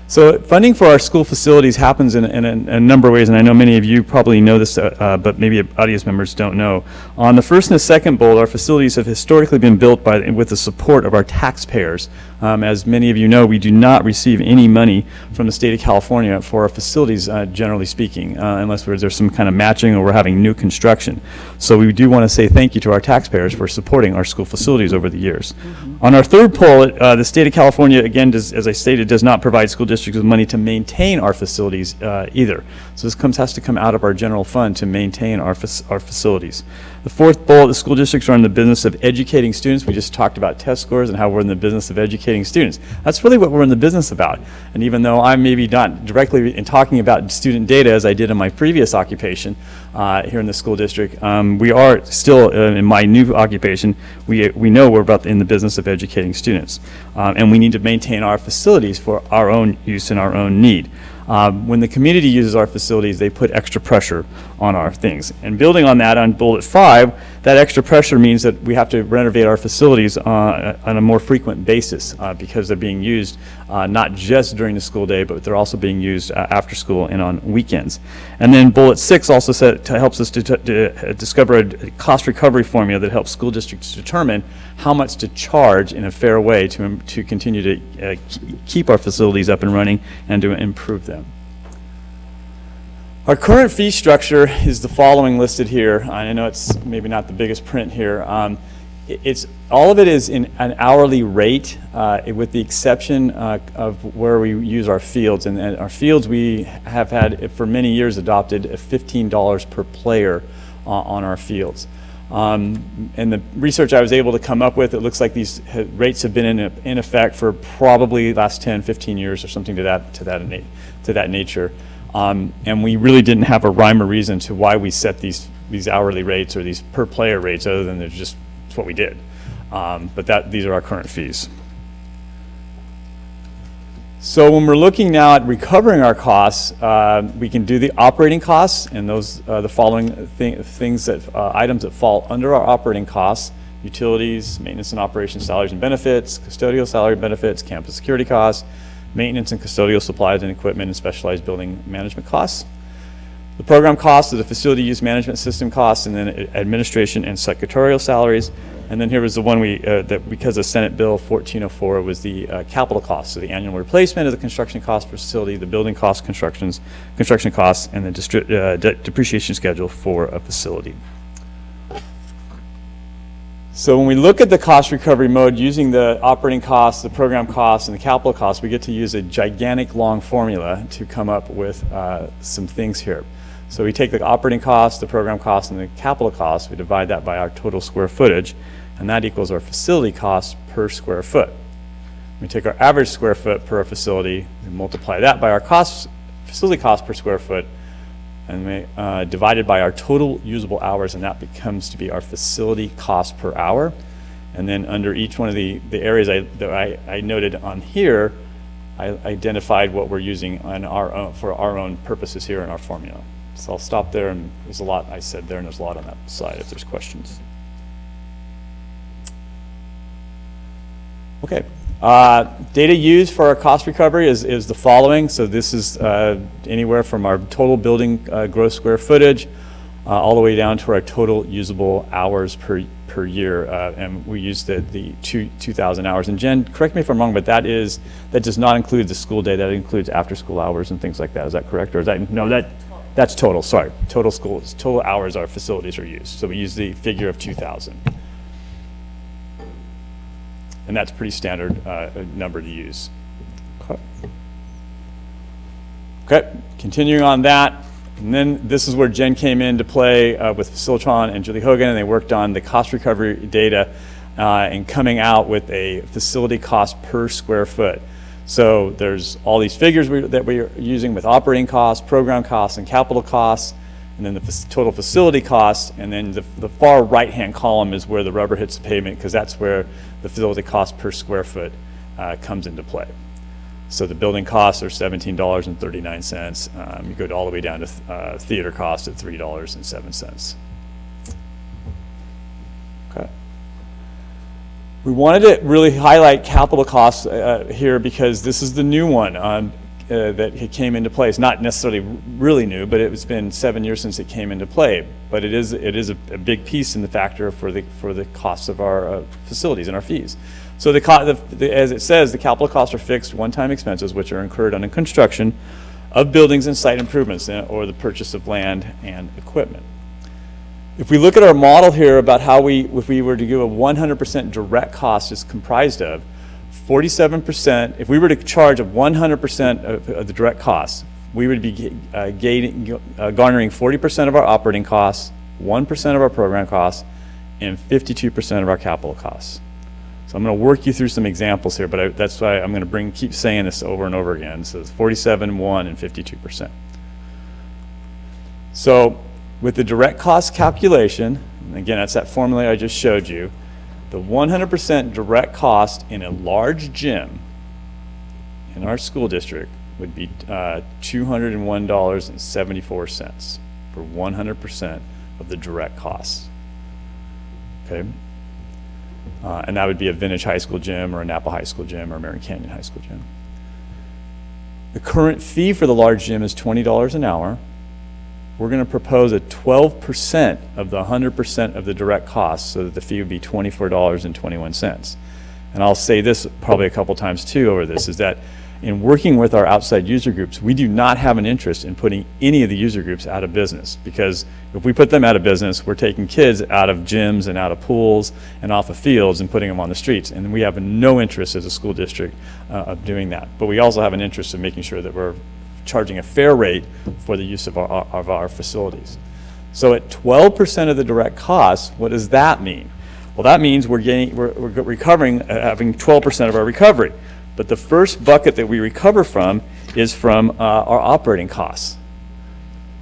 S17: so funding for our school facilities happens in a number of ways, and I know many of you probably know this, but maybe audience members don't know. On the first and the second bullet, our facilities have historically been built with the support of our taxpayers. As many of you know, we do not receive any money from the state of California for our facilities, generally speaking, unless there's some kind of matching or we're having new construction. So we do want to say thank you to our taxpayers for supporting our school facilities over the years. On our third bullet, the state of California, again, as I stated, does not provide school districts with money to maintain our facilities either. So this has to come out of our general fund to maintain our facilities. The fourth bullet, the school districts are in the business of educating students. We just talked about test scores and how we're in the business of educating students. That's really what we're in the business about. And even though I'm maybe not directly in talking about student data as I did in my previous occupation here in the school district, we are still in my new occupation, we know we're in the business of educating students. And we need to maintain our facilities for our own use and our own need. When the community uses our facilities, they put extra pressure on our things. And building on that, on bullet 5, that extra pressure means that we have to renovate our facilities on a more frequent basis because they're being used not just during the school day, but they're also being used after school and on weekends. And then bullet 6 also helps us to discover a cost recovery formula that helps school districts determine how much to charge in a fair way to continue to keep our facilities up and running and to improve them. Our current fee structure is the following listed here. I know it's maybe not the biggest print here. All of it is in an hourly rate with the exception of where we use our fields. And our fields, we have had for many years adopted $15 per player on our fields. And the research I was able to come up with, it looks like these rates have been in effect for probably the last 10, 15 years or something to that nature. And we really didn't have a rhyme or reason to why we set these hourly rates or these per player rates, other than it's what we did. But these are our current fees. So when we're looking now at recovering our costs, we can do the operating costs, and those the following things that items that fall under our operating costs: utilities, maintenance and operations, salaries and benefits, custodial salary benefits, campus security costs, maintenance and custodial supplies and equipment, and specialized building management costs. The program costs are the facility use management system costs, and then administration and secretarial salaries. And then here was the one that because of Senate Bill 1404 was the capital costs, so the annual replacement of the construction cost for facility, the building costs, construction costs, and the depreciation schedule for a facility. So when we look at the cost recovery mode using the operating costs, the program costs, and the capital costs, we get to use a gigantic long formula to come up with some things here. So we take the operating costs, the program costs, and the capital costs, we divide that by our total square footage, and that equals our facility cost per square foot. We take our average square foot per facility, and multiply that by our facility cost per square foot, and we divided by our total usable hours, and that becomes to be our facility cost per hour. And then under each one of the areas that I noted on here, I identified what we're using on for our own purposes here in our formula. So I'll stop there, and there's a lot I said there, and there's a lot on that slide if there's questions. Okay. Data used for our cost recovery is the following. So this is anywhere from our total building gross square footage all the way down to our total usable hours per year. And we use the 2,000 hours. And Jen, correct me if I'm wrong, but that does not include the school day. That includes after school hours and things like that. Is that correct? Or is that, no, that's total, sorry. Total hours our facilities are used. So we use the figure of 2,000. And that's pretty standard number to use. Okay, continuing on that. And then this is where Jen came into play with Facilitron and Julie Hogan, and they worked on the cost recovery data and coming out with a facility cost per square foot. So there's all these figures that we're using with operating costs, program costs, and capital costs, and then the total facility costs, and then the far right-hand column is where the rubber hits the pavement, because that's where the facility cost per square foot comes into play. So the building costs are $17.39. You go all the way down to theater costs at $3.07. Okay. We wanted to really highlight capital costs here because this is the new one that came into play. It's not necessarily really new, but it's been 7 years since it came into play. But it is a big piece in the factor for the costs of our facilities and our fees. So as it says, the capital costs are fixed one-time expenses which are incurred on the construction of buildings and site improvements or the purchase of land and equipment. If we look at our model here about how if we were to give a 100% direct cost is comprised of 47%, if we were to charge of 100% of the direct costs, we would be garnering 40% of our operating costs, 1% of our program costs, and 52% of our capital costs. So I'm going to work you through some examples here, but that's why I'm going to keep saying this over and over again. So it's 47, 1, and 52%. So with the direct cost calculation, and again, that's that formula I just showed you, the 100% direct cost in a large gym in our school district would be $201.74 for 100% of the direct costs. Okay? And that would be a Vintage High School gym or a Napa High School gym or American Canyon High School gym. The current fee for the large gym is $20 an hour. We're going to propose a 12% of the 100% of the direct costs, so that the fee would be $24.21. And I'll say this probably a couple times too over this, is that in working with our outside user groups, we do not have an interest in putting any of the user groups out of business, because if we put them out of business, we're taking kids out of gyms and out of pools and off of fields and putting them on the streets. And we have no interest as a school district of doing that. But we also have an interest in making sure that we're charging a fair rate for the use of our facilities. So at 12% of the direct costs, what does that mean? Well, that means we're recovering, having 12% of our recovery. But the first bucket that we recover from is from our operating costs.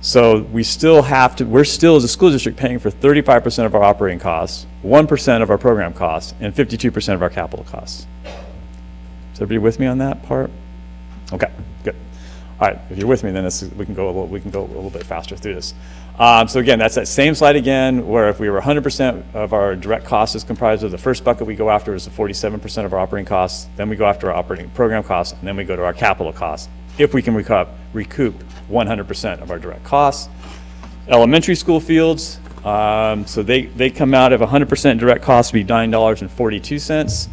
S17: So we're still as a school district paying for 35% of our operating costs, 1% of our program costs, and 52% of our capital costs. Is everybody with me on that part? Okay, good. All right, if you're with me, then we can go a little bit faster through this. So again, that's that same slide again, where if we were 100% of our direct costs is comprised of the first bucket we go after is the 47% of our operating costs, then we go after our operating program costs, and then we go to our capital costs, if we can recoup 100% of our direct costs. Elementary school fields, so they come out of 100% direct costs would be $9.42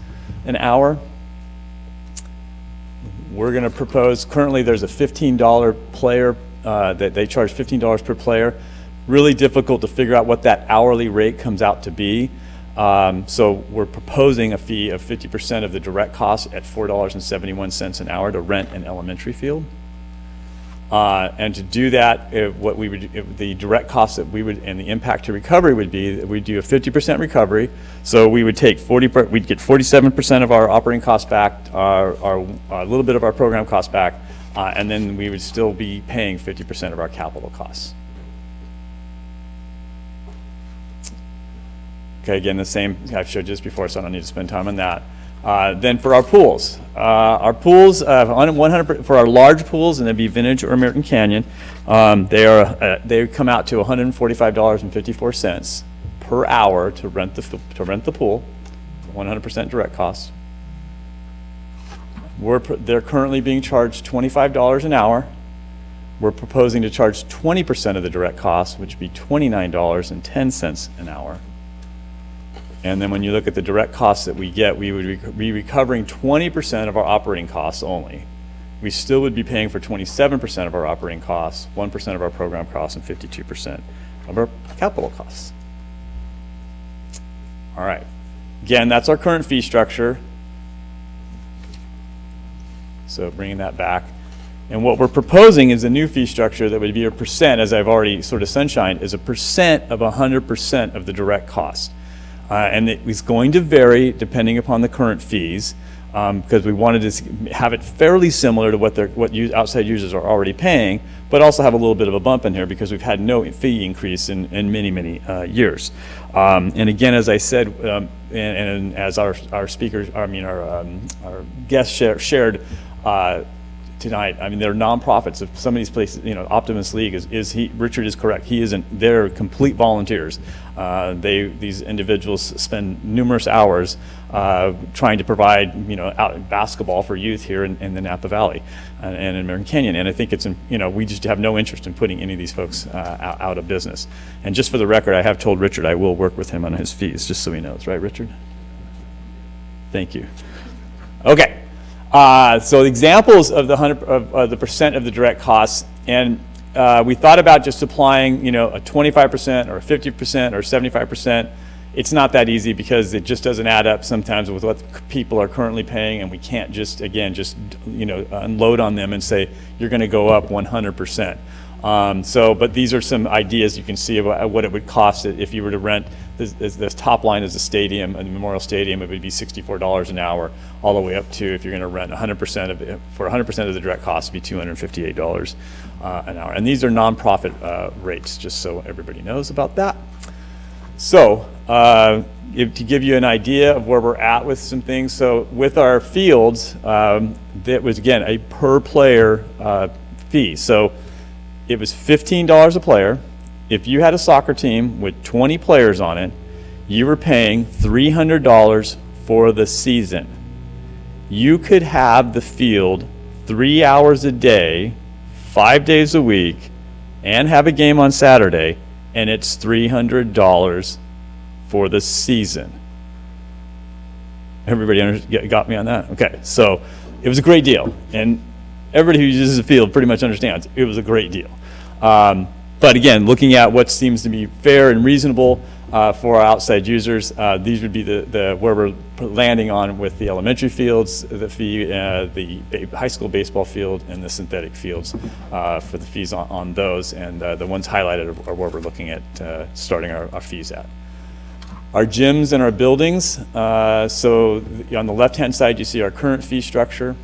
S17: an hour. We're going to propose, currently there's a $15 player, that they charge $15 per player. Really difficult to figure out what that hourly rate comes out to be. So we're proposing a fee of 50% of the direct cost at $4.71 an hour to rent an elementary field. And to do that, the direct cost that we would, and the impact to recovery would be that we'd do a 50% recovery. So we would take we'd get 47% of our operating costs back, a little bit of our program costs back, and then we would still be paying 50% of our capital costs. Okay, again, the same, I've showed you this before, so I don't need to spend time on that. Then for our pools, for our large pools, and they'd be Vintage or American Canyon, they come out to $145.54 per hour to rent the pool, 100% direct cost. They're currently being charged $25 an hour. We're proposing to charge 20% of the direct cost, which would be $29.10 an hour. And then when you look at the direct costs that we get, we would be recovering 20% of our operating costs only. We still would be paying for 27% of our operating costs, 1% of our program costs, and 52% of our capital costs. All right. Again, that's our current fee structure. So bringing that back. And what we're proposing is a new fee structure that would be a percent, as I've already sort of sunshined, is a percent of 100% of the direct cost. And it is going to vary depending upon the current fees, because we wanted to have it fairly similar to what outside users are already paying, but also have a little bit of a bump in here because we've had no fee increase in many, many years. And again, as I said, and as our speakers, our guests shared tonight, I mean, they're nonprofits. If some of these places, Optimus League Richard is correct. They're complete volunteers. These individuals spend numerous hours trying to provide, basketball for youth here in the Napa Valley and in American Canyon. And I think we just have no interest in putting any of these folks out of business. And just for the record, I have told Richard I will work with him on his fees, just so he knows, right, Richard? Thank you. Okay. So examples of the percent of the direct costs, and we thought about just applying, a 25% or a 50% or 75%. It's not that easy because it just doesn't add up sometimes with what people are currently paying, and we can't just unload on them and say you're going to go up 100%. But these are some ideas you can see about what it would cost if you were to rent. This top line is the stadium, and the Memorial Stadium. It would be $64 an hour, all the way up to, if you're going to rent 100% of it, for 100% of the direct cost, would be $258 an hour. And these are nonprofit rates, just so everybody knows about that. So to give you an idea of where we're at with some things, so with our fields, that was again a per player fee. So it was $15 a player. If you had a soccer team with 20 players on it, you were paying $300 for the season. You could have the field 3 hours a day, 5 days a week, and have a game on Saturday, and it's $300 for the season. Everybody got me on that? Okay, so it was a great deal, and everybody who uses the field pretty much understands it was a great deal. But again, looking at what seems to be fair and reasonable for our outside users, these would be where we're landing on with the elementary fields, the fee, the high school baseball field, and the synthetic fields for the fees on those. And the ones highlighted are where we're looking at starting our fees at. Our gyms and our buildings. So on the left-hand side, you see our current fee structure.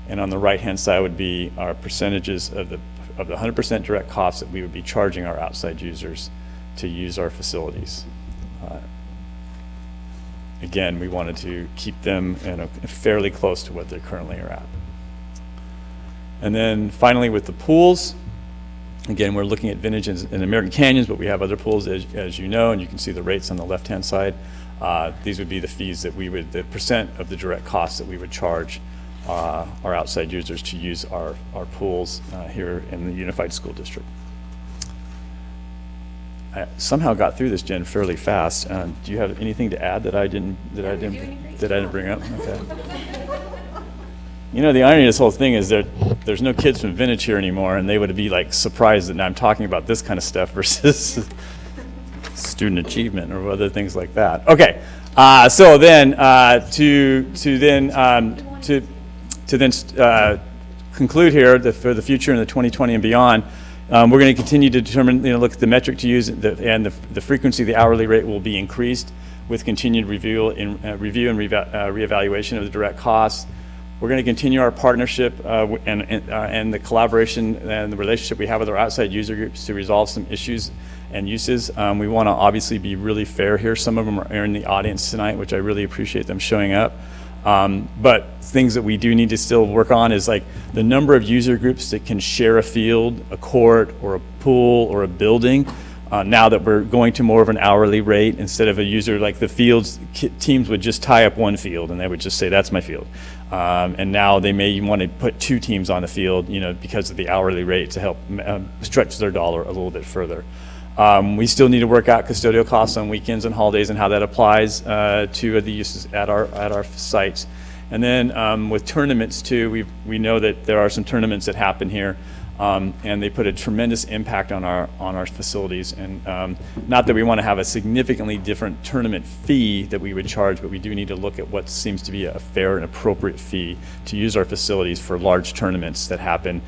S17: And on the right-hand side would be our percentages of of the 100% direct costs that we would be charging our outside users to use our facilities. Again, we wanted to keep them fairly close to what they currently are at. And then finally with the pools, again, we're looking at Vintage and American Canyons, but we have other pools as you know, and you can see the rates on the left-hand side. These would be the fees that we would, the percent of the direct costs that we would charge our outside users to use our pools here in the Unified School District. I somehow got through this, Jen, fairly fast. Do you have anything to add that I didn't bring up? Okay. You know, the irony of this whole thing is that there's no kids from Vintage here anymore, and they would be like surprised that I'm talking about this kind of stuff versus student achievement or other things like that. Okay, so then to conclude here for the future in the 2020 and beyond, we're going to continue to determine, look at the metric to use, and the frequency of the hourly rate will be increased with continued review and reevaluation of the direct costs. We're going to continue our partnership and the collaboration and the relationship we have with our outside user groups to resolve some issues and uses. We want to obviously be really fair here. Some of them are in the audience tonight, which I really appreciate them showing up. But things that we do need to still work on is like the number of user groups that can share a field, a court, or a pool, or a building. Now that we're going to more of an hourly rate instead of a user, like the fields, teams would just tie up one field and they would just say, that's my field. And now they may want to put two teams on the field, because of the hourly rate to help stretch their dollar a little bit further. We still need to work out custodial costs on weekends and holidays and how that applies to the uses at our sites. And then with tournaments too, we know that there are some tournaments that happen here, and they put a tremendous impact on our facilities. And not that we want to have a significantly different tournament fee that we would charge, but we do need to look at what seems to be a fair and appropriate fee to use our facilities for large tournaments that happen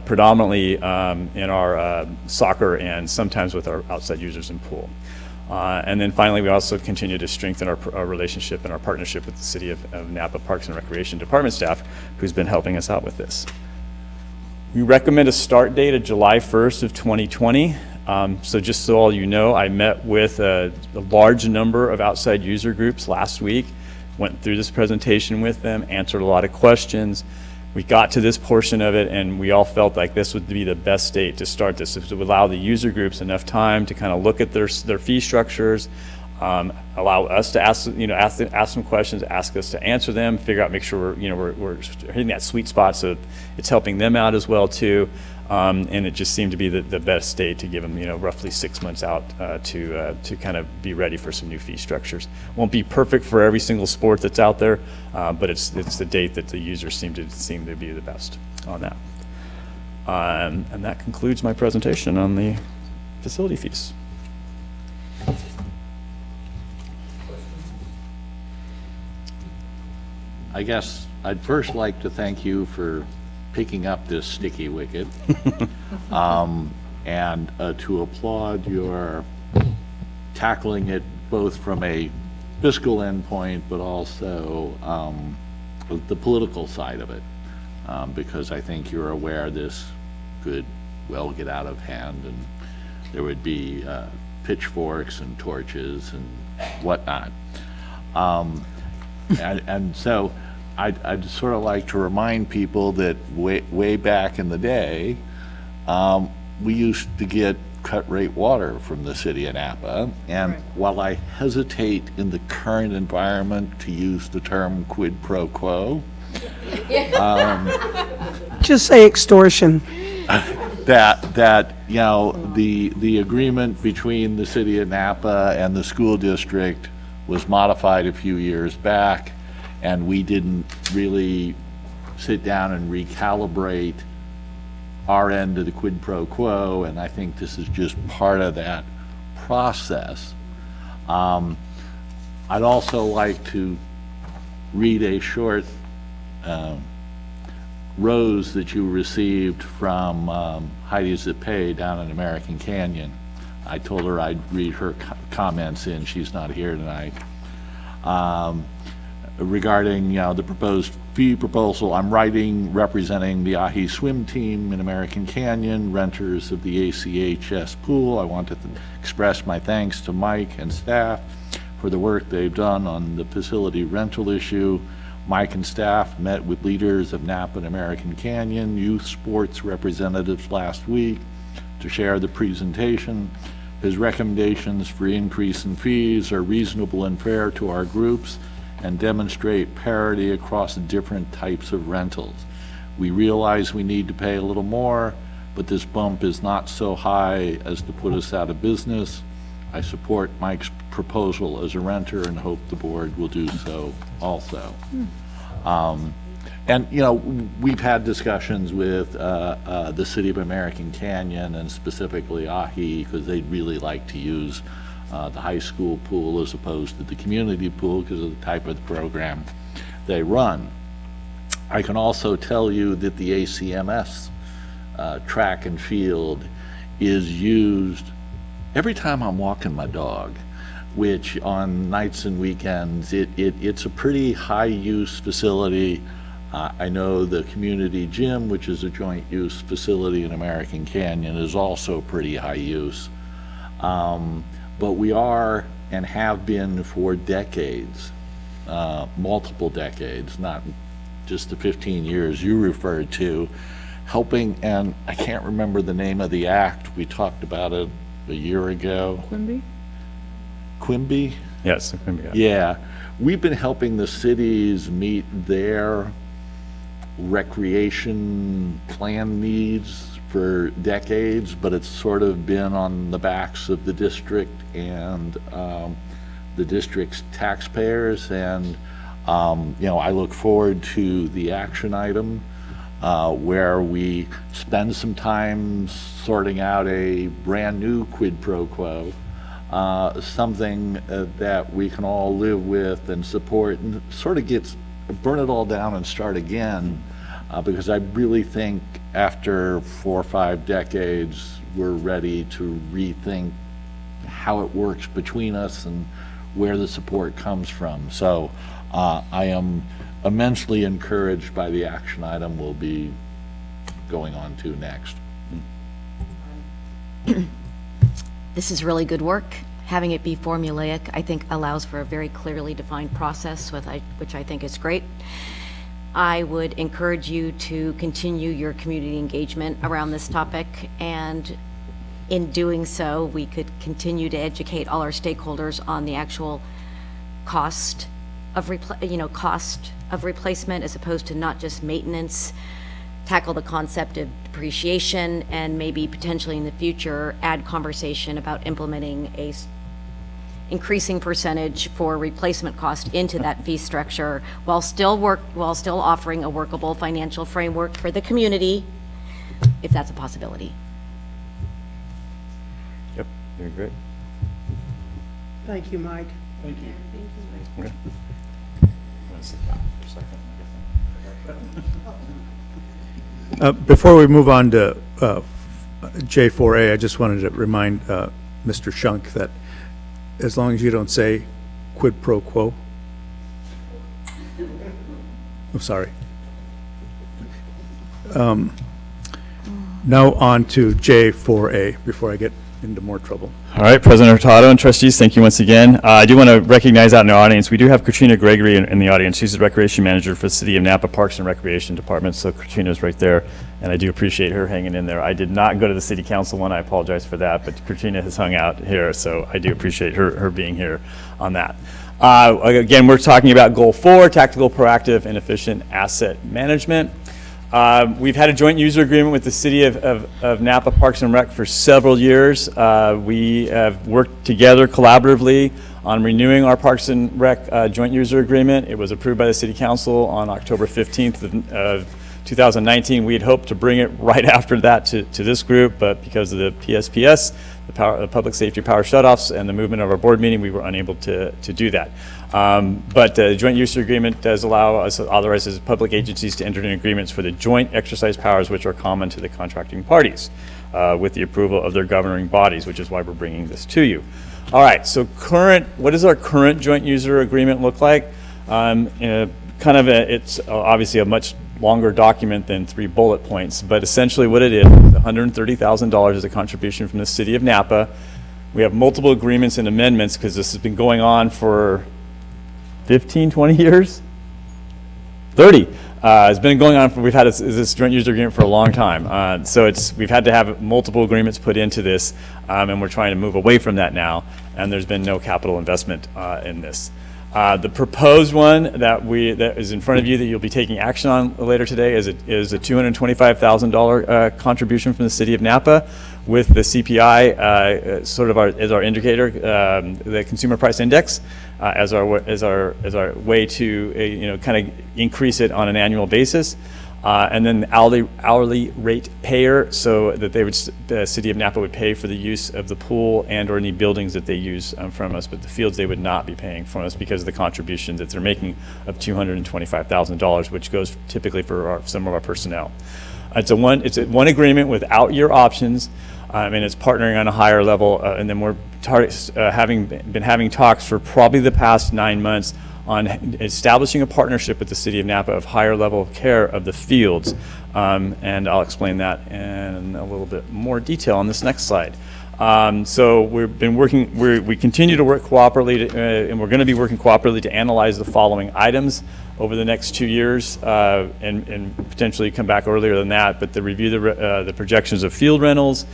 S17: predominantly in our soccer and sometimes with our outside users in pool. And then finally, we also continue to strengthen our relationship and our partnership with the City of Napa Parks and Recreation Department staff, who's been helping us out with this. We recommend a start date of July 1st of 2020. So just so all you know, I met with a large number of outside user groups last week, went through this presentation with them, answered a lot of questions. We got to this portion of it, and we all felt like this would be the best date to start this. It would allow the user groups enough time to kind of look at their fee structures, allow us to ask some questions, ask us to answer them, figure out, make sure we're hitting that sweet spot so it's helping them out as well too. And it just seemed to be the best date to give them, roughly 6 months out to kind of be ready for some new fee structures. Won't be perfect for every single sport that's out there, but it's the date that the users seem to be the best on that. And that concludes my presentation on the facility fees.
S7: I guess I'd first like to thank you for picking up this sticky wicket and to applaud your tackling it both from a fiscal endpoint but also the political side of it, because I think you're aware this could well get out of hand and there would be pitchforks and torches and whatnot. And so I'd sort of like to remind people that way back in the day, we used to get cut rate water from the city of Napa. And while I hesitate in the current environment to use the term quid pro quo,
S16: just say extortion.
S7: that the agreement between the city of Napa and the school district was modified a few years back, and we didn't really sit down and recalibrate our end of the quid pro quo, and I think this is just part of that process. I'd also like to read a short rose that you received from Heidi Zippe down in American Canyon. I told her I'd read her comments in. She's not here tonight. regarding, the proposed fee proposal. I'm writing representing the Ahi swim team in American Canyon, renters of the ACHS pool. I want to express my thanks to Mike and staff for the work they've done on the facility rental issue. Mike and staff met with leaders of Napa and American Canyon youth sports representatives last week to share the presentation. His recommendations for increase in fees are reasonable and fair to our groups and demonstrate parity across different types of rentals. We realize we need to pay a little more, but this bump is not so high as to put us out of business. I support Mike's proposal as a renter and hope the board will do so also. And, we've had discussions with the City of American Canyon and specifically Ahi, because they'd really like to use the high school pool as opposed to the community pool because of the type of the program they run. I can also tell you that the ACMS track and field is used every time I'm walking my dog, which on nights and weekends, it's a pretty high-use facility. I know the community gym, which is a joint-use facility in American Canyon, is also pretty high-use. But we are and have been for decades, multiple decades, not just the 15 years you referred to, helping, and I can't remember the name of the act. We talked about it a year ago.
S14: Quimby?
S7: Quimby?
S17: Yes, the Quimby.
S7: Yeah. We've been helping the cities meet their recreation plan needs for decades, but it's sort of been on the backs of the district and the district's taxpayers. And, I look forward to the action item where we spend some time sorting out a brand new quid pro quo, something that we can all live with and support, and sort of burn it all down and start again, because I really think after 4 or 5 decades, we're ready to rethink how it works between us and where the support comes from. So I am immensely encouraged by the action item we'll be going on to next.
S15: This is really good work. Having it be formulaic, I think, allows for a very clearly defined process, which I think is great. I would encourage you to continue your community engagement around this topic, and in doing so, we could continue to educate all our stakeholders on the actual cost of replacement as opposed to not just maintenance, tackle the concept of depreciation, and maybe potentially in the future add conversation about implementing a increasing percentage for replacement cost into that fee structure while still offering a workable financial framework for the community, if that's a possibility.
S17: Yep, you're great.
S16: Thank you, Mike.
S7: Thank you.
S17: Okay.
S4: Before we move on to J4A, I just wanted to remind Mr. Shunk that as long as you don't say quid pro quo. I'm sorry. Now on to J4A before I get into more trouble.
S17: All right, President Hurtado and trustees, thank you once again. I do want to recognize out in the audience, we do have Katrina Gregory in the audience. She's the Recreation Manager for the City of Napa Parks and Recreation Department, so Katrina's right there, and I do appreciate her hanging in there. I did not go to the City Council one, I apologize for that, but Katrina has hung out here, so I do appreciate her being here on that. Again, we're talking about Goal 4, tactical, proactive, and efficient asset management. We've had a joint user agreement with the City of Napa Parks and Rec for several years. We have worked together collaboratively on renewing our Parks and Rec joint user agreement. It was approved by the City Council on October 15th of 2019. We had hoped to bring it right after that to this group, but because of the PSPS, the Public Safety Power Shutoffs, and the movement of our board meeting, we were unable to do that. But the joint user agreement does allow us, authorizes public agencies to enter into agreements for the joint exercise powers which are common to the contracting parties with the approval of their governing bodies, which is why we're bringing this to you. All right, so what does our current joint user agreement look like? It's obviously a much longer document than 3 bullet points, but essentially what it is, $130,000 is a contribution from the city of Napa. We have multiple agreements and amendments because this has been going on for 15, 20 years? 30. It's been going on we've had this joint user agreement for a long time. So we've had to have multiple agreements put into this, and we're trying to move away from that now, and there's been no capital investment in this. The proposed one that is in front of you that you'll be taking action on later today is a $225,000 contribution from the city of Napa, with the CPI as our indicator, the Consumer Price Index, as our way to kind of increase it on an annual basis. And then the hourly rate payer, so that the city of Napa would pay for the use of the pool and or any buildings that they use from us, but the fields they would not be paying from us because of the contribution that they're making of $225,000, which goes typically for some of our personnel. It's a one agreement with out-year options, and it's partnering on a higher level, and then we're been having talks for probably the past 9 months on establishing a partnership with the city of Napa of higher level of care of the fields. And I'll explain that in a little bit more detail on this next slide. So we've been working, we continue to work cooperatively, and we're going to be working cooperatively to analyze the following items over the next 2 years, and potentially come back earlier than that, but to review the projections of field rentals,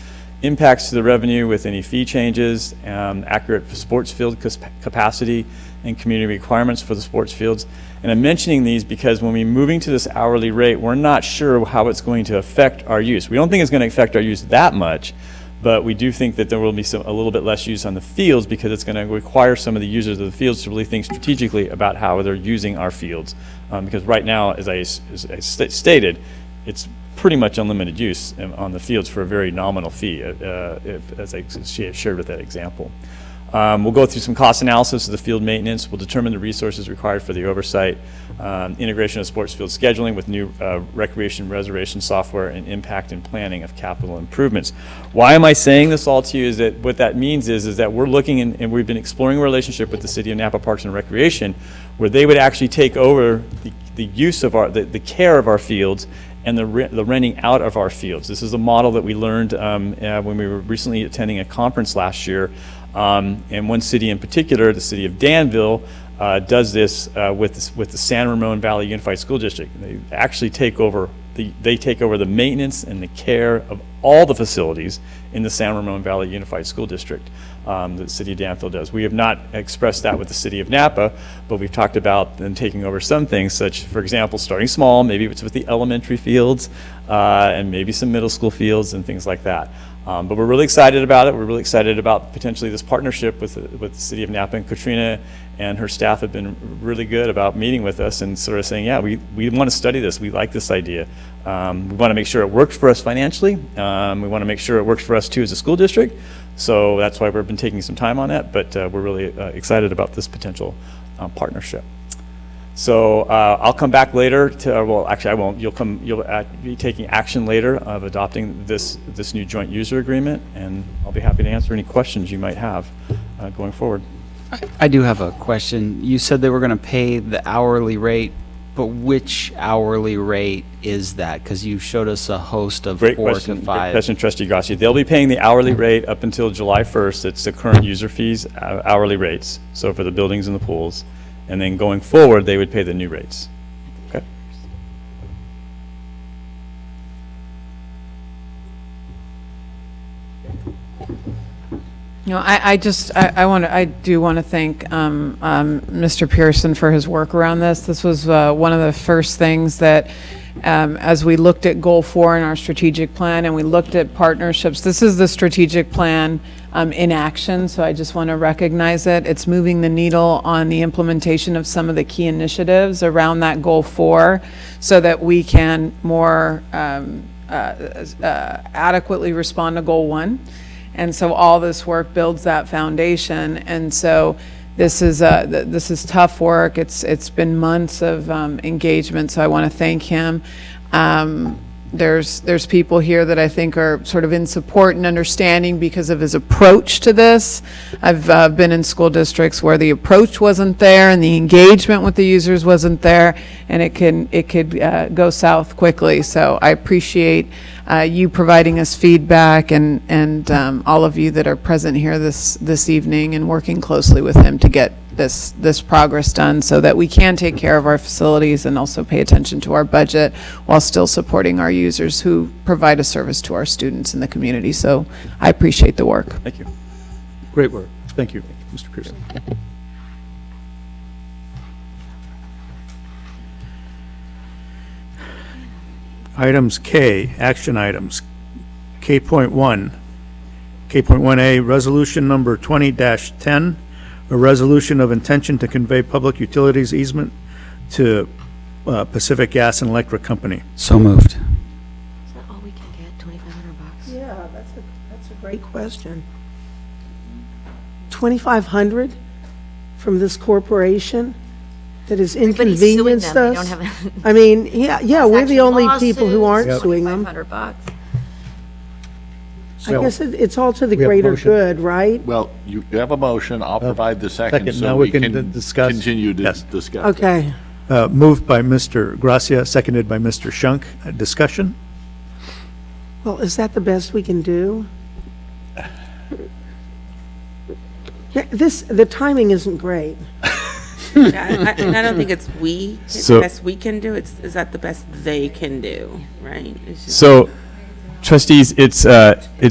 S17: impacts to the revenue with any fee changes, accurate sports field capacity, and community requirements for the sports fields. And I'm mentioning these because when we're moving to this hourly rate, we're not sure how it's going to affect our use. We don't think it's going to affect our use that much, but we do think that there will be a little bit less use on the fields because it's going to require some of the users of the fields to really think strategically about how they're using our fields. Because right now, as I stated, it's pretty much unlimited use on the fields for a very nominal fee, as I shared with that example. We'll go through some cost analysis of the field maintenance. We'll determine the resources required for the oversight, integration of sports field scheduling with new recreation reservation software, and impact and planning of capital improvements. Why am I saying this all to you is that what that means is that we're looking and we've been exploring a relationship with the City of Napa Parks and Recreation where they would actually take over the use of the care of our fields and the renting out of our fields. This is a model that we learned when we were recently attending a conference last year. And one city in particular, the city of Danville, does this with the San Ramon Valley Unified School District. They actually take over the maintenance and the care of all the facilities in the San Ramon Valley Unified School District. The city of Danville does. We have not expressed that with the city of Napa, but we've talked about them taking over some things, such, for example, starting small, maybe it's with the elementary fields, and maybe some middle school fields and things like that. But we're really excited about it. We're really excited about potentially this partnership with the city of Napa, and Katrina and her staff have been really good about meeting with us and sort of saying, yeah, we want to study this. We like this idea. We want to make sure it works for us financially. We want to make sure it works for us too as a school district. So that's why we've been taking some time on that, but we're really excited about this potential partnership. So I'll come back later well, actually I won't. You'll be taking action later of adopting this new joint user agreement, and I'll be happy to answer any questions you might have going forward.
S6: I do have a question. You said they were going to pay the hourly rate, but which hourly rate is that? Because you showed us a host of
S17: Great
S6: 4
S17: question.
S6: to 5.
S17: Great question, Trustee Gassi. They'll be paying the hourly rate up until July 1st. It's the current user fees, hourly rates. So for the buildings and the pools. And then going forward, they would pay the new rates. Okay.
S5: You know, I do want to thank Mr. Pearson for his work around this. This was one of the first things that, as we looked at Goal 4 in our strategic plan and we looked at partnerships, this is the strategic plan in action, so I just want to recognize it. It's moving the needle on the implementation of some of the key initiatives around that Goal 4 so that we can more adequately respond to Goal 1. And so all this work builds that foundation. And so this is tough work. It's been months of engagement. So I want to thank him. there's people here that I think are sort of in support and understanding because of his approach to this. I've been in school districts where the approach wasn't there and the engagement with the users wasn't there, and it could go south quickly. So I appreciate you providing us feedback and all of you that are present here this evening and working closely with him to get this progress done so that we can take care of our facilities and also pay attention to our budget while still supporting our users who provide a service to our students in the community. So I appreciate the work.
S4: Thank you. Great work. Thank you, Mr. Pearson. Items K, action items. K.1. K.1A, resolution number 20-10, a resolution of intention to convey public utilities easement to Pacific Gas and Electric Company.
S6: So moved.
S15: Is that all we can get, $2,500?
S16: Yeah, that's a great question. 2,500 from this corporation that has
S15: Everybody's suing
S16: inconvenienced
S15: them. They
S16: us?
S15: don't have
S16: I mean, yeah, we're the only people who aren't
S15: Lawsuits,
S16: suing them.
S15: $2,500.
S16: I guess it's all to the
S4: We have a
S16: greater
S4: motion.
S16: good, right?
S7: Well, you have a motion, I'll provide the second,
S4: Second,
S7: so
S4: now
S7: we
S4: we can
S7: can
S4: discuss.
S7: continue to
S4: Yes.
S7: discuss.
S16: Okay.
S4: Moved by Mr. Gracia, seconded by Mr. Shunk. Discussion?
S16: Well, is that the best we can do? Yeah, the timing isn't great.
S2: Yeah, and I don't think it's it's
S17: So-
S2: the best we can do, is that the best they can do, right? It's just-
S17: So, trustees, it's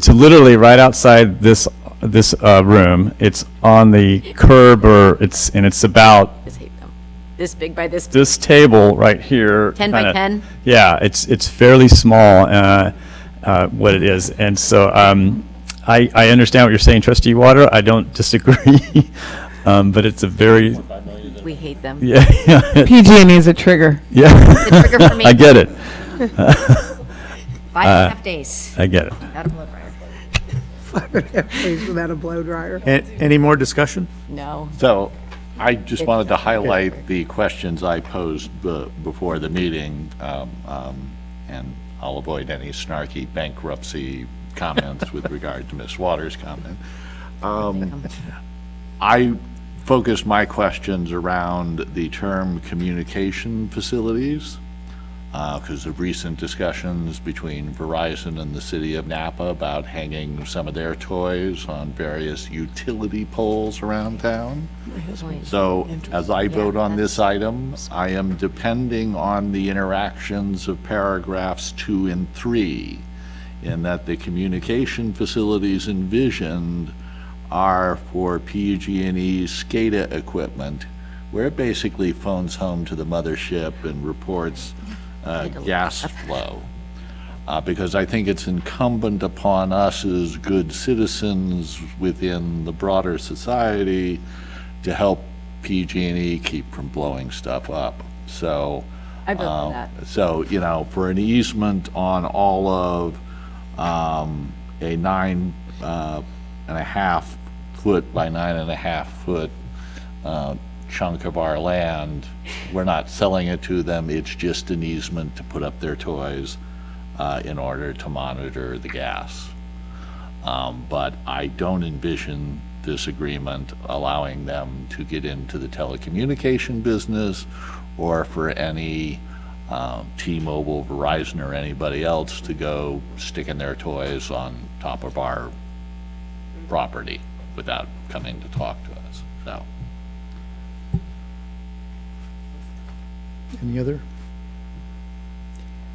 S17: literally right outside this room. It's on the curb, it's about
S15: Just hate them. This big by this.
S17: this table right here.
S15: 10 by 10?
S17: Yeah, it's fairly small, what it is. And so, I understand what you're saying, Trustee Water. I don't disagree. But it's a very,
S15: We hate them.
S17: yeah.
S5: PG&E is a trigger.
S17: Yeah.
S15: It's a trigger for me.
S17: I get it.
S15: 5.5 days.
S17: I get it.
S15: Without a blow dryer.
S16: 5.5 days without a blow dryer.
S4: Any more discussion?
S15: No.
S7: So I just wanted to highlight the questions I posed before the meeting, and I'll avoid any snarky bankruptcy comments with regard to Ms. Waters' comment. I focused my questions around the term communication facilities because of recent discussions between Verizon and the city of Napa about hanging some of their toys on various utility poles around town. So as I vote on this item, I am depending on the interactions of paragraphs 2 and 3 in that the communication facilities envisioned are for PG&E's SCADA equipment, where it basically phones home to the mothership and reports gas flow. Because I think it's incumbent upon us as good citizens within the broader society to help PG&E keep from blowing stuff up. So,
S15: I vote for that.
S7: so, for an easement on all of a 9.5 foot by 9.5 foot chunk of our land, we're not selling it to them, it's just an easement to put up their toys in order to monitor the gas. But I don't envision this agreement allowing them to get into the telecommunication business or for any T-Mobile, Verizon, or anybody else to go sticking their toys on top of our property without coming to talk to us, so.
S4: Any other?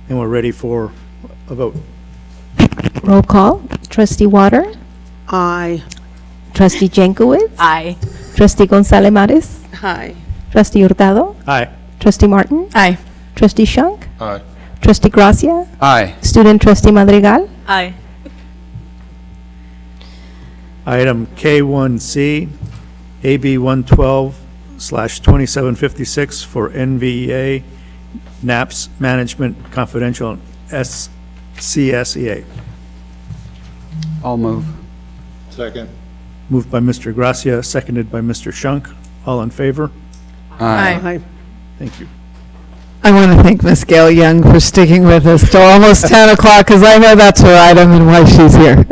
S4: And we're ready for a vote.
S3: Roll call. Trustee Water.
S16: Aye.
S3: Trustee Jankowicz.
S15: Aye.
S3: Trustee Gonzalez Mares.
S2: Hi.
S3: Trustee Hurtado.
S4: Aye.
S3: Trustee Martin.
S5: Aye.
S3: Trustee Shunk.
S7: Aye.
S3: Trustee Gracia.
S6: Aye.
S3: Student Trustee Madrigal.
S5: Aye.
S4: Item K1C, AB 112/2756 for NVEA, NAPS Management Confidential SCSEA.
S6: I'll move.
S7: Second.
S4: Moved by Mr. Gracia, seconded by Mr. Shunk. All in favor?
S5: Aye.
S16: Aye.
S4: Thank you.
S5: I want to thank Ms. Gail Young for sticking with us till almost 10 o'clock, because I know that's her item and why she's here.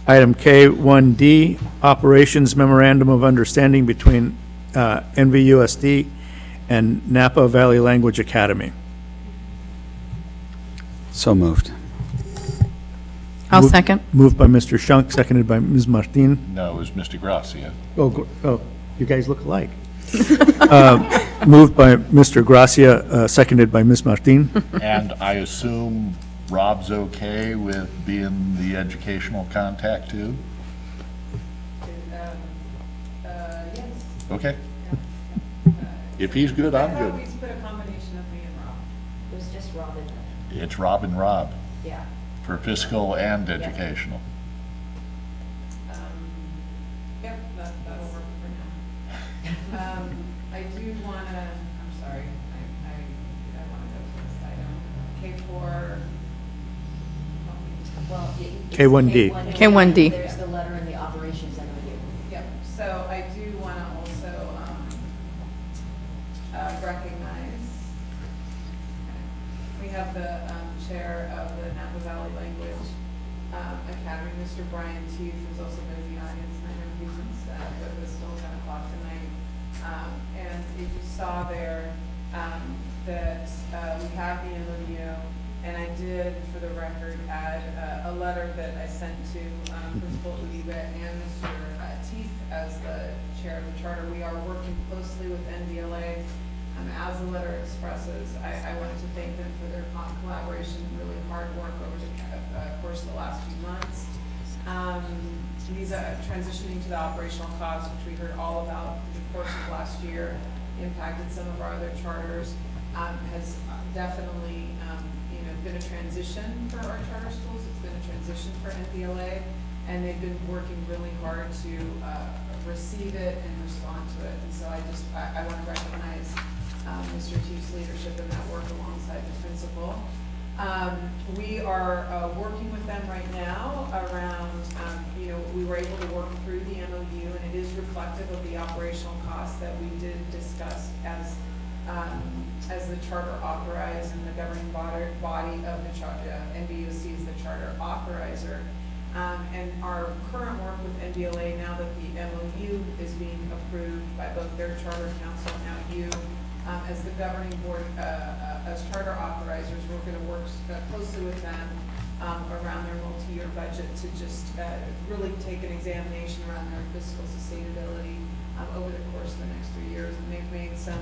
S4: Item K1D, Operations Memorandum of Understanding between NVUSD and Napa Valley Language Academy.
S6: So moved.
S5: I'll second.
S4: Moved by Mr. Shunk, seconded by Ms. Martin.
S7: No, it was Mr. Gracia.
S4: Oh, you guys look alike. Moved by Mr. Gracia, seconded by Ms. Martin.
S7: And I assume Rob's okay with being the educational contact too?
S5: Yes.
S7: Okay. If he's good, I'm good.
S5: put a combination of me and Rob.
S15: It was just Robin.
S7: It's Rob and Rob
S15: Yeah.
S7: for fiscal and educational.
S5: Yep, that'll work for now. I do want to, I'm sorry, I want to go to this item. K4.
S15: Well, it's
S4: K1D.
S5: K1D.
S15: There's the letter in the operations MOU.
S5: Yep, so I do want to also recognize, we have the chair of the Napa Valley Language Academy, Mr. Brian Teeth, who's also been in the audience, and I know he was, but it was still 10 o'clock tonight. And if you saw there that we have the MOU, and I did, for the record, add a letter that I sent to Principal Udiba and Mr. Teeth as the chair of the charter. We are working closely with NVLA. As the letter expresses, I wanted to thank them for their collaboration and really hard work over the course of the last few months. These transitioning to the operational costs, which we heard all about in the course of last year, impacted some of our other charters, has definitely been a transition for our charter schools. It's been a transition for NVLA, and they've been working really hard to receive it and respond to it. And so I want to recognize Mr. Teef's leadership in that work alongside the principal. We are working with them right now around, we were able to work through the MOU, and it is reflective of the operational costs that we did discuss as the charter authorized and the governing body of the NVUSD is the charter authorizer. And our current work with NVLA, now that the MOU is being approved by both their charter council and now you, as the governing board, as charter authorizers, we're going to work closely with them around their multi-year budget to just really take an examination around their fiscal sustainability over the course of the next 3 years. And they've made some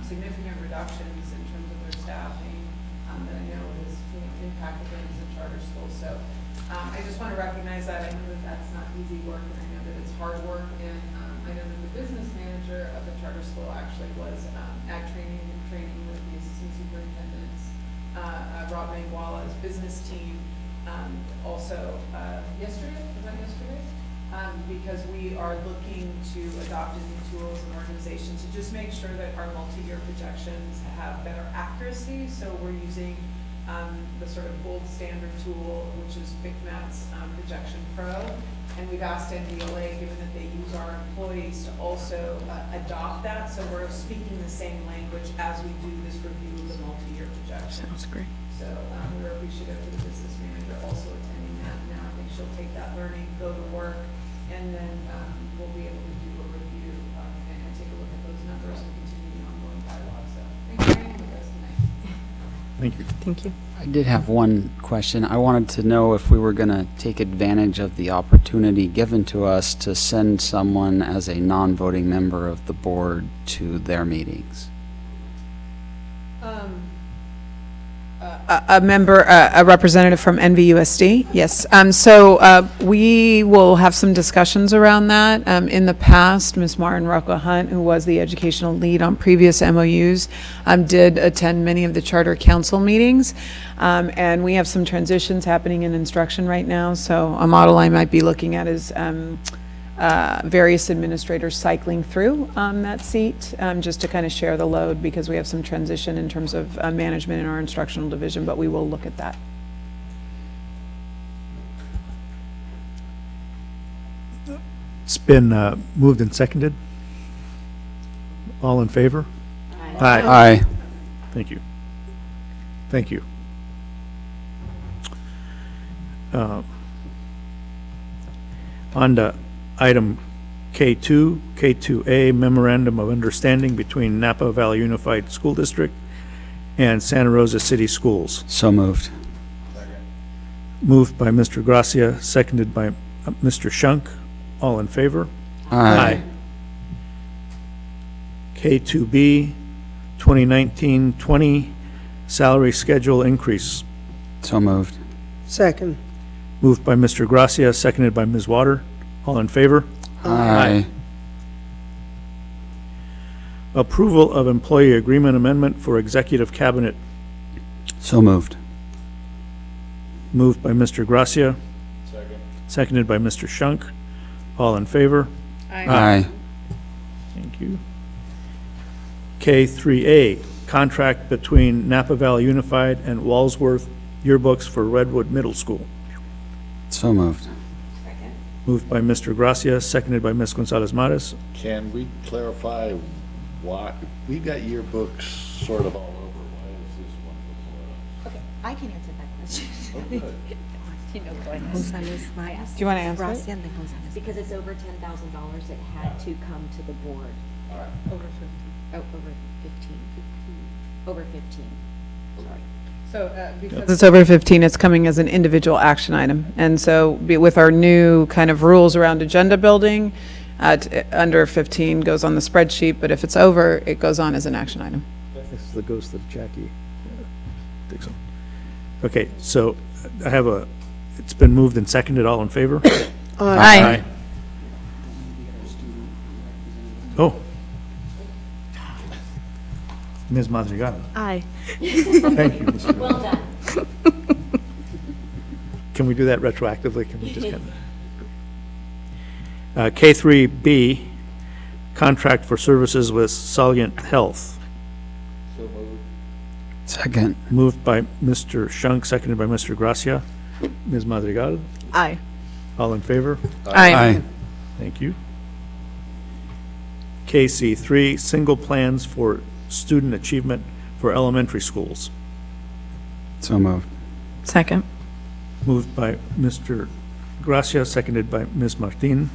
S5: significant reductions in terms of their staffing that I know has impacted them as a charter school. So I just want to recognize that. I know that that's not easy work, and I know that it's hard work. And I know that the business manager of the charter school actually was at training with the assistant superintendents, Rob Mangwala's business team, also yesterday. Was that yesterday? Because we are looking to adopt new tools and organizations to just make sure that our multi-year projections have better accuracy. So we're using the sort of gold standard tool, which is BICMAT's Projection Pro. And we've asked NVLA, given that they use our employees, to also adopt that. So we're speaking the same language as we do this review of the multi-year projections. Sounds great.
S10: So we're appreciative for the business manager also attending that. Now I think she'll take that learning, go to work, and then we'll be able to do a review and take a look at those numbers and continue the ongoing dialogue. So thank you for being with us tonight.
S4: Thank you.
S5: Thank you.
S6: I did have one question. I wanted to know if we were going to take advantage of the opportunity given to us to send someone as a non-voting member of the board to their meetings.
S5: A representative from NVUSD, yes. So we will have some discussions around that. In the past, Ms. Martin Rocco Hunt, who was the educational lead on previous MOUs, did attend many of the charter council meetings. And we have some transitions happening in instruction right now. So a model I might be looking at is various administrators cycling through that seat, just to kind of share the load, because we have some transition in terms of management in our instructional division, but we will look at that.
S4: It's been moved and seconded. All in favor? Aye.
S6: Aye.
S4: Thank you. Thank you. On to item K2, K2A, Memorandum of Understanding between Napa Valley Unified School District and Santa Rosa City Schools.
S6: So moved.
S4: Moved by Mr. Gracia, seconded by Mr. Shunk. All in favor?
S6: Aye.
S4: K2B, 2019-20 salary schedule increase.
S6: So moved.
S16: Second.
S4: Moved by Mr. Gracia, seconded by Ms. Water. All in favor?
S6: Aye.
S4: Approval of employee agreement amendment for executive cabinet.
S6: So moved.
S4: Moved by Mr. Gracia. Seconded by Mr. Shunk. All in favor?
S6: Aye.
S4: Thank you. K3A, contract between Napa Valley Unified and Walsworth Yearbooks for Redwood Middle School.
S6: So moved.
S4: Moved by Mr. Gracia, seconded by Ms. Gonzalez Mares.
S7: Can we clarify why, we got yearbooks sort of all over, why is this one before us?
S15: Okay, I can answer that question. You know, go ahead.
S5: Do you want to answer it?
S15: Because it's over $10,000, it had to come to the board. Over 15. Oh, over 15. Over 15, sorry.
S5: So because it's over 15, it's coming as an individual action item. And so with our new kind of rules around agenda building, under 15 goes on the spreadsheet, but if it's over, it goes on as an action item.
S4: This is the ghost of Jackie Dixon. Okay, so I have it's been moved and seconded. All in favor?
S5: Aye.
S4: Oh. Ms. Madrigal.
S14: Aye.
S4: Thank you, Ms.
S15: Well done.
S4: Can we do that retroactively? Can we just kind of? K3B, contract for services with Salient Health.
S6: Second.
S4: Moved by Mr. Shunk, seconded by Mr. Gracia. Ms. Madrigal.
S14: Aye.
S4: All in favor?
S5: Aye.
S4: Thank you. KC3, single plans for student achievement for elementary schools.
S6: So moved.
S5: Second.
S4: Moved by Mr. Gracia, seconded by Ms. Martin.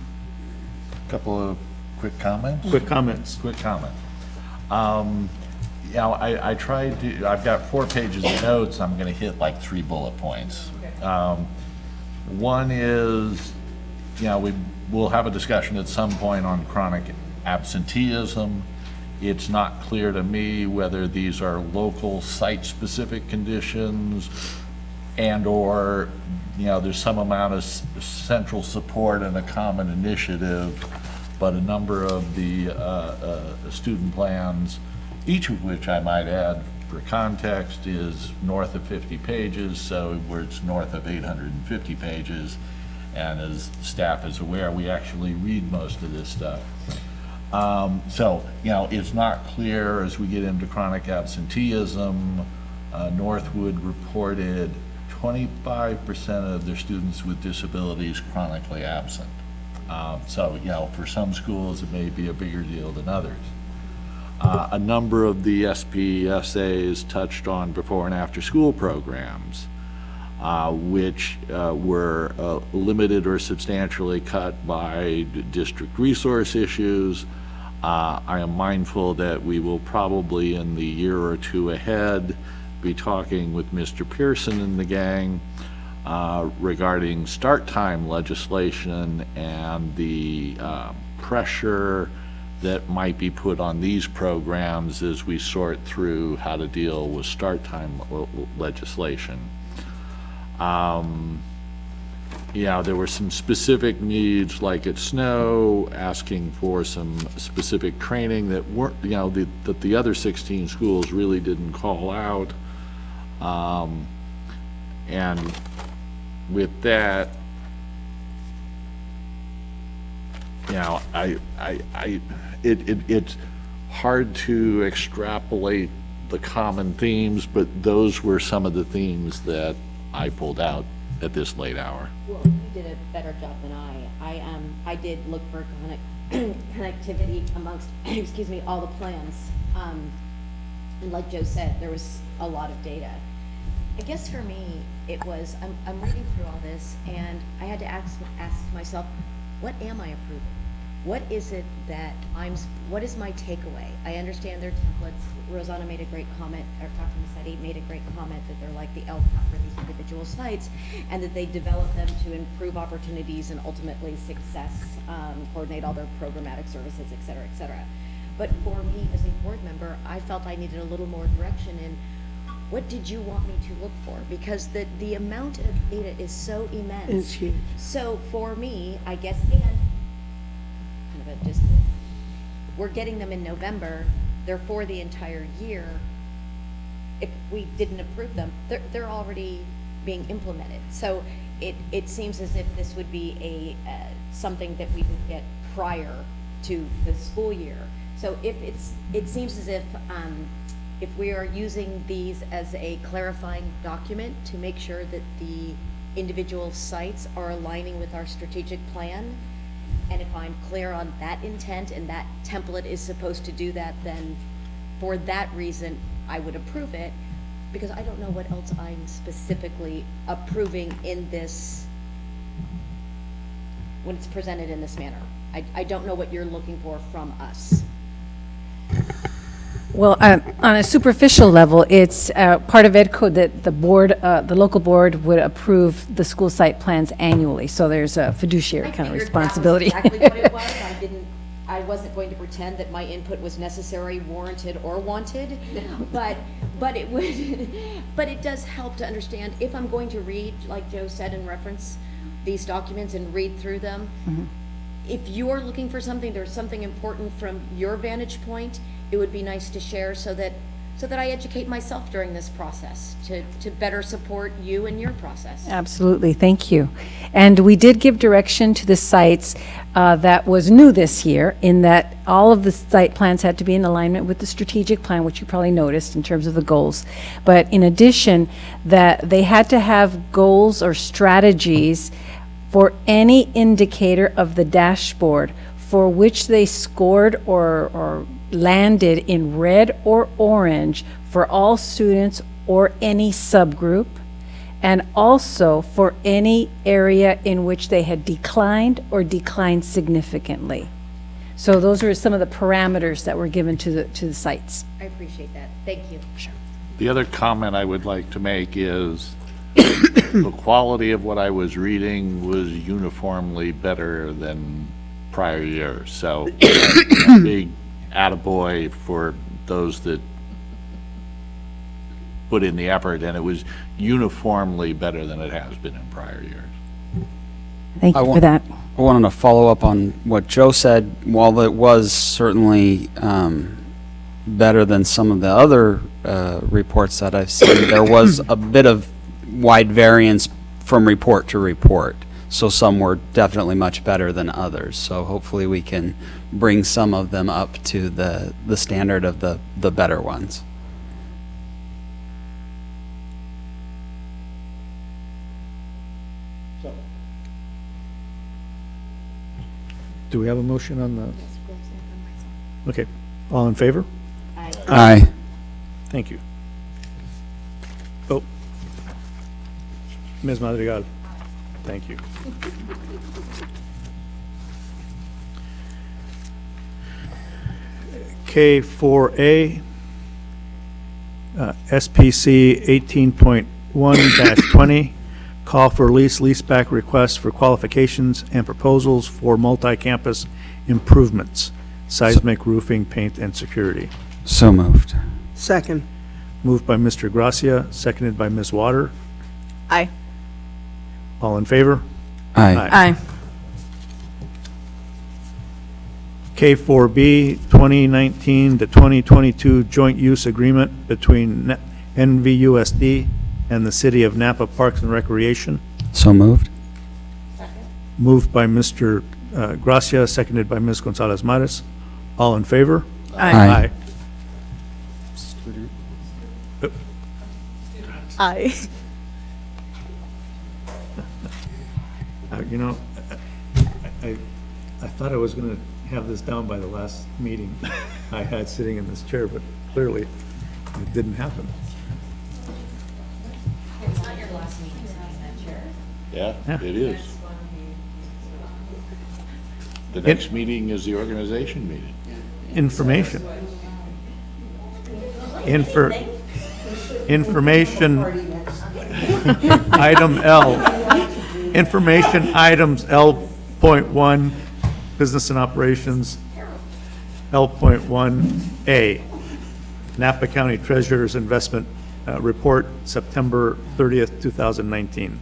S7: Couple of quick comments?
S4: Quick comments.
S7: Quick comment. You know, I tried to, I've got 4 pages of notes, I'm gonna hit like 3 bullet points. One is, you know, we'll have a discussion at some point on chronic absenteeism. It's not clear to me whether these are local site-specific conditions and/or, you know, there's some amount of central support and a common initiative, but a number of the student plans, each of which I might add for context is north of 50 pages, so where it's north of 850 pages. And as staff is aware, we actually read most of this stuff. So, you know, it's not clear as we get into chronic absenteeism. Northwood reported 25% of their students with disabilities chronically absent. So, you know, for some schools, it may be a bigger deal than others. A number of the SPSAs touched on before and after school programs, which were limited or substantially cut by district resource issues. I am mindful that we will probably in the year or 2 ahead be talking with Mr. Pearson and the gang regarding start time legislation and the pressure that might be put on these programs as we sort through how to deal with start time legislation. Yeah, there were some specific needs, like at Snow, asking for some specific training that weren't, you know, that the other 16 schools really didn't call out. And with that, you know, it's hard to extrapolate the common themes, but those were some of the themes that I pulled out at this late hour.
S15: Well, you did a better job than I did look for connectivity amongst, excuse me, all the plans. And like Joe said, there was a lot of data. I guess for me, it was, I'm reading through all this, and I had to ask myself, what am I approving? What is it that what is my takeaway? I understand their templates. Rosanna made a great comment, or Dr. Massetti made a great comment that they're like the LCAP for these individual sites, and that they develop them to improve opportunities and ultimately success, coordinate all their programmatic services, et cetera, et cetera. But for me as a board member, I felt I needed a little more direction in what did you want me to look for? Because the amount of data is so immense.
S16: It's huge.
S15: So for me, I guess, and kind of we're getting them in November, they're for the entire year. If we didn't approve them, they're already being implemented. So it seems as if this would be something that we would get prior to the school year. So it seems as if we are using these as a clarifying document to make sure that the individual sites are aligning with our strategic plan, and if I'm clear on that intent and that template is supposed to do that, then for that reason, I would approve it, because I don't know what else I'm specifically approving in this, when it's presented in this manner. I don't know what you're looking for from us.
S18: Well, on a superficial level, it's part of EdCode that the board, the local board would approve the school site plans annually. So there's a fiduciary kind of responsibility.
S15: That was exactly what it was. I wasn't going to pretend that my input was necessary, warranted, or wanted, but it does help to understand if I'm going to read, like Joe said, and reference these documents and read through them.
S18: Mm-hmm.
S15: If you're looking for something, there's something important from your vantage point, it would be nice to share so that I educate myself during this process to better support you and your process.
S18: Absolutely, thank you. And we did give direction to the sites that was new this year, in that all of the site plans had to be in alignment with the strategic plan, which you probably noticed in terms of the goals. But in addition, that they had to have goals or strategies for any indicator of the dashboard for which they scored or landed in red or orange for all students or any subgroup, and also for any area in which they had declined or declined significantly. So those are some of the parameters that were given to the sites.
S15: I appreciate that. Thank you. Sure.
S7: The other comment I would like to make is the quality of what I was reading was uniformly better than prior years. So a big attaboy for those that put in the effort, and it was uniformly better than it has been in prior years.
S18: Thank you for that.
S6: I wanted to follow up on what Joe said. While it was certainly better than some of the other reports that I've seen, there was a bit of wide variance from report to report. So some were definitely much better than others. So hopefully we can bring some of them up to the standard of the better ones.
S4: Do we have a motion on the? Okay, all in favor?
S15: Aye.
S6: Aye.
S4: Thank you. Oh, Ms. Madrigal, thank you. K4A, SPC 18.1-20, call for leaseback requests for qualifications and proposals for multi-campus improvements, seismic, roofing, paint, and security.
S6: So moved.
S16: Second.
S4: Moved by Mr. Gracia, seconded by Ms. Water.
S14: Aye.
S4: All in favor?
S6: Aye.
S4: K4B, 2019 to 2022 joint use agreement between NVUSD and the City of Napa Parks and Recreation.
S6: So moved.
S4: Moved by Mr. Gracia, seconded by Ms. Gonzalez Mares. All in favor?
S6: Aye.
S14: Aye.
S4: You know, I thought I was going to have this down by the last meeting I had sitting in this chair, but clearly It didn't happen.
S15: It's not your last meeting, Chair.
S7: Yeah,
S4: Yeah.
S7: it is. The next meeting is the organization meeting.
S4: Information. Information, item L. Information items L.1, business and operations, L.1A, Napa County Treasurer's Investment Report, September 30th, 2019.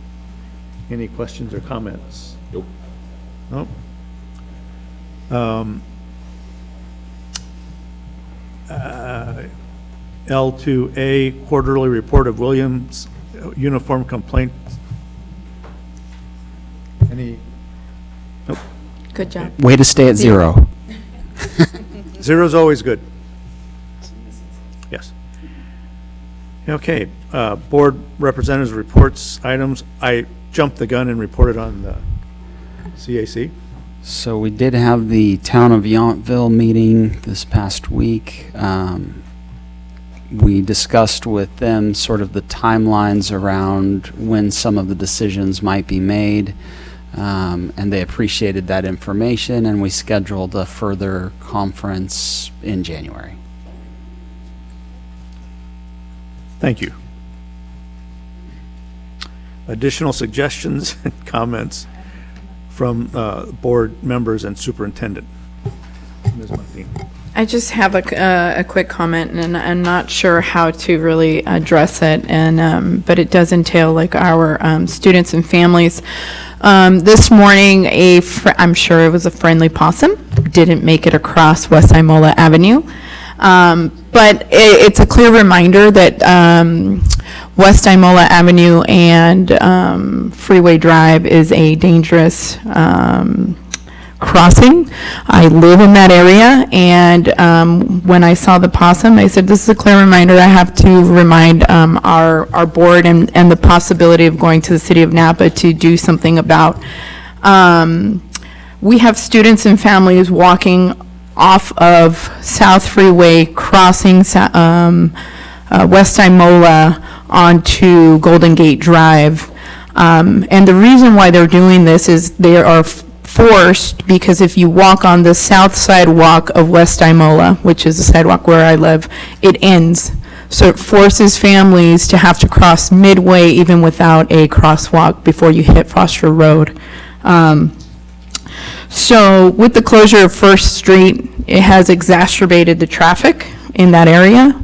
S4: Any questions or comments?
S7: Nope.
S4: Nope. L2A, quarterly report of Williams uniform complaint. Any? Nope.
S2: Good job.
S6: Way to stay at 0.
S4: Zero's always good. Yes. Okay, board representatives reports, items. I jumped the gun and reported on the CAC.
S6: So we did have the Town of Yountville meeting this past week. We discussed with them sort of the timelines around when some of the decisions might be made, and they appreciated that information, and we scheduled a further conference in January.
S4: Thank you. Additional suggestions and comments from board members and superintendent. Ms. Martin.
S9: I just have a quick comment, and I'm not sure how to really address it, and but it does entail like our students and families. This morning, I'm sure it was a friendly possum, didn't make it across West Imola Avenue, but it's a clear reminder that West Imola Avenue and Freeway Drive is a dangerous crossing. I live in that area, and when I saw the possum, I said, this is a clear reminder. I have to remind our board and the possibility of going to the city of Napa to do something about. We have students and families walking off of South Freeway, crossing West Imola onto Golden Gate Drive. And the reason why they're doing this is they are forced, because if you walk on the south sidewalk of West Imola, which is the sidewalk where I live, it ends. So it forces families to have to cross midway even without a crosswalk before you hit Foster Road. So with the closure of First Street, it has exacerbated the traffic in that area.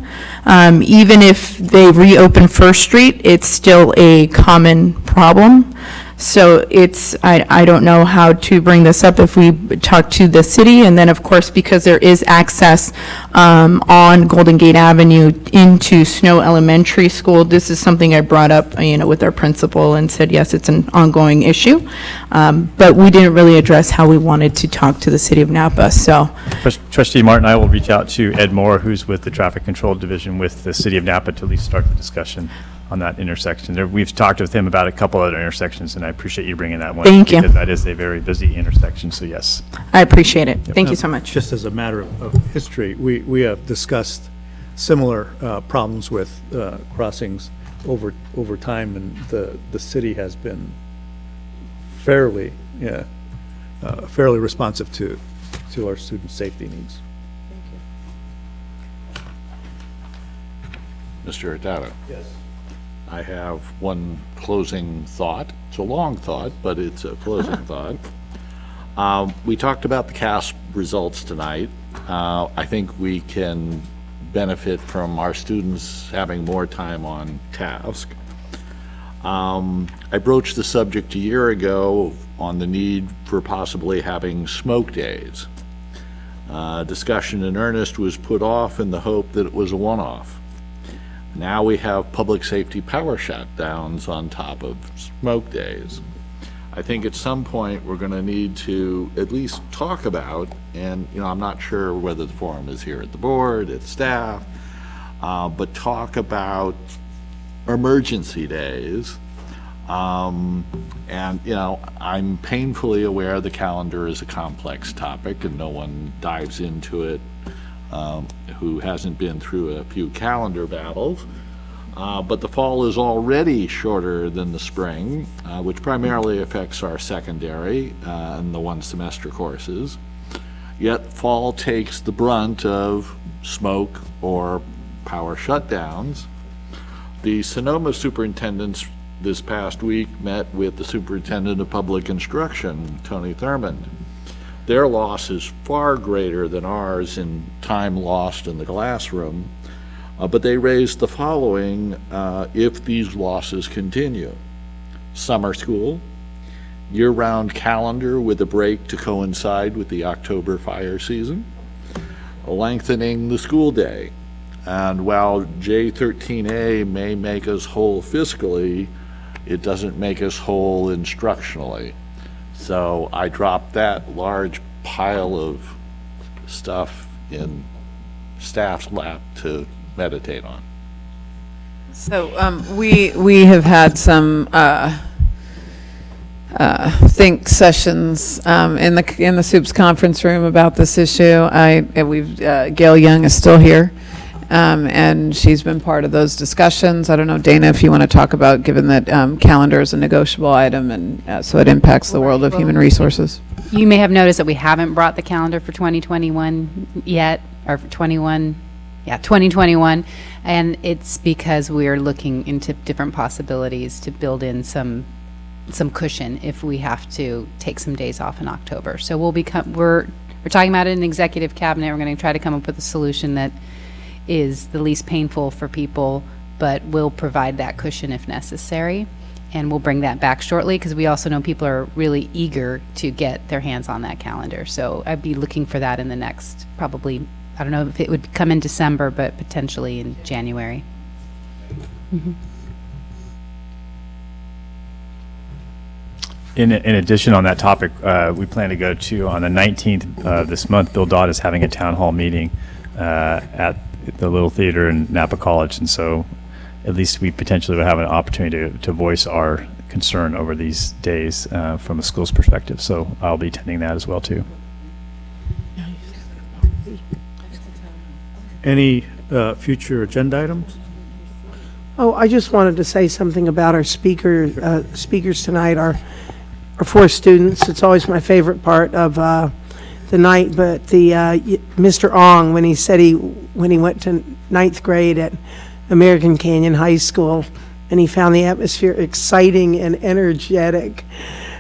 S9: Even if they reopen First Street, it's still a common problem. So it's, I don't know how to bring this up if we talk to the city, and then of course, because there is access on Golden Gate Avenue into Snow Elementary School, this is something I brought up, with our principal and said, yes, it's an ongoing issue. But we didn't really address how we wanted to talk to the city of Napa, so.
S17: Trustee Martin, I will reach out to Ed Moore, who's with the Traffic Control Division with the city of Napa, to at least start the discussion on that intersection. We've talked with him about a couple other intersections, and I appreciate you bringing that one.
S9: Thank you.
S17: Because that is a very busy intersection, so yes.
S9: I appreciate it. Thank you so much.
S4: Just as a matter of history, we have discussed similar problems with crossings over time, and the city has been fairly responsive to our student safety needs.
S7: Mr. Hurtado.
S4: Yes.
S7: I have one closing thought. It's a long thought, but it's a closing thought. We talked about the CASP results tonight. I think we can benefit from our students having more time on task. I broached the subject a year ago on the need for possibly having smoke days. Discussion in earnest was put off in the hope that it was a one-off. Now we have public safety power shutdowns on top of smoke days. I think at some point we're going to need to at least talk about, and I'm not sure whether the forum is here at the board, at staff, but talk about emergency days. And I'm painfully aware the calendar is a complex topic and no one dives into it who hasn't been through a few calendar battles. But the fall is already shorter than the spring, which primarily affects our secondary and the one-semester courses. Yet fall takes the brunt of smoke or power shutdowns. The Sonoma superintendents this past week met with the superintendent of public instruction, Tony Thurmond. Their loss is far greater than ours in time lost in the classroom, but they raised the following if these losses continue. Summer school, year-round calendar with a break to coincide with the October fire season, lengthening the school day. And while J13A may make us whole fiscally, it doesn't make us whole instructionally. So I dropped that large pile of stuff in staff's lap to meditate on.
S5: So we have had some think sessions in the SOUPS conference room about this issue. Gail Young is still here, and she's been part of those discussions. I don't know, Dana, if you want to talk about, given that calendar is a negotiable item, and so it impacts the world of human resources.
S19: You may have noticed that we haven't brought the calendar for 2021 yet, or for 2021, and it's because we are looking into different possibilities to build in some cushion if we have to take some days off in October. So we're talking about it in executive cabinet. We're going to try to come up with a solution that is the least painful for people, but will provide that cushion if necessary. And we'll bring that back shortly, because we also know people are really eager to get their hands on that calendar. So I'd be looking for that in the next, probably, I don't know if it would come in December, but potentially in January. Mm-hmm.
S17: In addition, on that topic, we plan to go to, on the 19th of this month, Bill Dodd is having a town hall meeting at the Little Theater in Napa College, and so at least we potentially will have an opportunity to voice our concern over these days from a school's perspective. So I'll be attending that as well, too.
S4: Any future agenda items?
S16: Oh, I just wanted to say something about our speakers tonight, our four students. It's always my favorite part of the night, but Mr. Ong, when he said when he went to 9th grade at American Canyon High School, and he found the atmosphere exciting and energetic.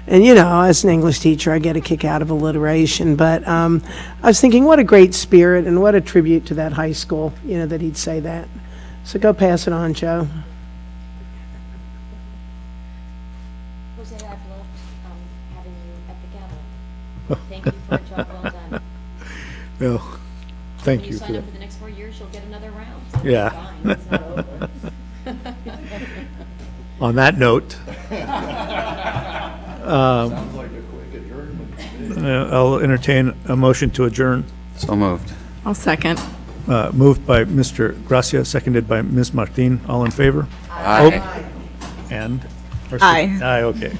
S16: And, you know, as an English teacher, I get a kick out of alliteration, but I was thinking what a great spirit and what a tribute to that high school, you know, that he'd say that. So go pass it on, Joe.
S15: Jose, I've loved having you at the gavel. Thank you for a job well done.
S4: Well, thank you.
S15: When you sign up for the next 4 years, you'll get another round. So
S4: Yeah.
S15: fine, it's not over.
S4: On that note,
S7: Sounds like a quick adjournment.
S4: I'll entertain a motion to adjourn.
S6: So moved.
S2: I'll second.
S4: Moved by Mr. Gracia, seconded by Ms. Martin. All in favor?
S6: Aye.
S4: Oh, and?
S2: Aye.
S4: Aye, okay.